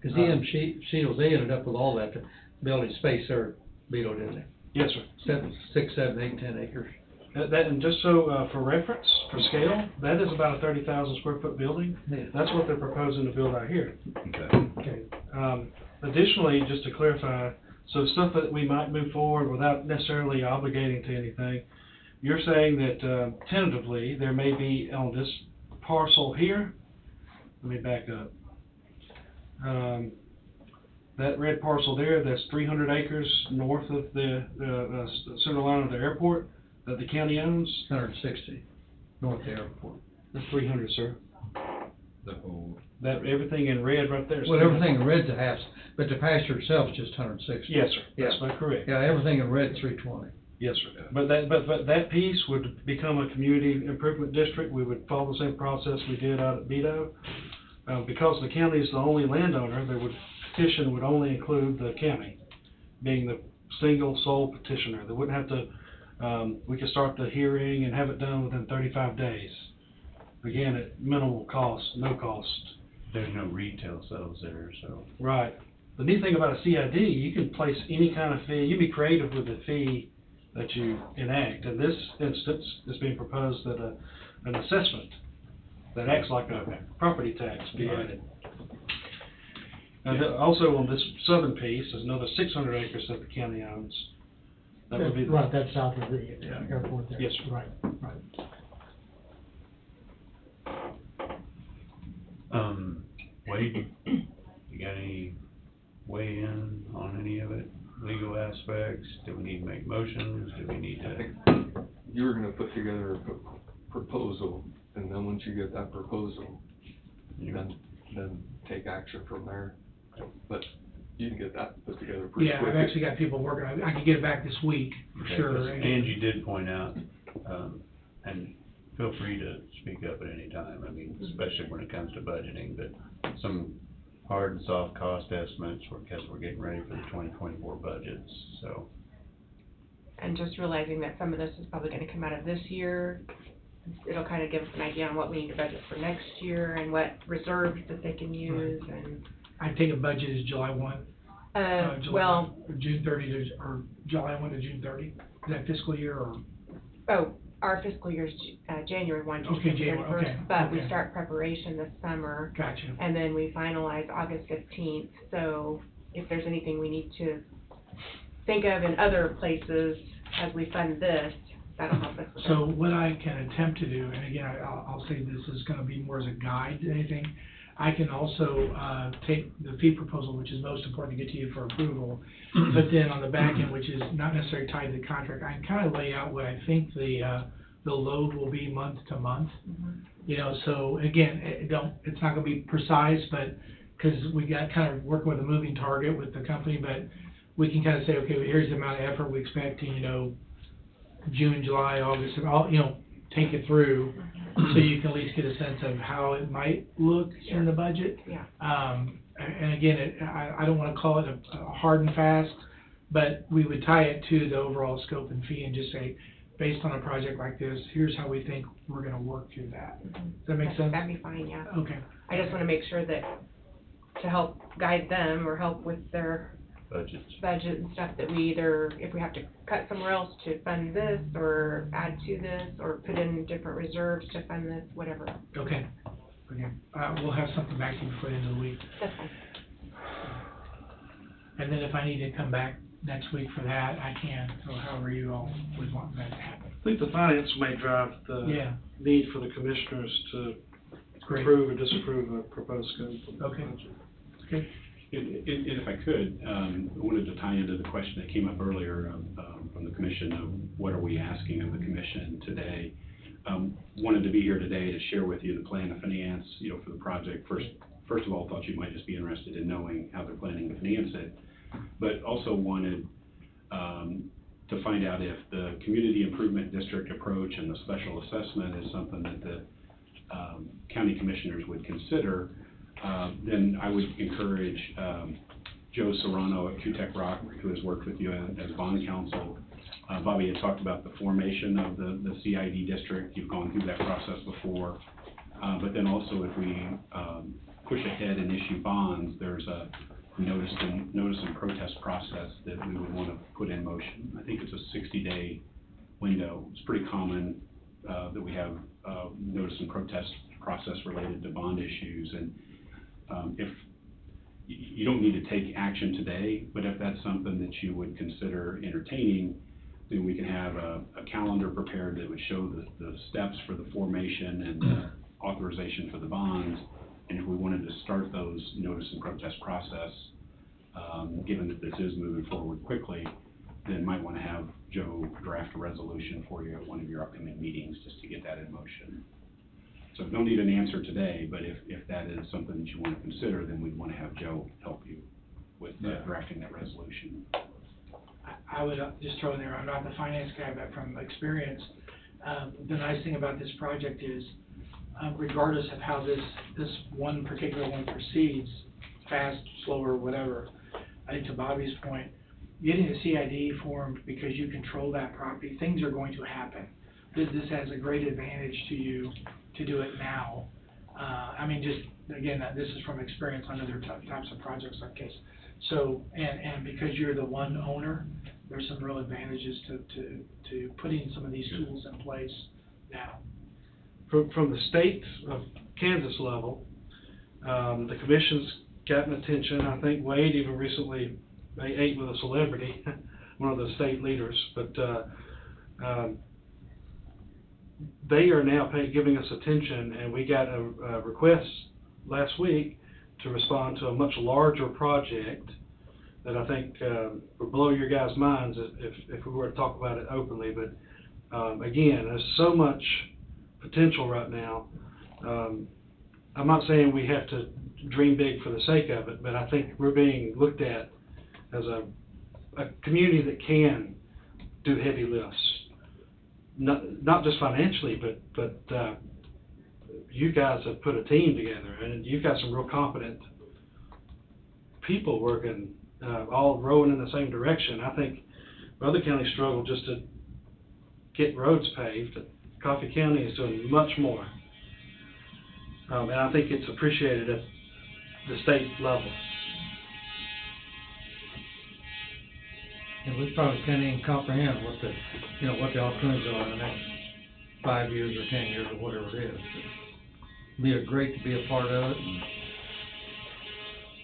Cause Shields, they ended up with all that building space there, Vito, didn't they? Yes, sir. 6, 7, 8, 10 acres. That, and just so, for reference, for scale, that is about a 30,000 square foot building. Yeah. That's what they're proposing to build out here. Okay. Okay. Additionally, just to clarify, so stuff that we might move forward without necessarily obligating to anything, you're saying that, tentatively, there may be on this parcel here, let me back up. That red parcel there, that's 300 acres north of the center line of the airport that the county owns. 160, north of the airport. That's 300, sir. The whole. That, everything in red right there. is Well, 300. everything in red's a half, but the pasture itself is just 160. Yes, sir. Yeah. That's about correct. Yeah, everything in red's 320. Yes, sir. But that piece would become a community improvement district. We would follow the same process we did out at Vito. Because the county is the only landowner, petition would only include the county, being the single sole petitioner. They wouldn't have to, we could start the hearing and have it done within 35 days. Again, at minimal cost, no cost. There's no retail sales there, so. Right. the neat thing about a CID, you can place any kind of fee, you be creative with the fee that you enact. In this instance, it's being proposed that an assessment that acts like a property tax be added. And also on this southern piece, there's another 600 acres that the county owns. That would be the. Right, that's south of the airport there. Yes, Right, right. Wade, you got any weigh in on any of it? Legal aspects? Do we need to make motions? Do we need I to? think you were gonna put together a proposal, and then once you get that proposal, then take action from there. But you can get that put together pretty Yeah, quick. I've actually got people working on it. I could get it back this week, for Okay, sure. 'cause Angie did point out, and feel free to speak up at any time, I mean, especially when it comes to budgeting, but some hard and soft cost estimates, because we're getting ready for the 2024 budgets, so. And just realizing that some of this is probably gonna come out of this year, it'll kind of give us an idea on what we need to budget for next year and what reserves that they can use and. I take a budget is July 1. Well, Or June 30 to, or July 1 to June 30, is that fiscal year or? oh, our fiscal year's January 1 to Okay, December January, 31st, okay, but we okay. start preparation this summer. Gotcha. And then we finalize August 15th, so if there's anything we need to think of in other places as we fund this, that'll help us with So that. what I can attempt to do, and again, I'll say this is gonna be more as a guide than anything, I can also, take the fee proposal, which is most important to get to you for approval, but then on the back end, which is not necessarily tied to the contract, I can kind of lay out what I think the load will be month to month. You know, so again, it's not gonna be precise, but, cause we got kind of working with a moving target with the company, but we can kind of say, okay, well, here's the amount of effort we expect in, you know, June, July, August, and all, you know, take it through, so you can at least get a sense of how it might look in the budget. Yeah. And again, I don't wanna call it a hard and fast, but we would tie it to the overall scope and fee and just say, based on a project like this, here's how we think we're gonna work through that. Does that make sense? That'd be fine, yeah. Okay. I just wanna make sure that, to help guide them or help with their Budgets. budget and stuff, that we either, if we have to cut somewhere else to fund this, or add to this, or put in different reserves to fund this, whatever. Okay. We'll have something back to you before the end of the week. That's fine. And then if I need to come back next week for that, I can, so however you all would want that to happen. I think the finance may drive the Yeah. need for the commissioners to Great. approve or disapprove a proposed scope of the Okay. budget. Okay. And if I could, I wanted to tie into the question that came up earlier from the commission of what are we asking of the commission today? Wanted to be here today to share with you the plan of finance, you know, for the project. First of all, thought you might just be interested in knowing how they're planning to finance it, but also wanted to find out if the community improvement district approach and the special assessment is something that the county commissioners would consider. Then I would encourage Joe Serrano at QTech Rock, who has worked with you as bond counsel. Bobby had talked about the formation of the CID district. You've gone through that process before. But then also if we push ahead and issue bonds, there's a notice and protest process that we would want to put in motion. I think it's a 60-day window. It's pretty common that we have notice and protest process related to bond issues. And if you don't need to take action today, but if that's something that you would consider entertaining, then we can have a calendar prepared that would show the steps for the formation and the authorization for the bonds. And if we wanted to start those notice and protest process, given that this is moving forward quickly, then might want to have Joe draft a resolution for you at one of your upcoming meetings just to get that in motion. So don't need an answer today, but if that is something that you want to consider, then we'd want to have Joe help you with drafting that resolution. I would just throw in there, I'm not the finance guy, but from experience, the nice thing about this project is, regardless of how this one particular one proceeds, fast, slower, whatever, I think to Bobby's point, getting a CID formed because you control that property, things are going to happen. This has a great advantage to you to do it now. I mean, just, again, this is from experience on other types of projects like this. So, and because you're the one owner, there's some real advantages to putting some of these tools in place now. From the state of Kansas level, the commission's gotten attention. I think Wade even recently, they ate with a celebrity, one of the state leaders, but, they are now giving us attention, and we got a request last week to respond to a much larger project that I think, would blow your guys' minds if we were to talk about it openly, but, again, there's so much potential right now. I'm not saying we have to dream big for the sake of it, but I think we're being looked at as a community that can do heavy lifts. Not just financially, but you guys have put a team together, and you've got some real competent people working, all rowing in the same direction. I think other counties struggle just to get roads paved. Coffee County is doing much more. And I think it's appreciated at the state level. And we probably can't even comprehend what the alternatives are in the next 5 years or 10 years or whatever it is. It'd be great to be a part of it. And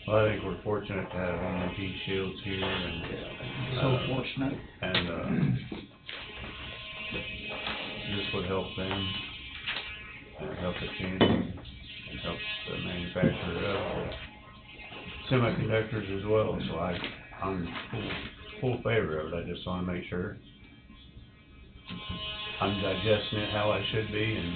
Well, I think we're fortunate to have EMP Shields here and. So fortunate. And, this would help them, and help the community, and help the manufacturer of semiconductors as well, so I'm full favor of it. I just wanna make sure I'm digesting it how I should be, and,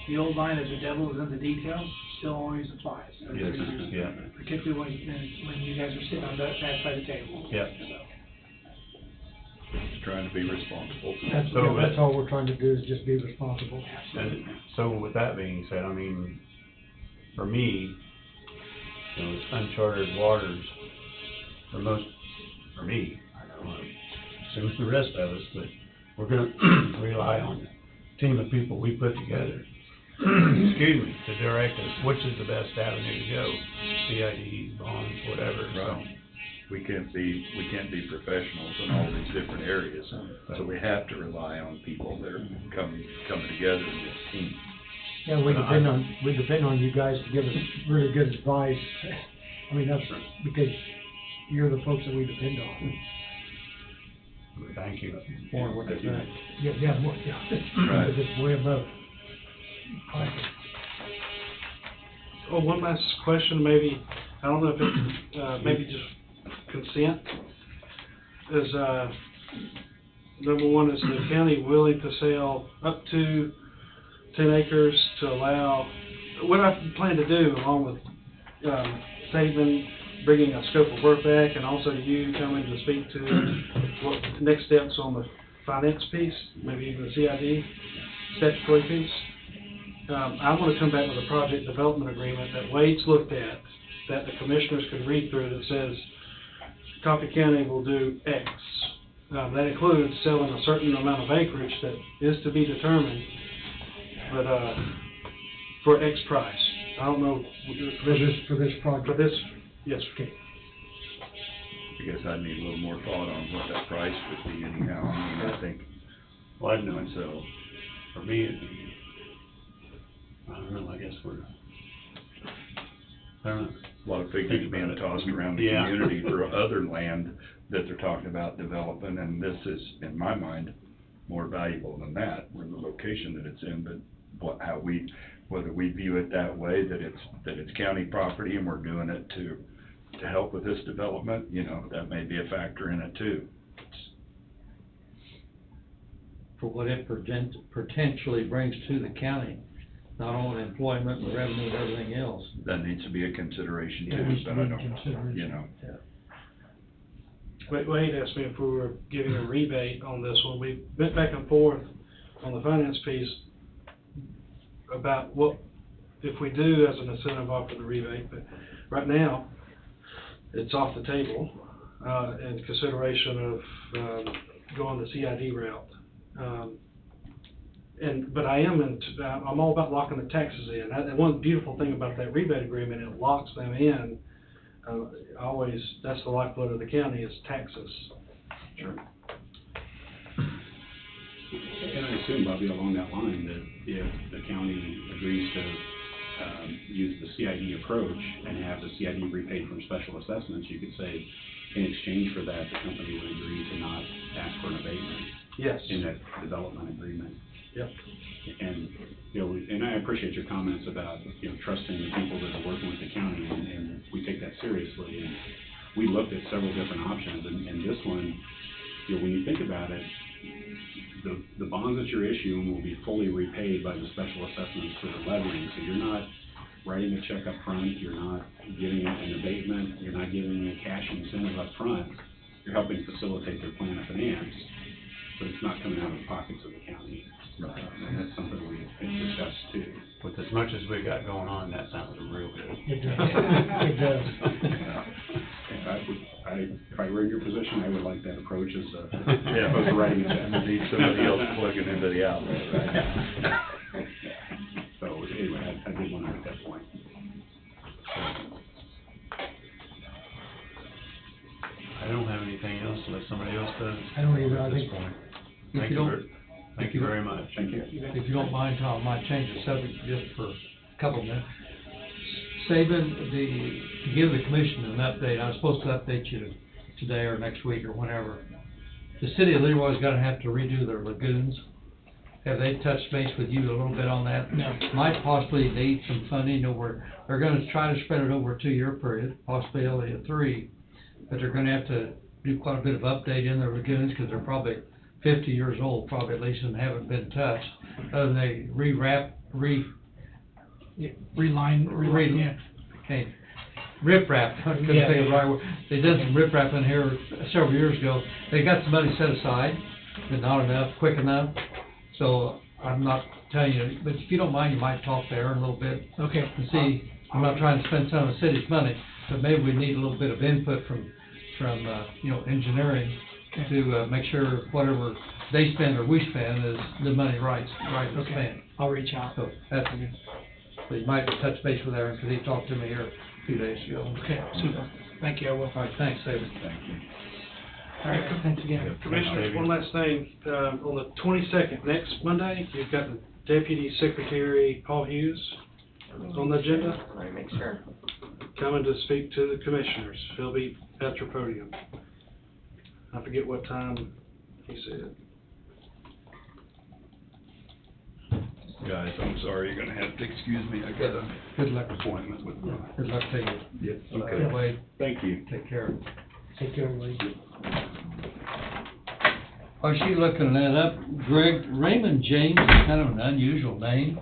The old line of the devil is in the details still always applies. yes, yeah, Particularly when you guys are sitting on that side of the table. yeah. Trying to be responsible. That's all we're trying to do is just be responsible. And so with that being said, I mean, for me, it's uncharted waters for me, I don't know, assume the rest of us, but we're gonna rely on the team of people we put together, excuse me, to direct us, which is the best avenue to go, CID, bonds, whatever, so. Right. We can't be professionals in all these different areas, so we have to rely on people that are coming together in this team. Yeah, we depend on you guys to give us really good advice. I mean, that's because you're the folks that we depend on. Thank you. For what they say. Yeah. Right. Just way above. Oh, one last question, maybe, I don't know if it's, maybe just consent, is, number one, is the county willing to sell up to 10 acres to allow, what I plan to do, along with, Saban, bringing a scope of work back, and also you coming to speak to what next steps on the finance piece, maybe even the CID statutory piece. I want to come back with a project development agreement that Wade's looked at, that the commissioners could read through, that says Coffee County will do X. That includes selling a certain amount of acreage that is to be determined, but for X price. I don't know. For this project. For this, yes. Okay. I guess I'd need a little more thought on what that price would be anyhow. I mean, I think, Well, I know, myself, for me, it'd be, I don't know, I guess I don't know. a lot of figures being tossed around the Yeah. community for other land that they're talking about developing, and this is, in my mind, more valuable than that, or the location that it's in, but whether we view it that way, that it's county property and we're doing it to help with this development, that may be a factor in it too. For what it potentially brings to the county, not only employment, but revenue and everything else. That needs to be a consideration Yeah, too, needs to but be I a don't, consideration. Wade asked me if we were giving a rebate on this one. We went back and forth on the finance piece about what, if we do as an incentive offer the rebate, but right now, it's off the table, in consideration of, going the CID route. But I'm all about locking the taxes in. And one beautiful thing about that rebate agreement, it locks them in, always, that's the lifeblood of the county is taxes. Sure. And I assume, Bobby, along that line, that if the county agrees to use the CID approach and have the CID repaid from special assessments, you could say, in exchange for that, the company would agree to not ask for an abatement. Yes. In that development agreement. Yep. And, you know, and I appreciate your comments about, you know, trusting the people that are working with the county, and we take that seriously. And we looked at several different options, and this one, you know, when you think about it, the bonds that you're issuing will be fully repaid by the special assessments for the levying, so you're not writing a check up front, you're not giving an abatement, you're not giving a cash incentive up front. You're helping facilitate their plan of finance, but it's not coming out of the pockets of the county. And that's something we discussed too. With as much as we got going on, that sounds real good. It does. It does. If I were in your position, I would like that approach as Yeah. opposed to writing a check. You need somebody else plugging into the outlet, right? So anyway, I did want to make that point. I don't have anything else unless somebody else does. I don't either. At I this think- point. If Thank you you, don't- thank you very much. Thank you. If you don't mind, Tom, I might change the subject just for a couple of minutes. Saban, to give the commission an update, I was supposed to update you today or next week or whenever. The city of Leroy's gonna have to redo their lagoons. Have they touched base with you a little bit on that? No. Might possibly need some funding over, they're gonna try to spread it over a 2-year period, possibly only a 3. But they're gonna have to do quite a bit of update in their lagoons, cause they're probably 50 years old, probably at least, and haven't been touched. Other than they reline, Yeah. okay, riprap, I couldn't Yeah. say it right word. They did some riprap in here several years ago. They got some money set aside, but not enough, quick enough. So I'm not telling you, but if you don't mind, you might talk to Aaron a little bit Okay. and see. I'm not trying to spend some of the city's money, but maybe we need a little bit of input from you know, engineering to make sure whatever they spend or we spend is the money right to Okay. spend. I'll reach out. So that's, so you might touch base with Aaron, because he talked to me here a few days ago. Okay, super. Thank you, I will. All right, thanks, David. Thank you. All right, thanks again. Commissioners, one last thing, on the 22nd, next Monday, you've got the Deputy Secretary Paul Hughes on the agenda, Let me make sure. coming to speak to the commissioners. He'll be at your podium. I forget what time he said. Guys, I'm sorry, you're gonna have to excuse me, I got a Good luck. appointment with my. Good luck to you. Yes, Okay. Wade, Thank you. take care. Take care, Lee. While she looking that up, Greg, Raymond James is kind of an unusual name.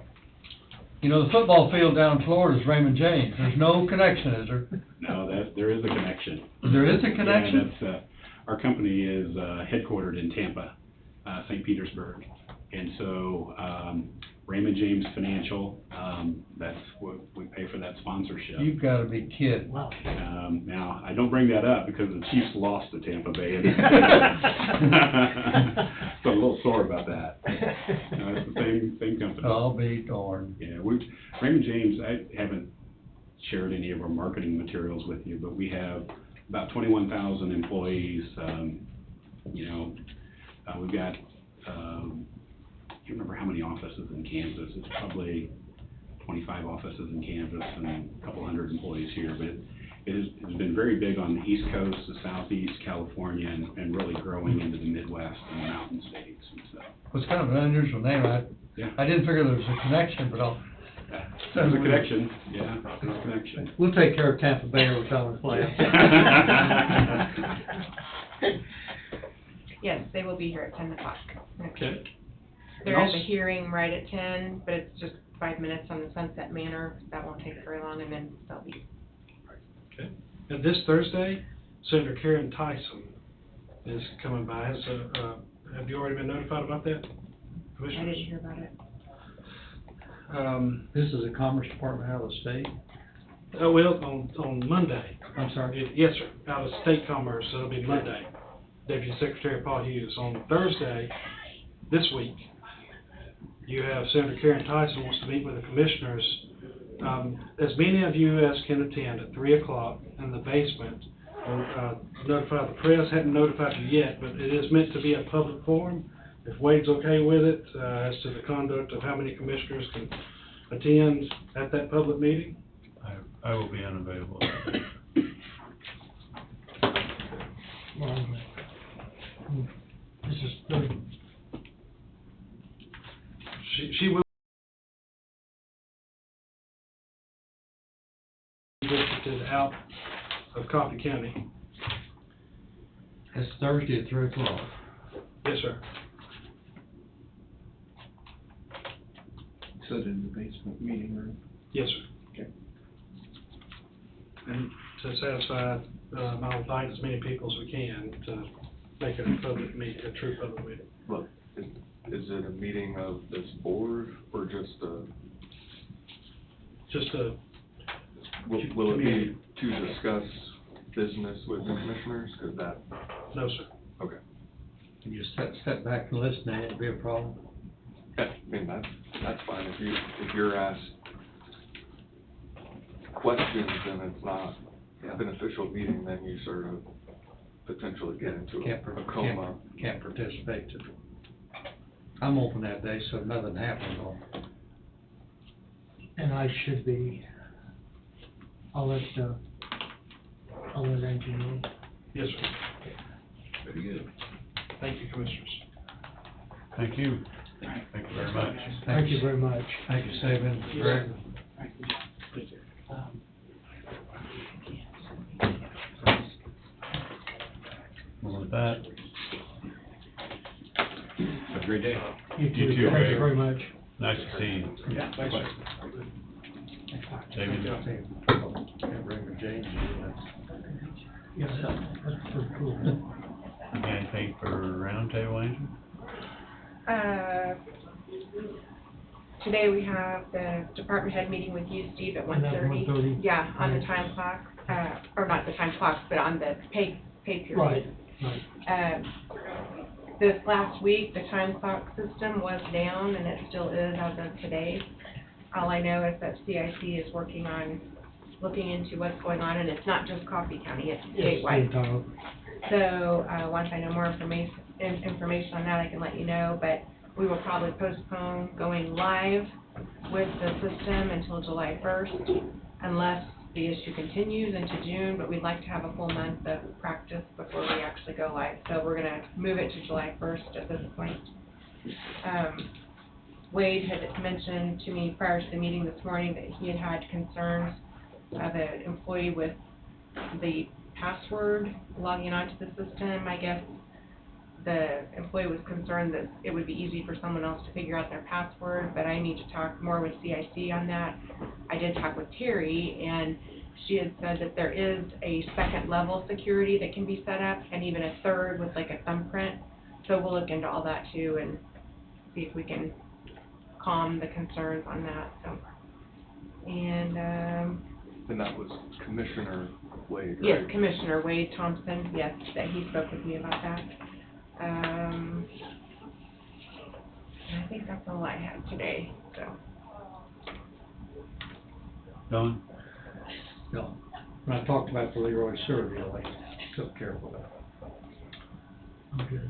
You know, the football field down in Florida is Raymond James. There's no connection, is there? No, there is a connection. There is a connection? Yeah, that's, our company is, headquartered in Tampa, St. Petersburg. And so, Raymond James Financial, that's what we pay for that sponsorship. You've gotta be kidding. Wow. Now, I don't bring that up because the Chiefs lost to Tampa Bay. So I'm a little sore about that. No, it's the same company. I'll be darned. Yeah, Raymond James, I haven't shared any of our marketing materials with you, but we have about 21,000 employees. You know, we've got, I can't remember how many offices in Kansas. It's probably 25 offices in Kansas and a couple hundred employees here, but it's been very big on the East Coast, the Southeast, California, and really growing into the Midwest and the mountain states and stuff. Well, it's kind of an unusual name. Yeah. I didn't figure there was a connection, but There's a connection, yeah, there's a connection. we'll take care of Tampa Bay every time we play. Yes, they will be here at 10 o'clock next Okay. week. There is a hearing right at 10, but it's just 5 minutes on the Sunset Manor. That won't take very long, and then they'll be. Okay. And this Thursday, Senator Karen Tyson is coming by. So, have you already been notified about that, I Commissioners? didn't hear about it. This is a Commerce Department out of the state? Oh, well, on Monday. I'm sorry? Yes, sir, out of State Commerce, so it'll be Monday. Deputy Secretary Paul Hughes. On Thursday, this week, you have Senator Karen Tyson wants to meet with the commissioners as many of you as can attend at 3 o'clock in the basement. Notify the press, hadn't notified you yet, but it is meant to be a public forum. If Wade's okay with it, as to the conduct of how many commissioners can attend at that public meeting. I will be unavailable. This is third. She will be districted out of Coffee County. It's Thursday at 3 o'clock. Yes, sir. Sit in the basement meeting room. Yes, sir. Okay. And to satisfy, I'll invite as many people as we can to make it a public meeting, a true public meeting. Look, is it a meeting of this board or just Just a, will it be to discuss business with the commissioners? Cause that, no, sir. okay. Can you step back and listen, that won't be a problem. Yeah, I mean, that's fine. If you're asked questions and it's not an official meeting, then you sort of potentially get into a coma. Can't participate. I'm open that day, so nothing happens on. And I should be, I'll let Angie know. Yes, sir. Very good. Thank you, Commissioners. Thank you. Thank you very much. Thank you very much. Thank you, Saban. Greg. Well, with that, Have a great day. You too. You too, Thank Ray. you very much. nice to see you. Yeah, Thanks, sir. David? Can't bring the James. Yeah, that's pretty cool. You got anything for roundtable, Angel? Today we have the department head meeting with you, Steve, at 1:30. And that's 1:30? Yeah, on the time clock, or not the time clock, but on the pay period. Right. This last week, the time clock system was down, and it still is as of today. All I know is that CIC is working on looking into what's going on, and it's not just Coffee County, it's statewide. So, once I know more information on that, I can let you know, but we will probably postpone going live with the system until July 1st, unless the issue continues into June, but we'd like to have a full month of practice before we actually go live. So we're gonna move it to July 1st at this point. Wade had mentioned to me prior to the meeting this morning that he had had concerns of an employee with the password logging onto the system. I guess the employee was concerned that it would be easy for someone else to figure out their password, but I need to talk more with CIC on that. I did talk with Terry, and she had said that there is a second level security that can be set up, and even a third with like a thumbprint. So we'll look into all that too and see if we can calm the concerns on that. So, and that was Commissioner Wade, right? yes, Commissioner Wade Thompson, yes, that he spoke with me about that. And I think that's all I have today, so. Don? No. When I talked about the Leroy sewer deal, I took care of that. Okay.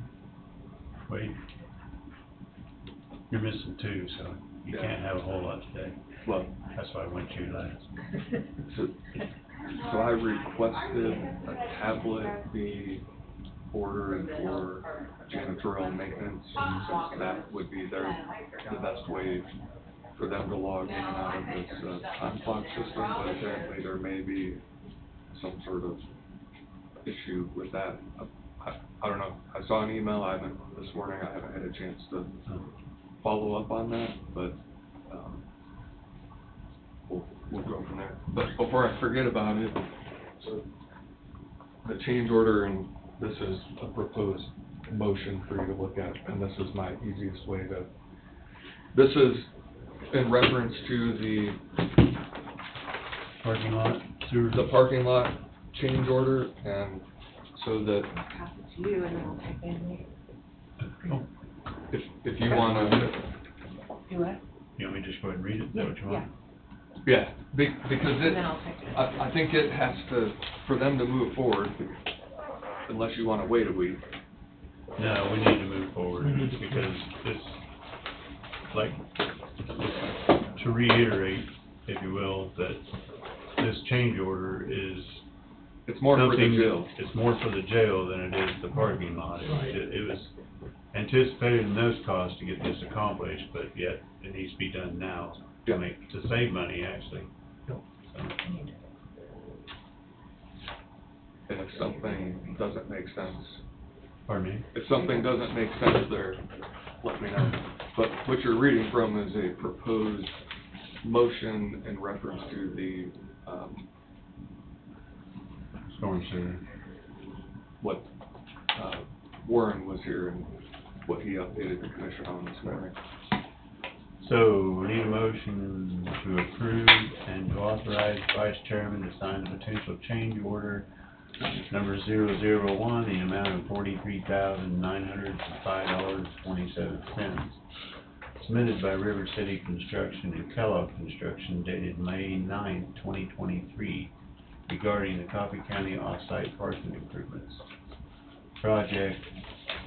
Wait. You're missing two, so you can't have a whole lot today. Well, that's why I went to you last. So I requested a tablet be ordered for janitorial maintenance, since that would be the best way for them to log in and out of this time clock system, but apparently there may be some sort of issue with that. I don't know. I saw an email. This morning I haven't had a chance to follow up on that, but we'll go from there. But before I forget about it, so the change order, and this is a proposed motion for you to look at, and this is my easiest way to, this is in reference to the parking lot, the parking lot change order, and so that I'll pass it to you and then we'll type in later. if you wanna, Do what? You want me to just go ahead and read it? Is that what you want? Yeah, because it, And then I'll text it. I think it has to, for them to move forward, unless you wanna wait a week. No, we need to move forward, because this, like, to reiterate, if you will, that this change order is It's more for the something- jail. It's more for the jail than it is the parking lot. Right. It was anticipated in those costs to get this accomplished, but yet it needs to be done now Yeah. to save money, actually. Yep. So, And if something doesn't make sense, pardon me? if something doesn't make sense there, let me know. But what you're reading from is a proposed motion in reference to the, Storm sewer. what, Warren was here and what he updated the commission on this morning. So, we need a motion to approve and to authorize Vice Chairman to sign the potential change order number 001, the amount of $43,905.27, submitted by River City Construction and Kellogg Construction dated May 9th, 2023, regarding the Coffee County off-site parking improvements project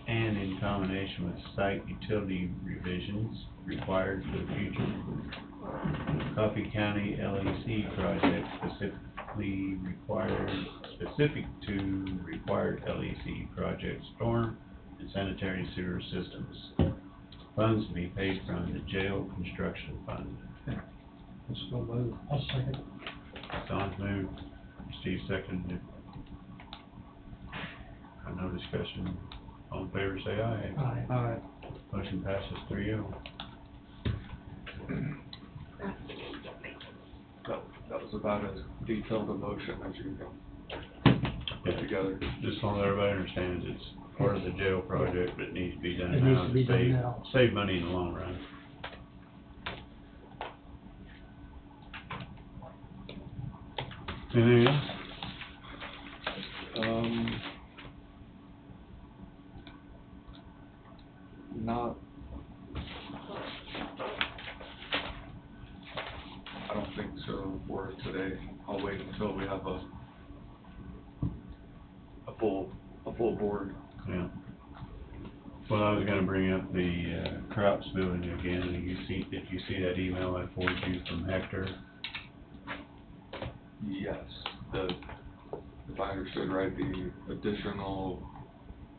and in combination with site utility revisions required for the future Coffee County LEC project specific to required LEC project storm and sanitary sewer systems. Funds to be paid from the jail construction fund. Let's go move. I'll second. Don's moved, Steve seconded. No discussion. All in favor, say aye. Aye. Aye. Motion passes 3-0. That was about as detailed a motion as you can put together. Just so everybody understands, it's part of the jail project, but it needs to be done It now. needs to be done now. Save money in the long run. Anything else? Not, I don't think so for today. I'll wait until we have a full board. Yeah. Well, I was gonna bring up the, crops building again, and did you see that email I forwarded you from Hector? Yes, if I understood right, the additional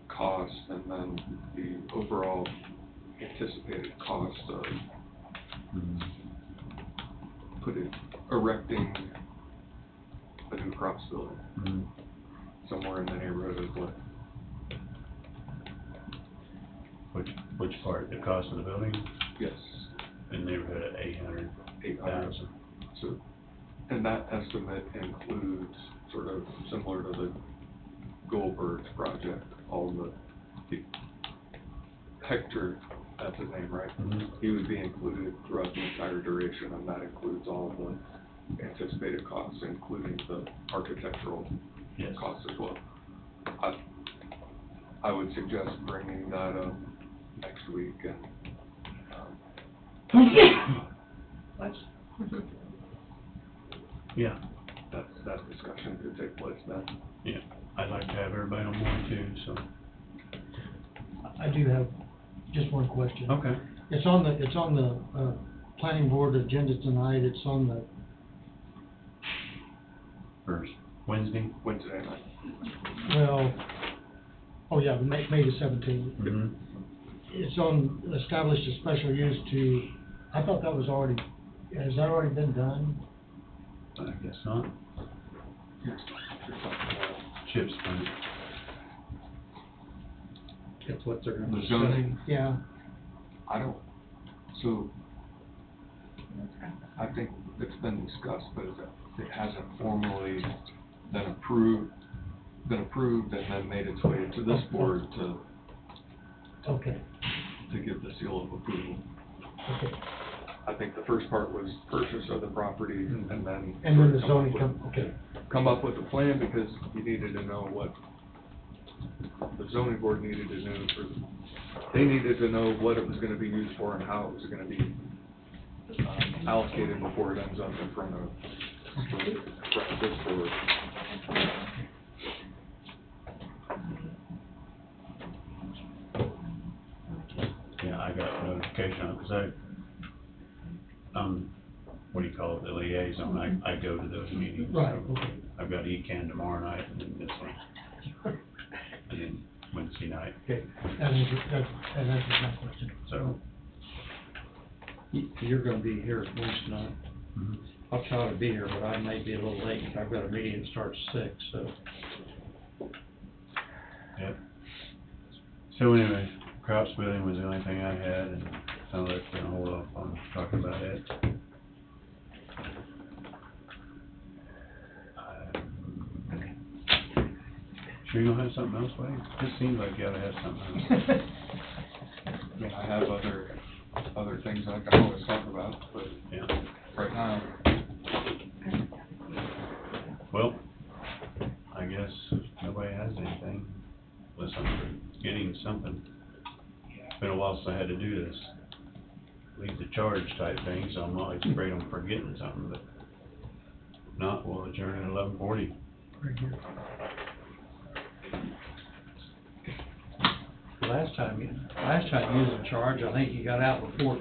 cost and then the overall anticipated cost of erecting a new crops building, somewhere in the neighborhood of what? Which part, the cost of the building? Yes. In the neighborhood of 800,000. So, and that estimate includes sort of similar to the Goldberg project, all the Hector, that's his name, right? He would be included throughout the entire duration, and that includes all the anticipated costs, including the architectural costs as well. I would suggest bringing that up next week and, Yeah. that discussion could take place then. Yeah, I'd like to have everybody on board too, so. I do have just one question. Okay. It's on the planning board agenda tonight, it's on the, First, Wednesday? Wednesday night. well, oh yeah, May the 17th. Mm-hmm. It's on, established a special use to, I thought that was already, has that already been done? I guess not. Chips plant. That's what they're The zoning, Yeah. I think it's been discussed, but it hasn't formally been approved and then made its way to this board Okay, to give the seal of approval. okay. I think the first part was purchase of the property and then. And then the zoning okay. Come up with a plan because you needed to know what, the zoning board needed to know, they needed to know what it was gonna be used for and how it was gonna be allocated before it ends up in front of this board. Yeah, I got notification on it, 'cause what do you call it, the liaison, I go to those meetings. Right, So okay. I've got ECAN tomorrow night, and then this one, and then Wednesday night, Okay, that answers my question. so. You're gonna be here Wednesday night. Mhm. I'll try to be here, but I may be a little late, 'cause I've got a meeting that starts at 6, so. Yep. So anyway, crop splitting was the only thing I had, and sounds like we're gonna hold off on talking about it. Sure you don't have something else, Wade? Just seems like you ought to have something else. I mean, I have other things I can always talk about, but Yeah. right now, Well, I guess if nobody has anything, unless I'm forgetting something. It's been a while since I had to do this. Lead the charge type thing, so I'm always afraid I'm forgetting something, but if not, we'll adjourn at 11:40. Last time you was in charge, I think you got out before